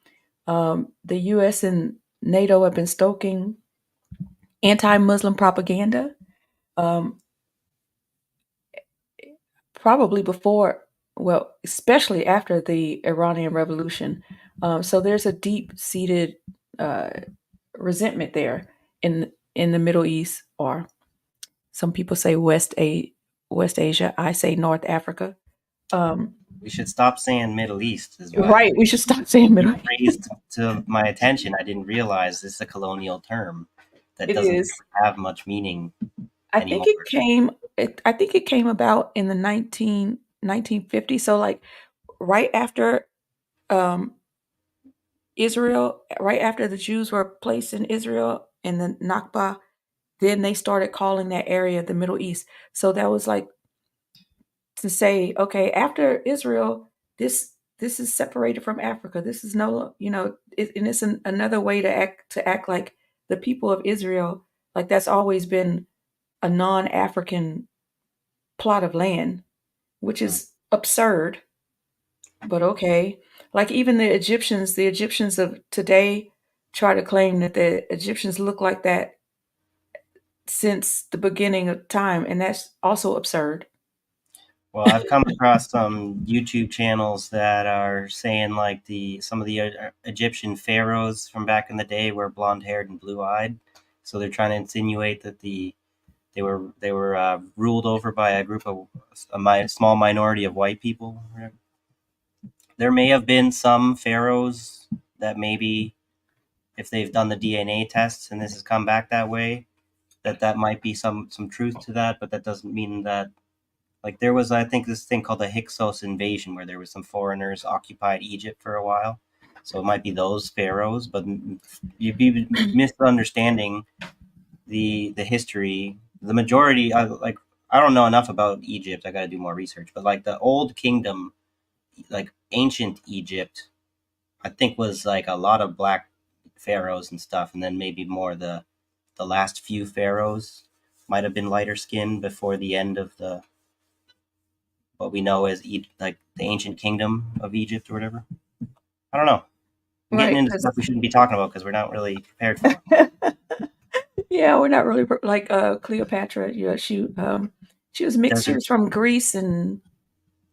The U.S. and NATO have been stoking anti-Muslim propaganda, probably before, well, especially after the Iranian Revolution. So there's a deep-seated resentment there in the Middle East, or some people say West Asia. I say North Africa. We should stop saying Middle East as well. Right, we should stop saying Middle East. Raised to my attention, I didn't realize this is a colonial term that doesn't really have much meaning anymore. I think it came about in the 1950s. So like right after Israel, right after the Jews were placed in Israel in the Nakba, then they started calling that area the Middle East. So that was like to say, okay, after Israel, this is separated from Africa. This is and it's another way to act like the people of Israel, like that's always been a non-African plot of land, which is absurd. But okay, like even the Egyptians of today try to claim that the Egyptians look like that since the beginning of time, and that's also absurd. Well, I've come across some YouTube channels that are saying like some of the Egyptian pharaohs from back in the day were blonde-haired and blue-eyed, so they're trying to insinuate that they were ruled over by a group of a small minority of white people. There may have been some pharaohs that maybe, if they've done the DNA tests and this has come back that way, that might be some truth to that, but that doesn't mean that. Like there was, I think, this thing called the Hyksos invasion, where there was some foreigners occupied Egypt for a while. So it might be those pharaohs, but you'd be misunderstanding the history. The majority, I don't know enough about Egypt. I got to do more research. But like the old kingdom, like ancient Egypt, I think was like a lot of black pharaohs and stuff, and then maybe more the last few pharaohs might have been lighter skinned before the end of what we know as like the ancient kingdom of Egypt or whatever. I don't know. I'm getting into stuff we shouldn't be talking about because we're not really prepared for it. Yeah, we're not really like Cleopatra. Yeah, she was mixed. She was from Greece, and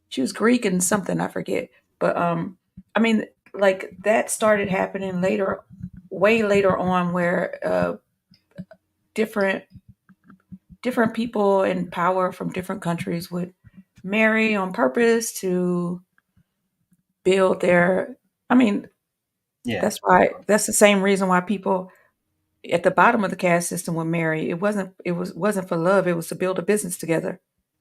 she was Greek and something I forget. But like that started happening later, way later on, where different people in power from different countries would marry on purpose to build their. Yeah. That's why. That's the same reason why people at the bottom of the caste system were married. It wasn't for love. It was to build a business together.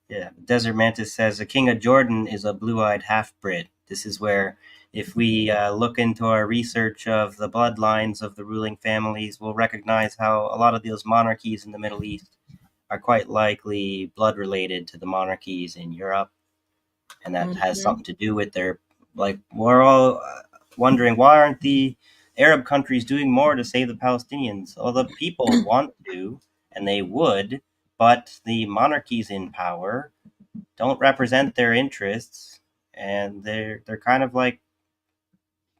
Yeah, Desert Mantis says the king of Jordan is a blue-eyed half-Brit. This is where, if we look into our research of the bloodlines of the ruling families, we'll recognize how a lot of those monarchies in the Middle East are quite likely blood-related to the monarchies in Europe, and that has Mhm. something to do with their, like, we're all wondering, why aren't the Arab countries doing more to save the Palestinians? Well, the people want to, and they would, but the monarchies in power don't represent their interests, and they're kind of like,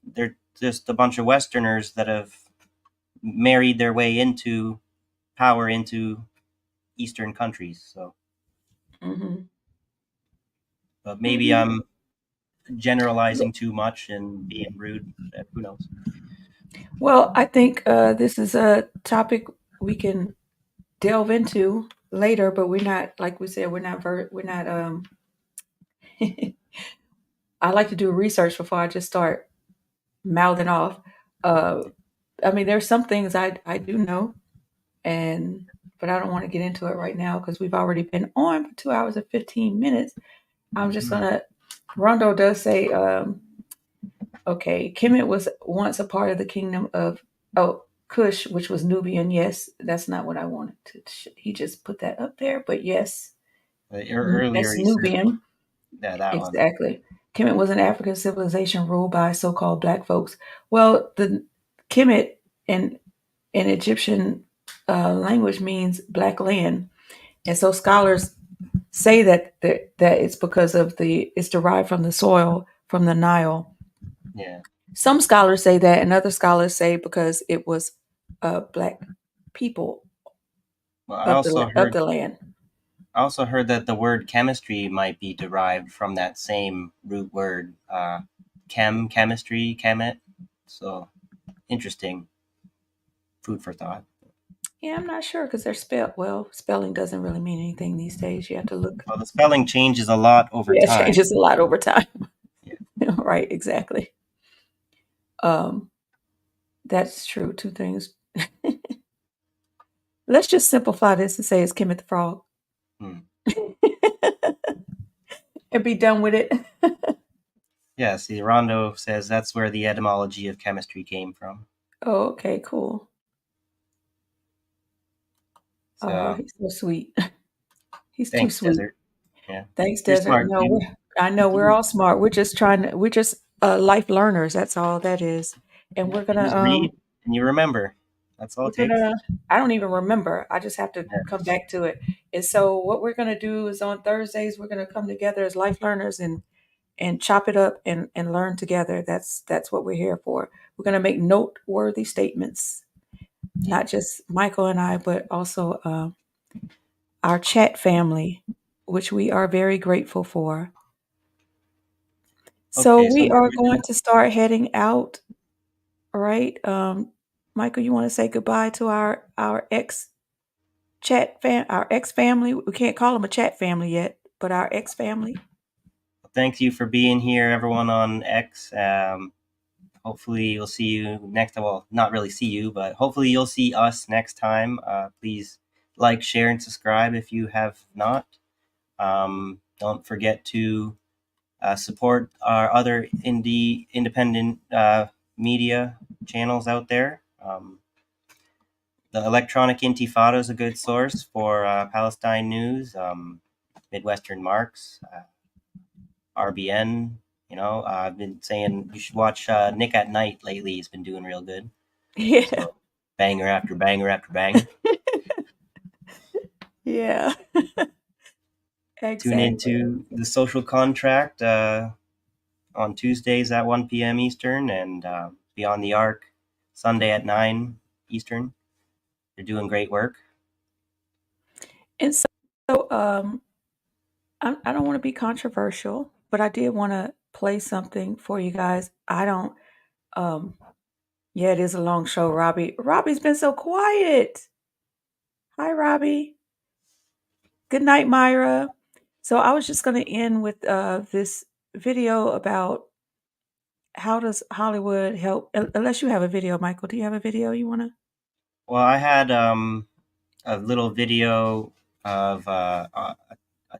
they're just a bunch of Westerners that have married their way into power into Eastern countries. So, Mhm. but maybe Mhm. I'm generalizing too much and being rude. Who knows? Well, I think this is a topic we can delve into later, but we're not, like we said, we're not. I like to do research before I just start mouthing off. Uh, I mean, there's some things I do know, and but I don't want to get into it right now because we've already been on for 2 hours and 15 minutes. I'm just gonna. Rondo does say, okay, Kemet was once a part of the kingdom of Cush, which was Nubian. Yes, that's not what I wanted to. He just put that up there, but yes, Earlier that's he said, Nubian. yeah, that one. Exactly. Kemet was an African civilization ruled by so-called black folks. Well, the Kemet in Egyptian language means black land, and so scholars say that it's because of it's derived from the soil from the Nile. Yeah. Some scholars say that, and other scholars say because it was black people Well, of the land. I also heard that the word chemistry might be derived from that same root word, chemistry, chemet. So interesting. Food for thought. Yeah, I'm not sure because they're spelled well. Spelling doesn't really mean anything these days. You have to look. Well, the spelling changes a lot over Yeah, it time. changes a lot over time. Yeah. Right, exactly. Um, that's true. Two things. Let's just simplify this and say it's Kemet the Frog. Hmm. And be done with it. Yeah, see, Rondo says that's where the etymology of chemistry came from. Oh, okay, cool. So He's so sweet. He's too thanks, sweet. Desert. Yeah. Thanks, You're Desert. smart, No, dude. I know we're all smart. We're just life learners. That's all that is. And You just read and you remember. That's all it takes. I don't even remember. I just have to come back to it. And so what we're gonna do is on Thursdays we're gonna come together as life learners and chop it up and learn together. That's what we're here for. We're gonna make noteworthy statements. Not just Michael and I, but also our chat family, which we are very grateful for. So Okay, so we are going to start heading out, right? Michael, you want to say goodbye to our ex our ex family? We can't call them a chat family yet, but our ex family. thank you for being here, everyone on X. Hopefully you'll see you next time. Well, not really see you, but hopefully you'll see us next time. Please like, share, and subscribe if you have not. Don't forget to support our other independent media channels out there. The Electronic Intifada is a good source for Palestine news. Midwestern Marks, RBN. I've been saying you should watch Nick at Night lately. He's been doing real good. Yeah. So banger after banger after banger. Yeah. Exactly. Tune into The Social Contract on Tuesdays at 1 p.m. Eastern and Beyond the Arc Sunday at 9 Eastern. They're doing great work. And so I don't want to be controversial, but I did want to play something for you guys. I don't yeah, it is a long show, Robbie. Robbie's been so quiet. Hi, Robbie. Good night, Myra. So I was just going to end with this video about how does Hollywood help, unless you have a video, Michael. Do you have a video you want to? Well, I had a little video of a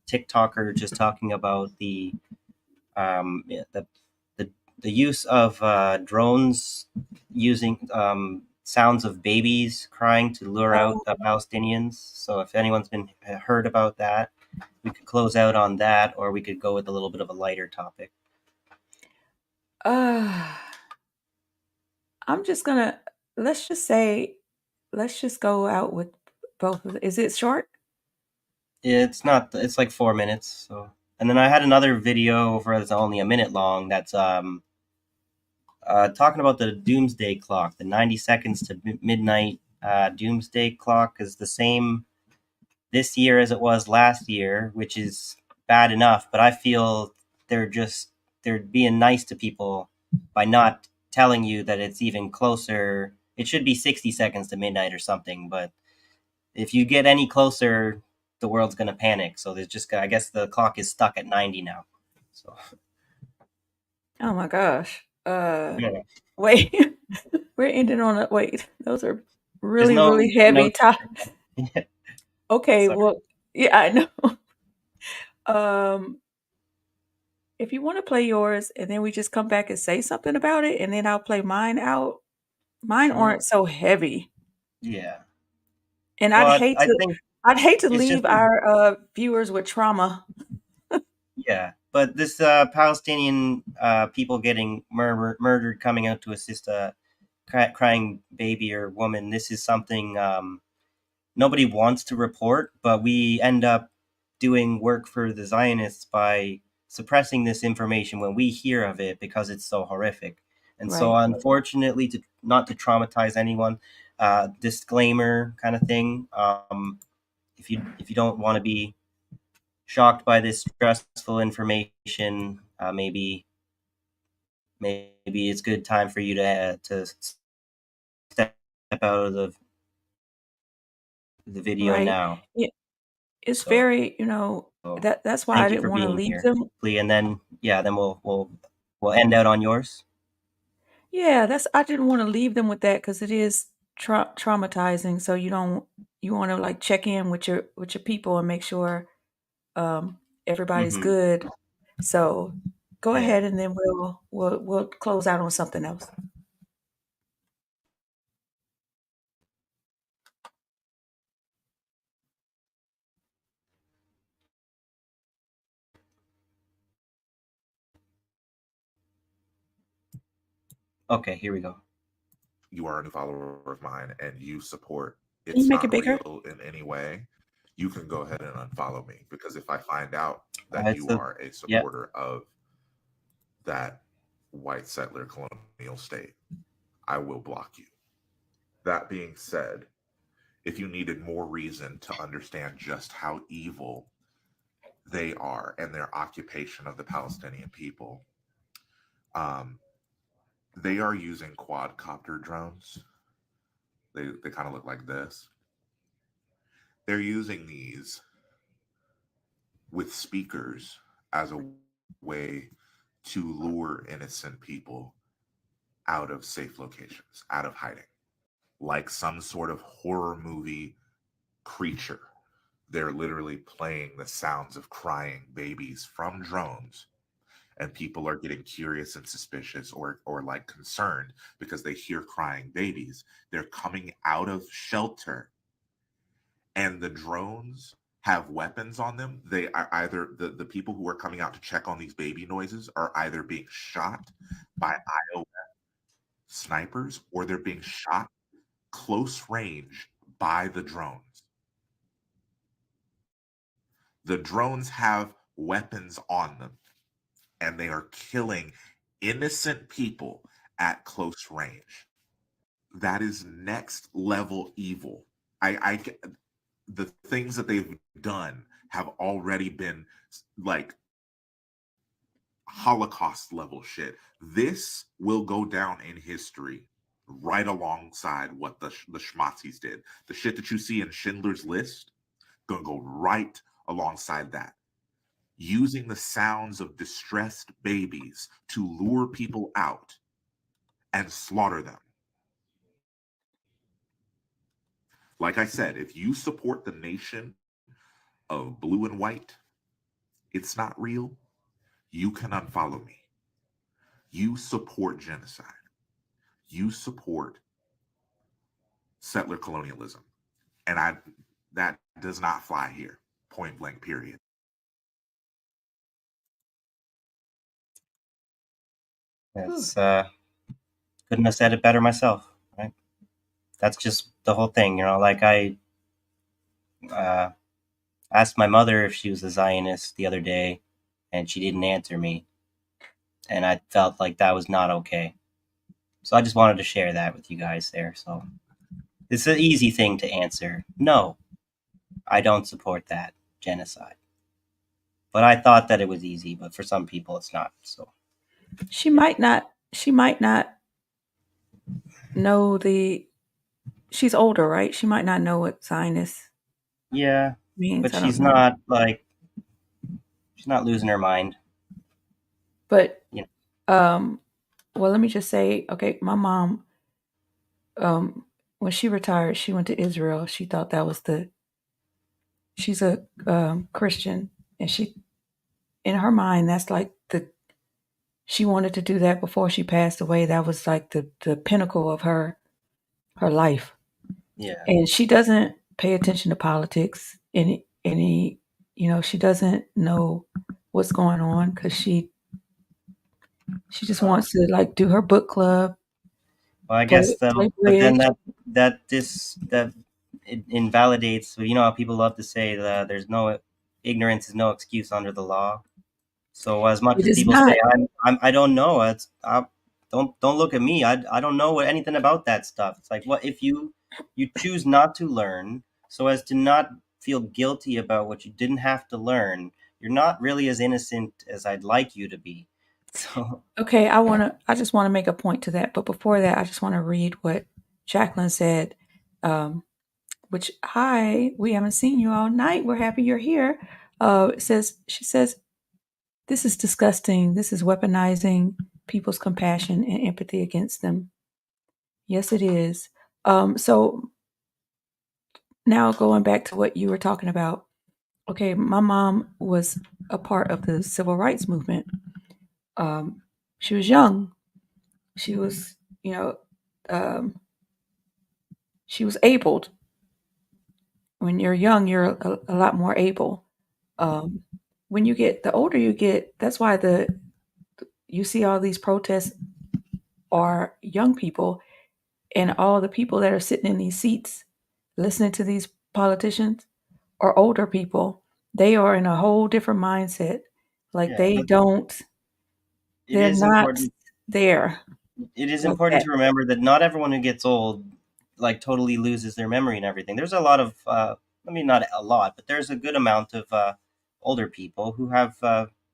TikToker just talking about yeah, the use of drones using sounds of babies crying to lure out the Palestinians. So if anyone's been heard about that, we could close out on that, or we could go with a little bit of a lighter topic. I'm just gonna let's just say let's just go out with both of Is it short? It's not. It's like 4 minutes. So, and then I had another video for that's only a minute long. That's talking about the doomsday clock. The 90 seconds to midnight doomsday clock is the same this year as it was last year, which is bad enough. But I feel they're being nice to people by not telling you that it's even closer. It should be 60 seconds to midnight or something, but if you get any closer, the world's gonna panic. So there's just, I guess, the clock is stuck at 90 now. So Oh my gosh. yeah. Wait. We're ending on a wait. Those are There's really, really heavy no. topics. Okay, Sorry. well, yeah, I know. If you want to play yours and then we just come back and say something about it and then I'll play mine out. Mine Sure. aren't so heavy. Yeah. And Well, I think I'd hate to it's just leave our viewers with trauma. yeah. But this Palestinian people getting murdered, coming out to assist a crying baby or woman. This is something nobody wants to report, but we end up doing work for the Zionists by suppressing this information when we hear of it because it's so horrific. And so, Right. unfortunately, to not to traumatize anyone, disclaimer kind of thing. If you don't want to be shocked by this stressful information, maybe it's good time for you to step out of the video Right. now. It's So. very, that's why I Thank you didn't for want to being leave here. them. And then then we'll end out on yours. Yeah, I didn't want to leave them with that because it is traumatizing. So you want to like check in with your people and make sure everybody's Mm-hmm. good. So go Yeah. ahead and then we'll close out on something else. Okay, here we go. You are a new follower of mine and you support Can you it's make it not bigger? real in any way, you can go ahead and unfollow me, because if I find out that It's you a are a yep. supporter of that white settler colonial state, I will block you. That being said, if you needed more reason to understand just how evil they are and their occupation of the Palestinian people, they are using quadcopter drones. They kind of look like this. They're using these with speakers as a way to lure innocent people out of safe locations, out of hiding, like some sort of horror movie creature. They're literally playing the sounds of crying babies from drones, and people are getting curious and suspicious, or like concerned because they hear crying babies. They're coming out of shelter, and the drones have weapons on them. They are either the people who are coming out to check on these baby noises are either being shot by IO snipers, or they're being shot close range by the drones. The drones have weapons on them, and they are killing innocent people at close range. That is next level evil. I the things that they've done have already been like Holocaust level shit. This will go down in history right alongside what the Schmazis did. The shit that you see in Schindler's List gonna go right alongside that. Using the sounds of distressed babies to lure people out and slaughter them. Like I said, if you support the nation of blue and white, it's not real. You can unfollow me. You support genocide. You support settler colonialism. And that does not fly here. Point blank, period. It's couldn't have said it better myself, right? That's just the whole thing, you know. Like I asked my mother if she was a Zionist the other day, and she didn't answer me, and I felt like that was not okay. So I just wanted to share that with you guys there. So it's an easy thing to answer. No, I don't support that genocide. But I thought that it was easy, but for some people it's not. So She might not. She might not know the. She's older, right? She might not know what Zionist yeah, means. but I don't she's know. not like she's not losing her mind. But You know. well, let me just say, okay, my mom, when she retired, she went to Israel. She thought that was the. She's a Christian, and she, in her mind, that's like the. She wanted to do that before she passed away. That was like the pinnacle of her life. Yeah. And she doesn't pay attention to politics. Any, she doesn't know what's going on because she just wants to like do her book club. Well, I guess play but then bridge. that it invalidates. You know how people love to say that there's no ignorance is no excuse under the law. So as much It as is people say not. I don't know, don't look at me. I don't know anything about that stuff. It's like, what if you choose not to learn so as to not feel guilty about what you didn't have to learn? You're not really as innocent as I'd like you to be. So Okay, I just want to make a point to that. But before that, I just want to read what Jacqueline said, which we haven't seen you all night. We're happy you're here. She says, this is disgusting. This is weaponizing people's compassion and empathy against them. Yes, it is. So now going back to what you were talking about. Okay, my mom was a part of the civil rights movement. She was young. She was, um, she was abled. When you're young, you're a lot more able. When you get the older you get, that's why you see all these protests are young people, and all the people that are sitting in these seats listening to these politicians are older people. They are in a whole different mindset. Like yeah, but it they're is not important. there It is like important that. to remember that not everyone who gets old like totally loses their memory and everything. There's a lot of I mean, not a lot, but there's a good amount of older people who have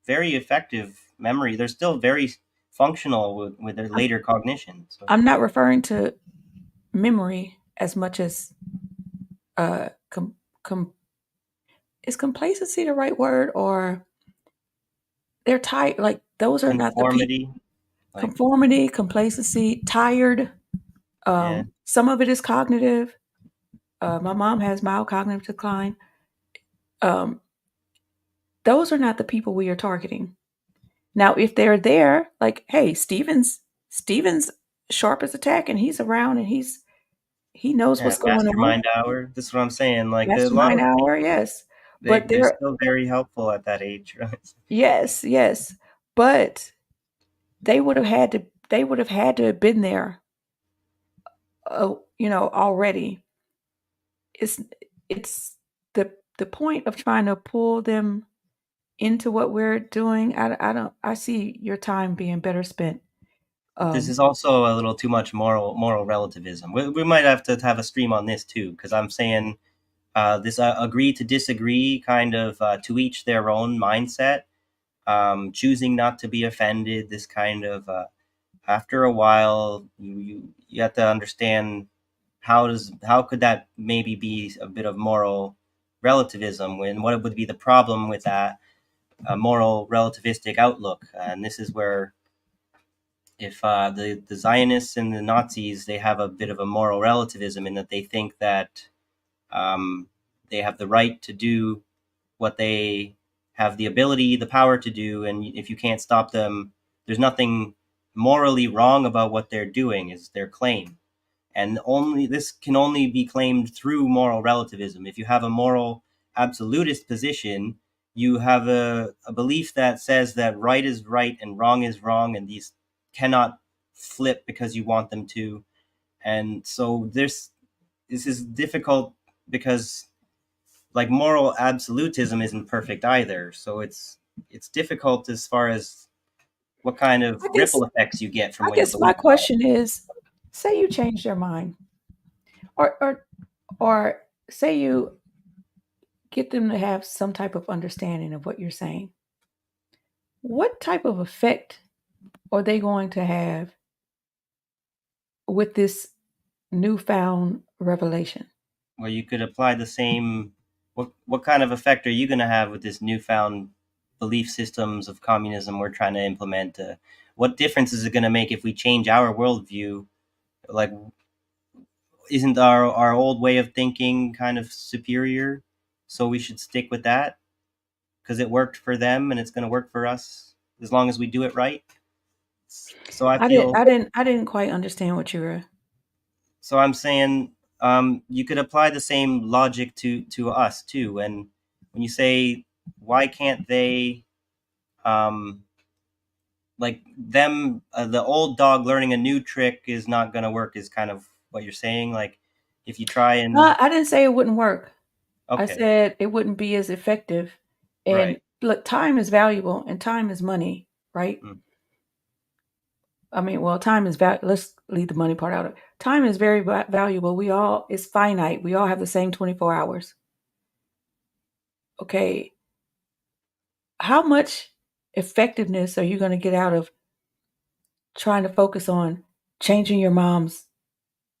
very effective memory. They're still very functional with their later cognition. So I'm not referring to memory as much as uh, com- com- is complacency the right word, or they're tired? Like those are not the people. conformity, like Conformity, complacency, tired. yeah, Some of it is cognitive. My mom has mild cognitive decline. Um, those are not the people we are targeting. Now, if they're there, like, hey, Steven's sharp as a tack, and he's around, and he knows yeah, what's going on. mastermind hour. That's what I'm saying. Like a lot Mastermind of hour, people, yes, they but they're they're still very helpful at that age, right? yes, but they would have had to have been there, already. It's it's the point of trying to pull them into what we're doing. I see your time being better spent. But this Um, is also a little too much moral relativism. We might have to have a stream on this too, because I'm saying this agree to disagree kind of to each their own mindset, choosing not to be offended. This kind of after a while, you have to understand how could that maybe be a bit of moral relativism, when what would be the problem with that moral relativistic outlook. And this is where if the Zionists and the Nazis, they have a bit of a moral relativism in that they think that They have the right to do what they have the ability, the power to do, and if you can't stop them, there's nothing morally wrong about what they're doing, is their claim. And this can only be claimed through moral relativism. If you have a moral absolutist position, you have a belief that says that right is right and wrong is wrong, and these cannot flip because you want them to. And so this is difficult because like moral absolutism isn't perfect either. So it's difficult as far as what kind of I guess ripple effects you get from I what you guess my believe. question is, say you change your mind, or say you get them to have some type of understanding of what you're saying. What type of effect are they going to have with this newfound revelation? Well, you could apply the same. What kind of effect are you going to have with this newfound belief systems of communism we're trying to implement? What difference is it going to make if we change our worldview? Like, isn't our old way of thinking kind of superior? So we should stick with that because it worked for them and it's going to work for us as long as we do it right. So I feel. I didn't quite understand what you were. So I'm saying you could apply the same logic to us too. And when you say, why can't they, like them, the old dog learning a new trick is not going to work, is kind of what you're saying. Like if you try and. No, I didn't say it wouldn't work. I Okay. said it wouldn't be as effective. And Right. look, time is valuable and time is money, right? Mm. I mean, well, time is let's leave the money part out of it. Time is very valuable. It's finite. We all have the same 24 hours. Okay. How much effectiveness are you going to get out of trying to focus on changing your mom's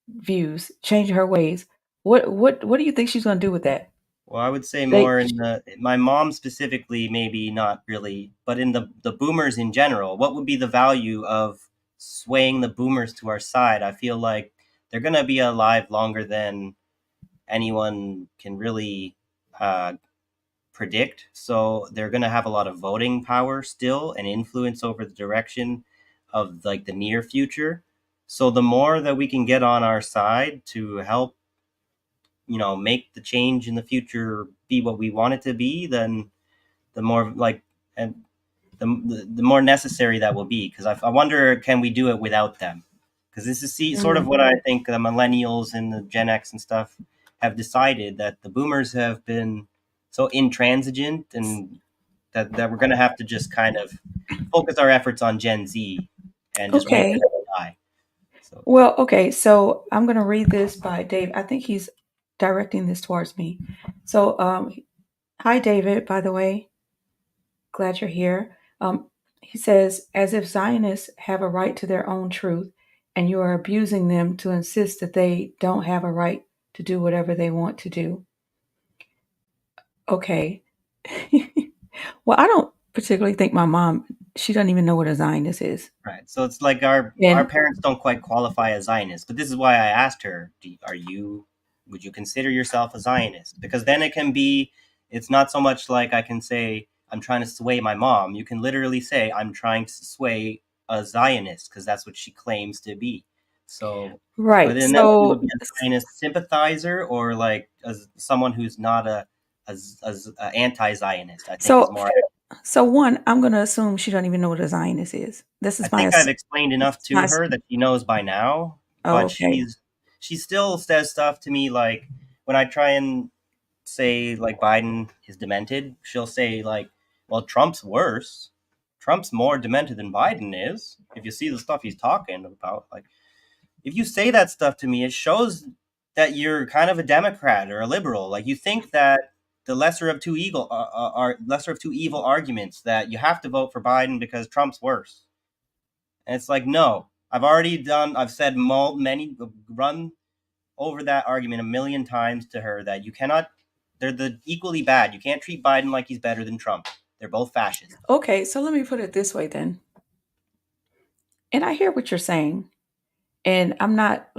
views, changing her ways? What do you think she's going to do with that? Well, I would say They more in my mom specifically, maybe not really, but in the boomers in general. What would be the value of swaying the boomers to our side? I feel like they're gonna be alive longer than anyone can really uh, predict. So they're gonna have a lot of voting power still and influence over the direction of like the near future. So the more that we can get on our side to help make the change in the future be what we want it to be, then the more like and the more necessary that will be. Because I wonder, can we do it without them? Because this is sort of what I think the millennials and the Gen X and stuff have decided, that the boomers have been so intransigent, and that we're going to have to just kind of focus our efforts on Gen Z and just wait Okay. for them to die. So Well, okay. So I'm going to read this by Dave. I think he's directing this towards me. So, hi, David, by the way. Glad you're here. He says, as if Zionists have a right to their own truth, and you are abusing them to insist that they don't have a right to do whatever they want to do. Okay. Well, I don't particularly think my mom, she doesn't even know what a Zionist is. right. So it's like our And parents don't quite qualify as Zionists, but this is why I asked her, would you consider yourself a Zionist? Because then it's not so much like I can say I'm trying to sway my mom. You can literally say I'm trying to sway a Zionist, because that's what she claims to be. So, but right. then you would be a Zionist sympathizer, or like as someone who's not a anti-Zionist. I think is more. So one, I'm going to assume she don't even know what a Zionist is. This is I think I've explained enough to my her that she knows by now, oh, but okay. she still says stuff to me, like when I try and say like Biden is demented, she'll say like, well, Trump's worse. Trump's more demented than Biden is. If you see the stuff he's talking about, like if you say that stuff to me, it shows that you're kind of a Democrat or a liberal. Like you think that the lesser of two evil arguments, that you have to vote for Biden because Trump's worse. And it's like, no, I've said run over that argument a million times to her, that you cannot, they're the equally bad. You can't treat Biden like he's better than Trump. They're both fascists. Okay, so let me put it this way then. And I hear what you're saying. And I'm not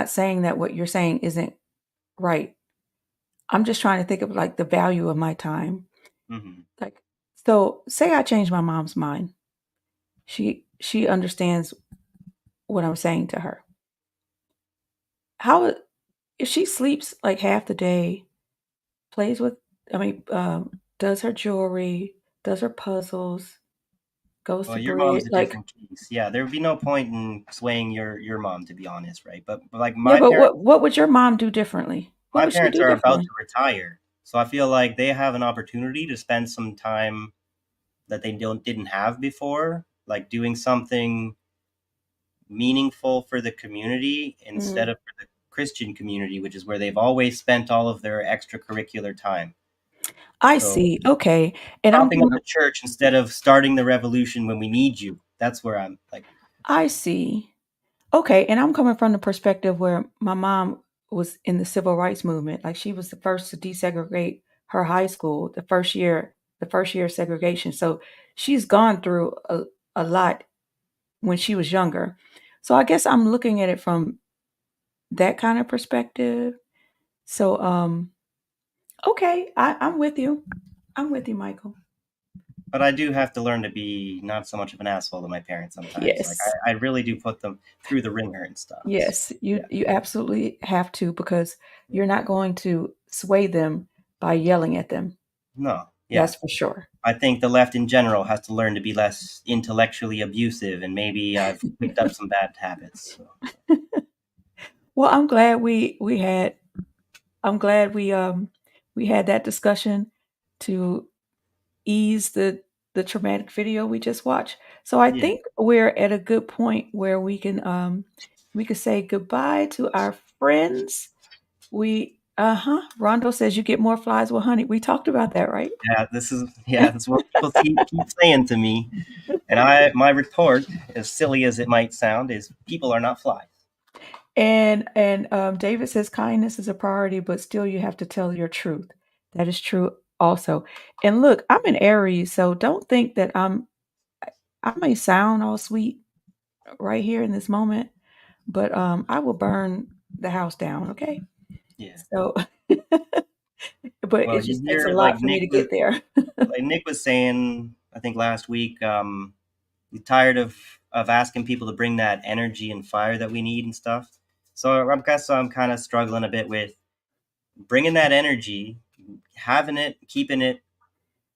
saying that what you're saying isn't right. I'm just trying to think of like the value of my time. Hmm. Like, so say I change my mom's mind. She understands what I'm saying to her. How if she sleeps like half the day, plays with, I mean, does her jewelry, does her puzzles, goes Well, to your mom's bed, a like, different case. Yeah, there would be no point in swaying your mom, to be honest, right? But like yeah, but what would your mom do differently? What my would she parents do are about differently? to retire, so I feel like they have an opportunity to spend some time that they didn't have before, like doing something meaningful for the community instead Mm, of for the Christian community, which is where they've always spent all of their extracurricular time. I So see. Okay. And I'm propping up coming, the church instead of starting the revolution when we need you. That's where I'm like, I see. Okay, and I'm coming from the perspective where my mom was in the civil rights movement. Like she was the first to desegregate her high school, the first year of segregation. So she's gone through a lot when she was younger. So I guess I'm looking at it from that kind of perspective. So okay, I'm with you. I'm with you, Michael. but I do have to learn to be not so much of an asshole to my parents sometimes. Like Yes. I really do put them through the ringer and stuff. So, Yes, yeah. you absolutely have to because you're not going to sway them by yelling at them. No, yeah. That's for sure. I think the left in general has to learn to be less intellectually abusive, and maybe I've picked up some bad habits. So. Well, I'm glad I'm glad we had that discussion to ease the traumatic video we just watched. So I Yeah. think we're at a good point where we could say goodbye to our friends. We Rondo says you get more flies with honey. We talked about that, right? That's what people keep saying to me. And my retort, as silly as it might sound, is people are not flies. And David says kindness is a priority, but still you have to tell your truth. That is true also. And look, I'm an Aries, so don't think that I may sound all sweet right here in this moment, but I will burn the house down, okay? Yeah. So but Well, it you just takes a hear lot for me to get there. Like Nick was saying, I think last week, you're tired of asking people to bring that energy and fire that we need and stuff. So I guess I'm kind of struggling a bit with bringing that energy, having it, keeping it,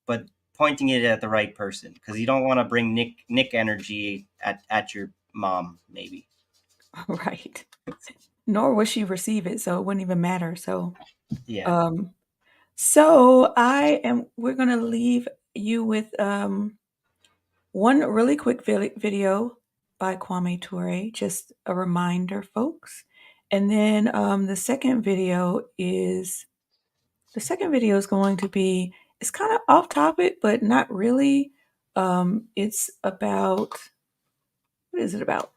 but pointing it at the right person because you don't want to bring Nick energy at your mom, maybe. Right. Nor would she receive it, so it wouldn't even matter. So Yeah. um so we're gonna leave you with one really quick video by Kwame Ture, just a reminder, folks. And then the second video is going to be, it's kind of off topic, but not really. It's about, what is it about?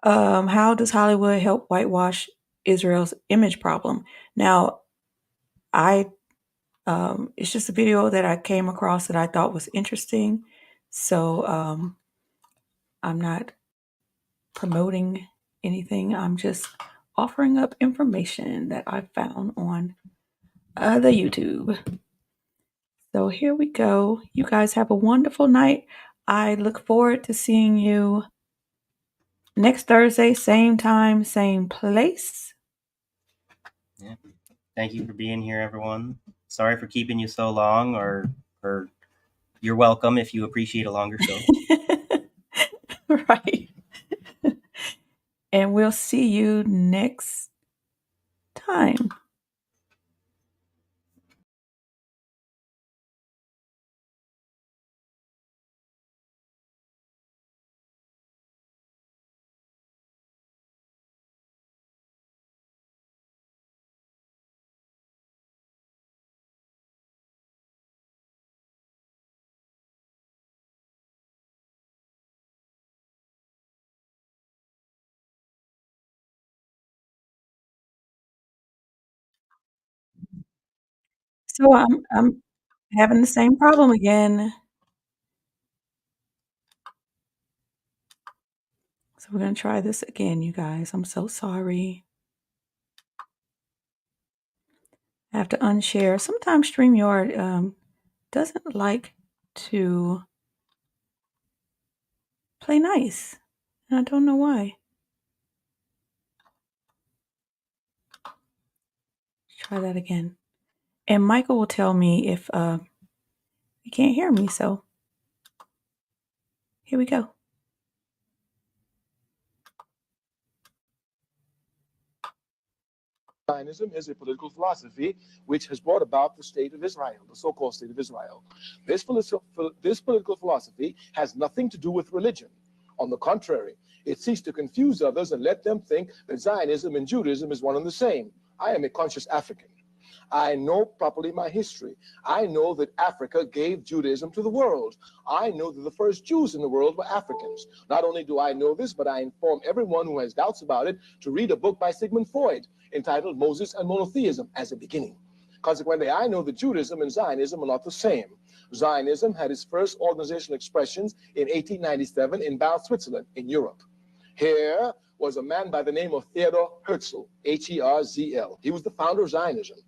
How does Hollywood help whitewash Israel's image problem? Now, I it's just a video that I came across that I thought was interesting. So I'm not promoting anything. I'm just offering up information that I found on the YouTube. So here we go. You guys have a wonderful night. I look forward to seeing you next Thursday, same time, same place. Yeah. Thank you for being here, everyone. Sorry for keeping you so long, or you're welcome if you appreciate a longer show. Right. And we'll see you next time. So I'm having the same problem again. So we're gonna try this again, you guys. I'm so sorry. I have to unshare. Sometimes StreamYard doesn't like to play nice. And I don't know why. Let's try that again. And Michael will tell me if you can't hear me. So here we go. Zionism is a political philosophy which has brought about the state of Israel, the so-called state of Israel. This political philosophy has nothing to do with religion. On the contrary, it seeks to confuse others and let them think that Zionism and Judaism is one and the same. I am a conscious African. I know properly my history. I know that Africa gave Judaism to the world. I know that the first Jews in the world were Africans. Not only do I know this, but I inform everyone who has doubts about it to read a book by Sigmund Freud entitled Moses and Monotheism as a beginning. Consequently, I know that Judaism and Zionism are not the same. Zionism had its first organizational expressions in 1897 in Basel, Switzerland, in Europe. Here was a man by the name of Theodor Herzl, Herzl. He was the founder of Zionism.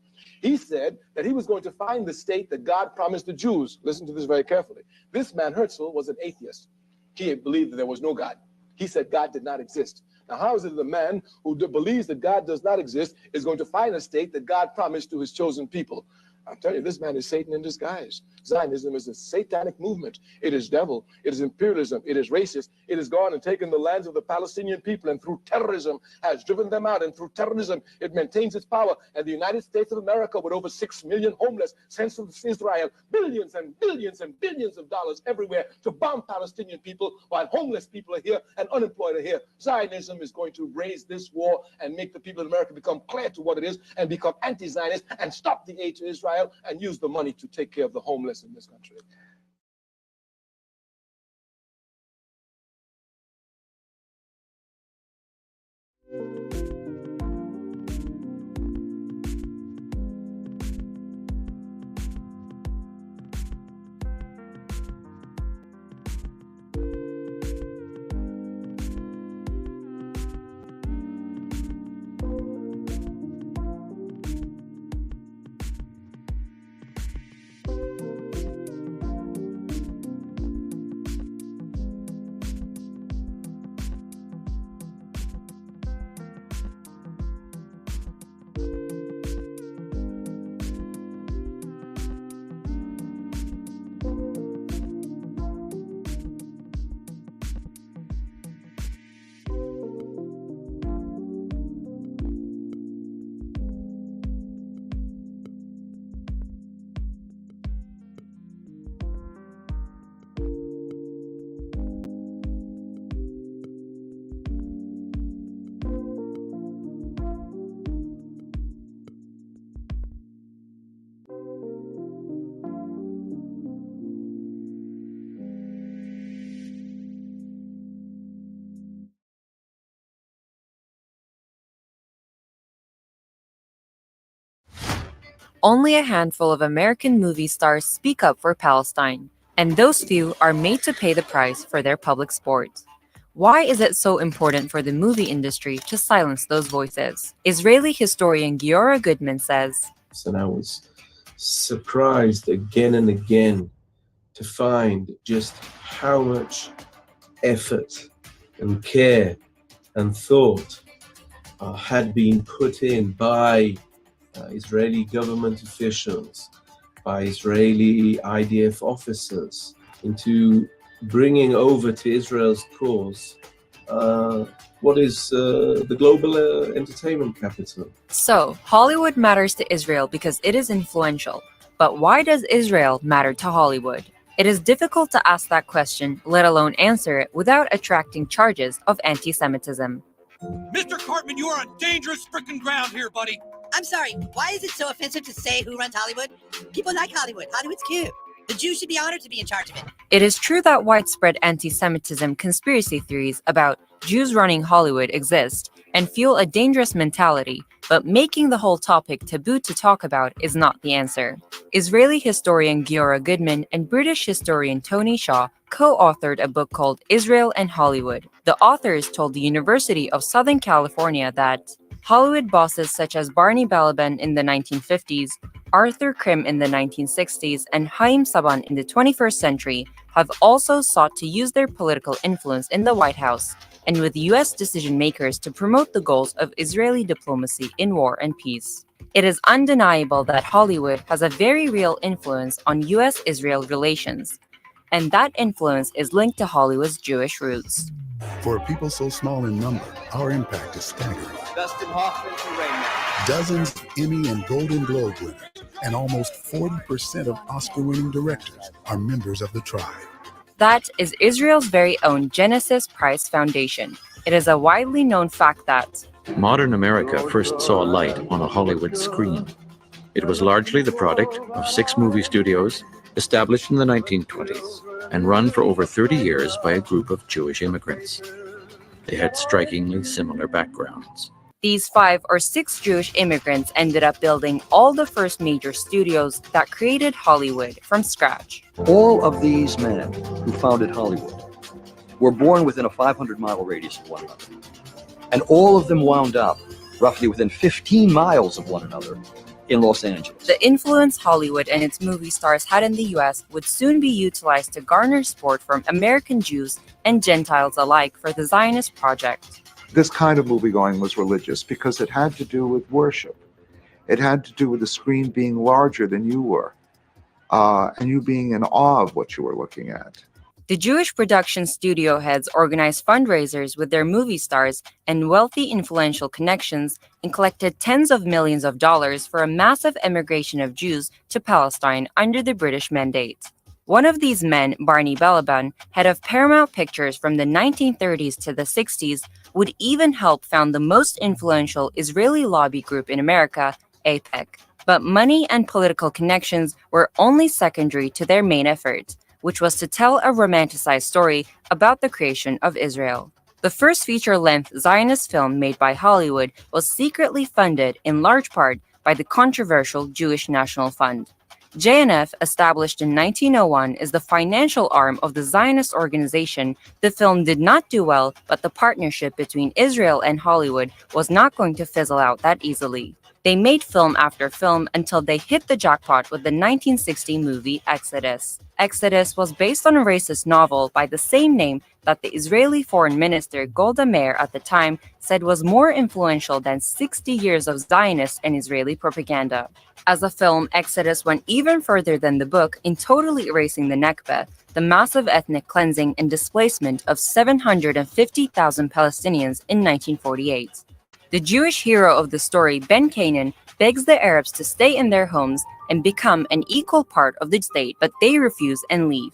He said that he was going to find the state that God promised the Jews. Listen to this very carefully. This man, Herzl, was an atheist. He believed that there was no God. He said God did not exist. Now, how is it that a man who believes that God does not exist is going to find a state that God promised to his chosen people? I'm telling you, this man is Satan in disguise. Zionism is a satanic movement. It is devil. It is imperialism. It is racist. It has gone and taken the lands of the Palestinian people and through terrorism has driven them out. And through terrorism, it maintains its power. And the United States of America, with over 6 million homeless, sends to Israel billions and billions and billions of dollars everywhere to bomb Palestinian people while homeless people are here and unemployed are here. Zionism is going to raise this war and make the people of America become clear to what it is and become anti-Zionist and stop the aid to Israel and use the money to take care of the homeless in this country. Only a handful of American movie stars speak up for Palestine, and those few are made to pay the price for their public sport. Why is it so important for the movie industry to silence those voices? Israeli historian Giora Goodman says, And I was surprised again and again to find just how much effort and care and thought had been put in by Israeli government officials, by Israeli IDF officers into bringing over to Israel's cause what is the global entertainment capital. So, Hollywood matters to Israel because it is influential. But why does Israel matter to Hollywood? It is difficult to ask that question, let alone answer it, without attracting charges of anti-Semitism. Mr. Cartman, you are on dangerous freaking ground here, buddy. I'm sorry, why is it so offensive to say who runs Hollywood? People like Hollywood. Hollywood's cute. The Jews should be honored to be in charge of it. It is true that widespread anti-Semitism conspiracy theories about Jews running Hollywood exist and fuel a dangerous mentality, but making the whole topic taboo to talk about is not the answer. Israeli historian Giora Goodman and British historian Tony Shaw co-authored a book called Israel and Hollywood. The authors told the University of Southern California that Hollywood bosses such as Barney Balaban in the 1950s, Arthur Krim in the 1960s, and Haim Saban in the 21st century have also sought to use their political influence in the White House and with U.S. decision makers to promote the goals of Israeli diplomacy in war and peace. It is undeniable that Hollywood has a very real influence on U.S.-Israel relations, and that influence is linked to Hollywood's Jewish roots. For a people so small in number, our impact is staggering. Dustin Hoffman for Rain Man. Dozens of Emmy and Golden Globe winners, and almost 40% of Oscar-winning directors are members of the tribe. That is Israel's very own Genesis Prize Foundation. It is a widely known fact that modern America first saw light on a Hollywood screen. It was largely the product of 6 movie studios established in the 1920s and run for over 30 years by a group of Jewish immigrants. They had strikingly similar backgrounds. these 5 or 6 Jewish immigrants ended up building all the first major studios that created Hollywood from scratch. All of these men who founded Hollywood were born within a 500-mile radius of one another. And all of them wound up roughly within 15 miles of one another in Los Angeles. The influence Hollywood and its movie stars had in the US would soon be utilized to garner support from American Jews and Gentiles alike for the Zionist project. This kind of movie-going was religious because it had to do with worship. It had to do with the screen being larger than you were, and you being in awe of what you were looking at. The Jewish production studio heads organized fundraisers with their movie stars and wealthy influential connections and collected tens of millions of dollars for a massive emigration of Jews to Palestine under the British mandate. One of these men, Barney Balaban, head of Paramount Pictures from the 1930s to the 60s, would even help found the most influential Israeli lobby group in America, AIPAC. But money and political connections were only secondary to their main effort, which was to tell a romanticized story about the creation of Israel. The first feature-length Zionist film made by Hollywood was secretly funded in large part by the controversial Jewish National Fund. JNF, established in 1901, is the financial arm of the Zionist organization. The film did not do well, but the partnership between Israel and Hollywood was not going to fizzle out that easily. They made film after film until they hit the jackpot with the 1960 movie Exodus. Exodus was based on a racist novel by the same name that the Israeli Foreign Minister Golda Meir at the time said was more influential than 60 years of Zionist and Israeli propaganda. As a film, Exodus went even further than the book in totally erasing the Nakba, the massive ethnic cleansing and displacement of 750,000 Palestinians in 1948. The Jewish hero of the story, Ben Canaan, begs the Arabs to stay in their homes and become an equal part of the state, but they refuse and leave.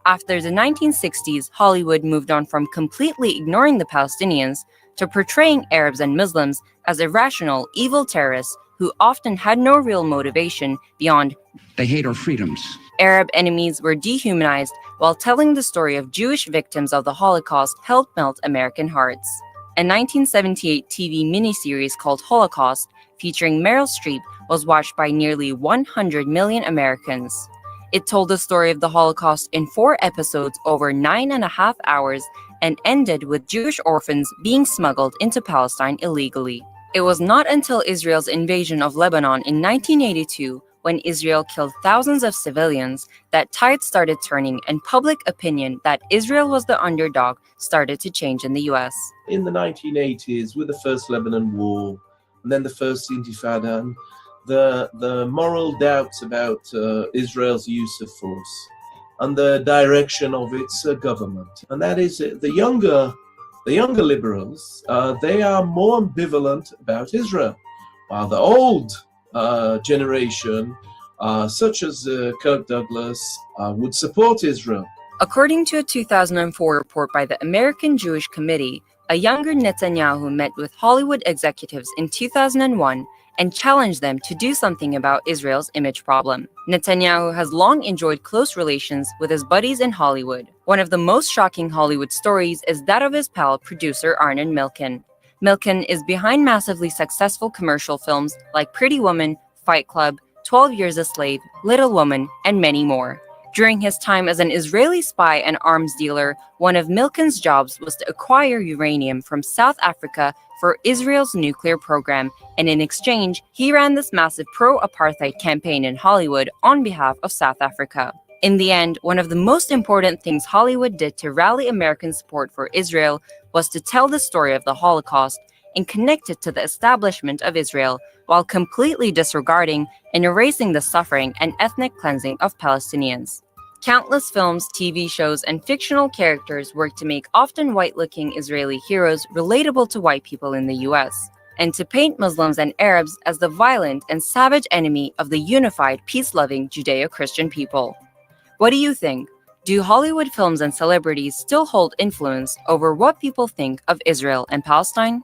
After the 1960s, Hollywood moved on from completely ignoring the Palestinians to portraying Arabs and Muslims as irrational, evil terrorists who often had no real motivation beyond "they hate our freedoms." Arab enemies were dehumanized, while telling the story of Jewish victims of the Holocaust helped melt American hearts. A 1978 TV miniseries called Holocaust, featuring Meryl Streep, was watched by nearly 100 million Americans. It told the story of the Holocaust in 4 episodes over 9.5 hours and ended with Jewish orphans being smuggled into Palestine illegally. It was not until Israel's invasion of Lebanon in 1982, when Israel killed thousands of civilians, that tides started turning and public opinion that Israel was the underdog started to change in the US. In the 1980s, with the first Lebanon War, and then the first Intifada, and the moral doubts about Israel's use of force and the direction of its government. And that is the younger liberals, they are more ambivalent about Israel, while the old generation, such as Kirk Douglas, would support Israel. According to a 2004 report by the American Jewish Committee, a younger Netanyahu met with Hollywood executives in 2001 and challenged them to do something about Israel's image problem. Netanyahu has long enjoyed close relations with his buddies in Hollywood. One of the most shocking Hollywood stories is that of his pal, producer Arnon Milchan. Milchan is behind massively successful commercial films like Pretty Woman, Fight Club, 12 Years a Slave, Little Woman, and many more. During his time as an Israeli spy and arms dealer, one of Milken's jobs was to acquire uranium from South Africa for Israel's nuclear program, and in exchange, he ran this massive pro-apartheid campaign in Hollywood on behalf of South Africa. In the end, one of the most important things Hollywood did to rally American support for Israel was to tell the story of the Holocaust and connect it to the establishment of Israel, while completely disregarding and erasing the suffering and ethnic cleansing of Palestinians. Countless films, TV shows, and fictional characters worked to make often white-looking Israeli heroes relatable to white people in the US, and to paint Muslims and Arabs as the violent and savage enemy of the unified, peace-loving Judeo-Christian people. What do you think? Do Hollywood films and celebrities still hold influence over what people think of Israel and Palestine?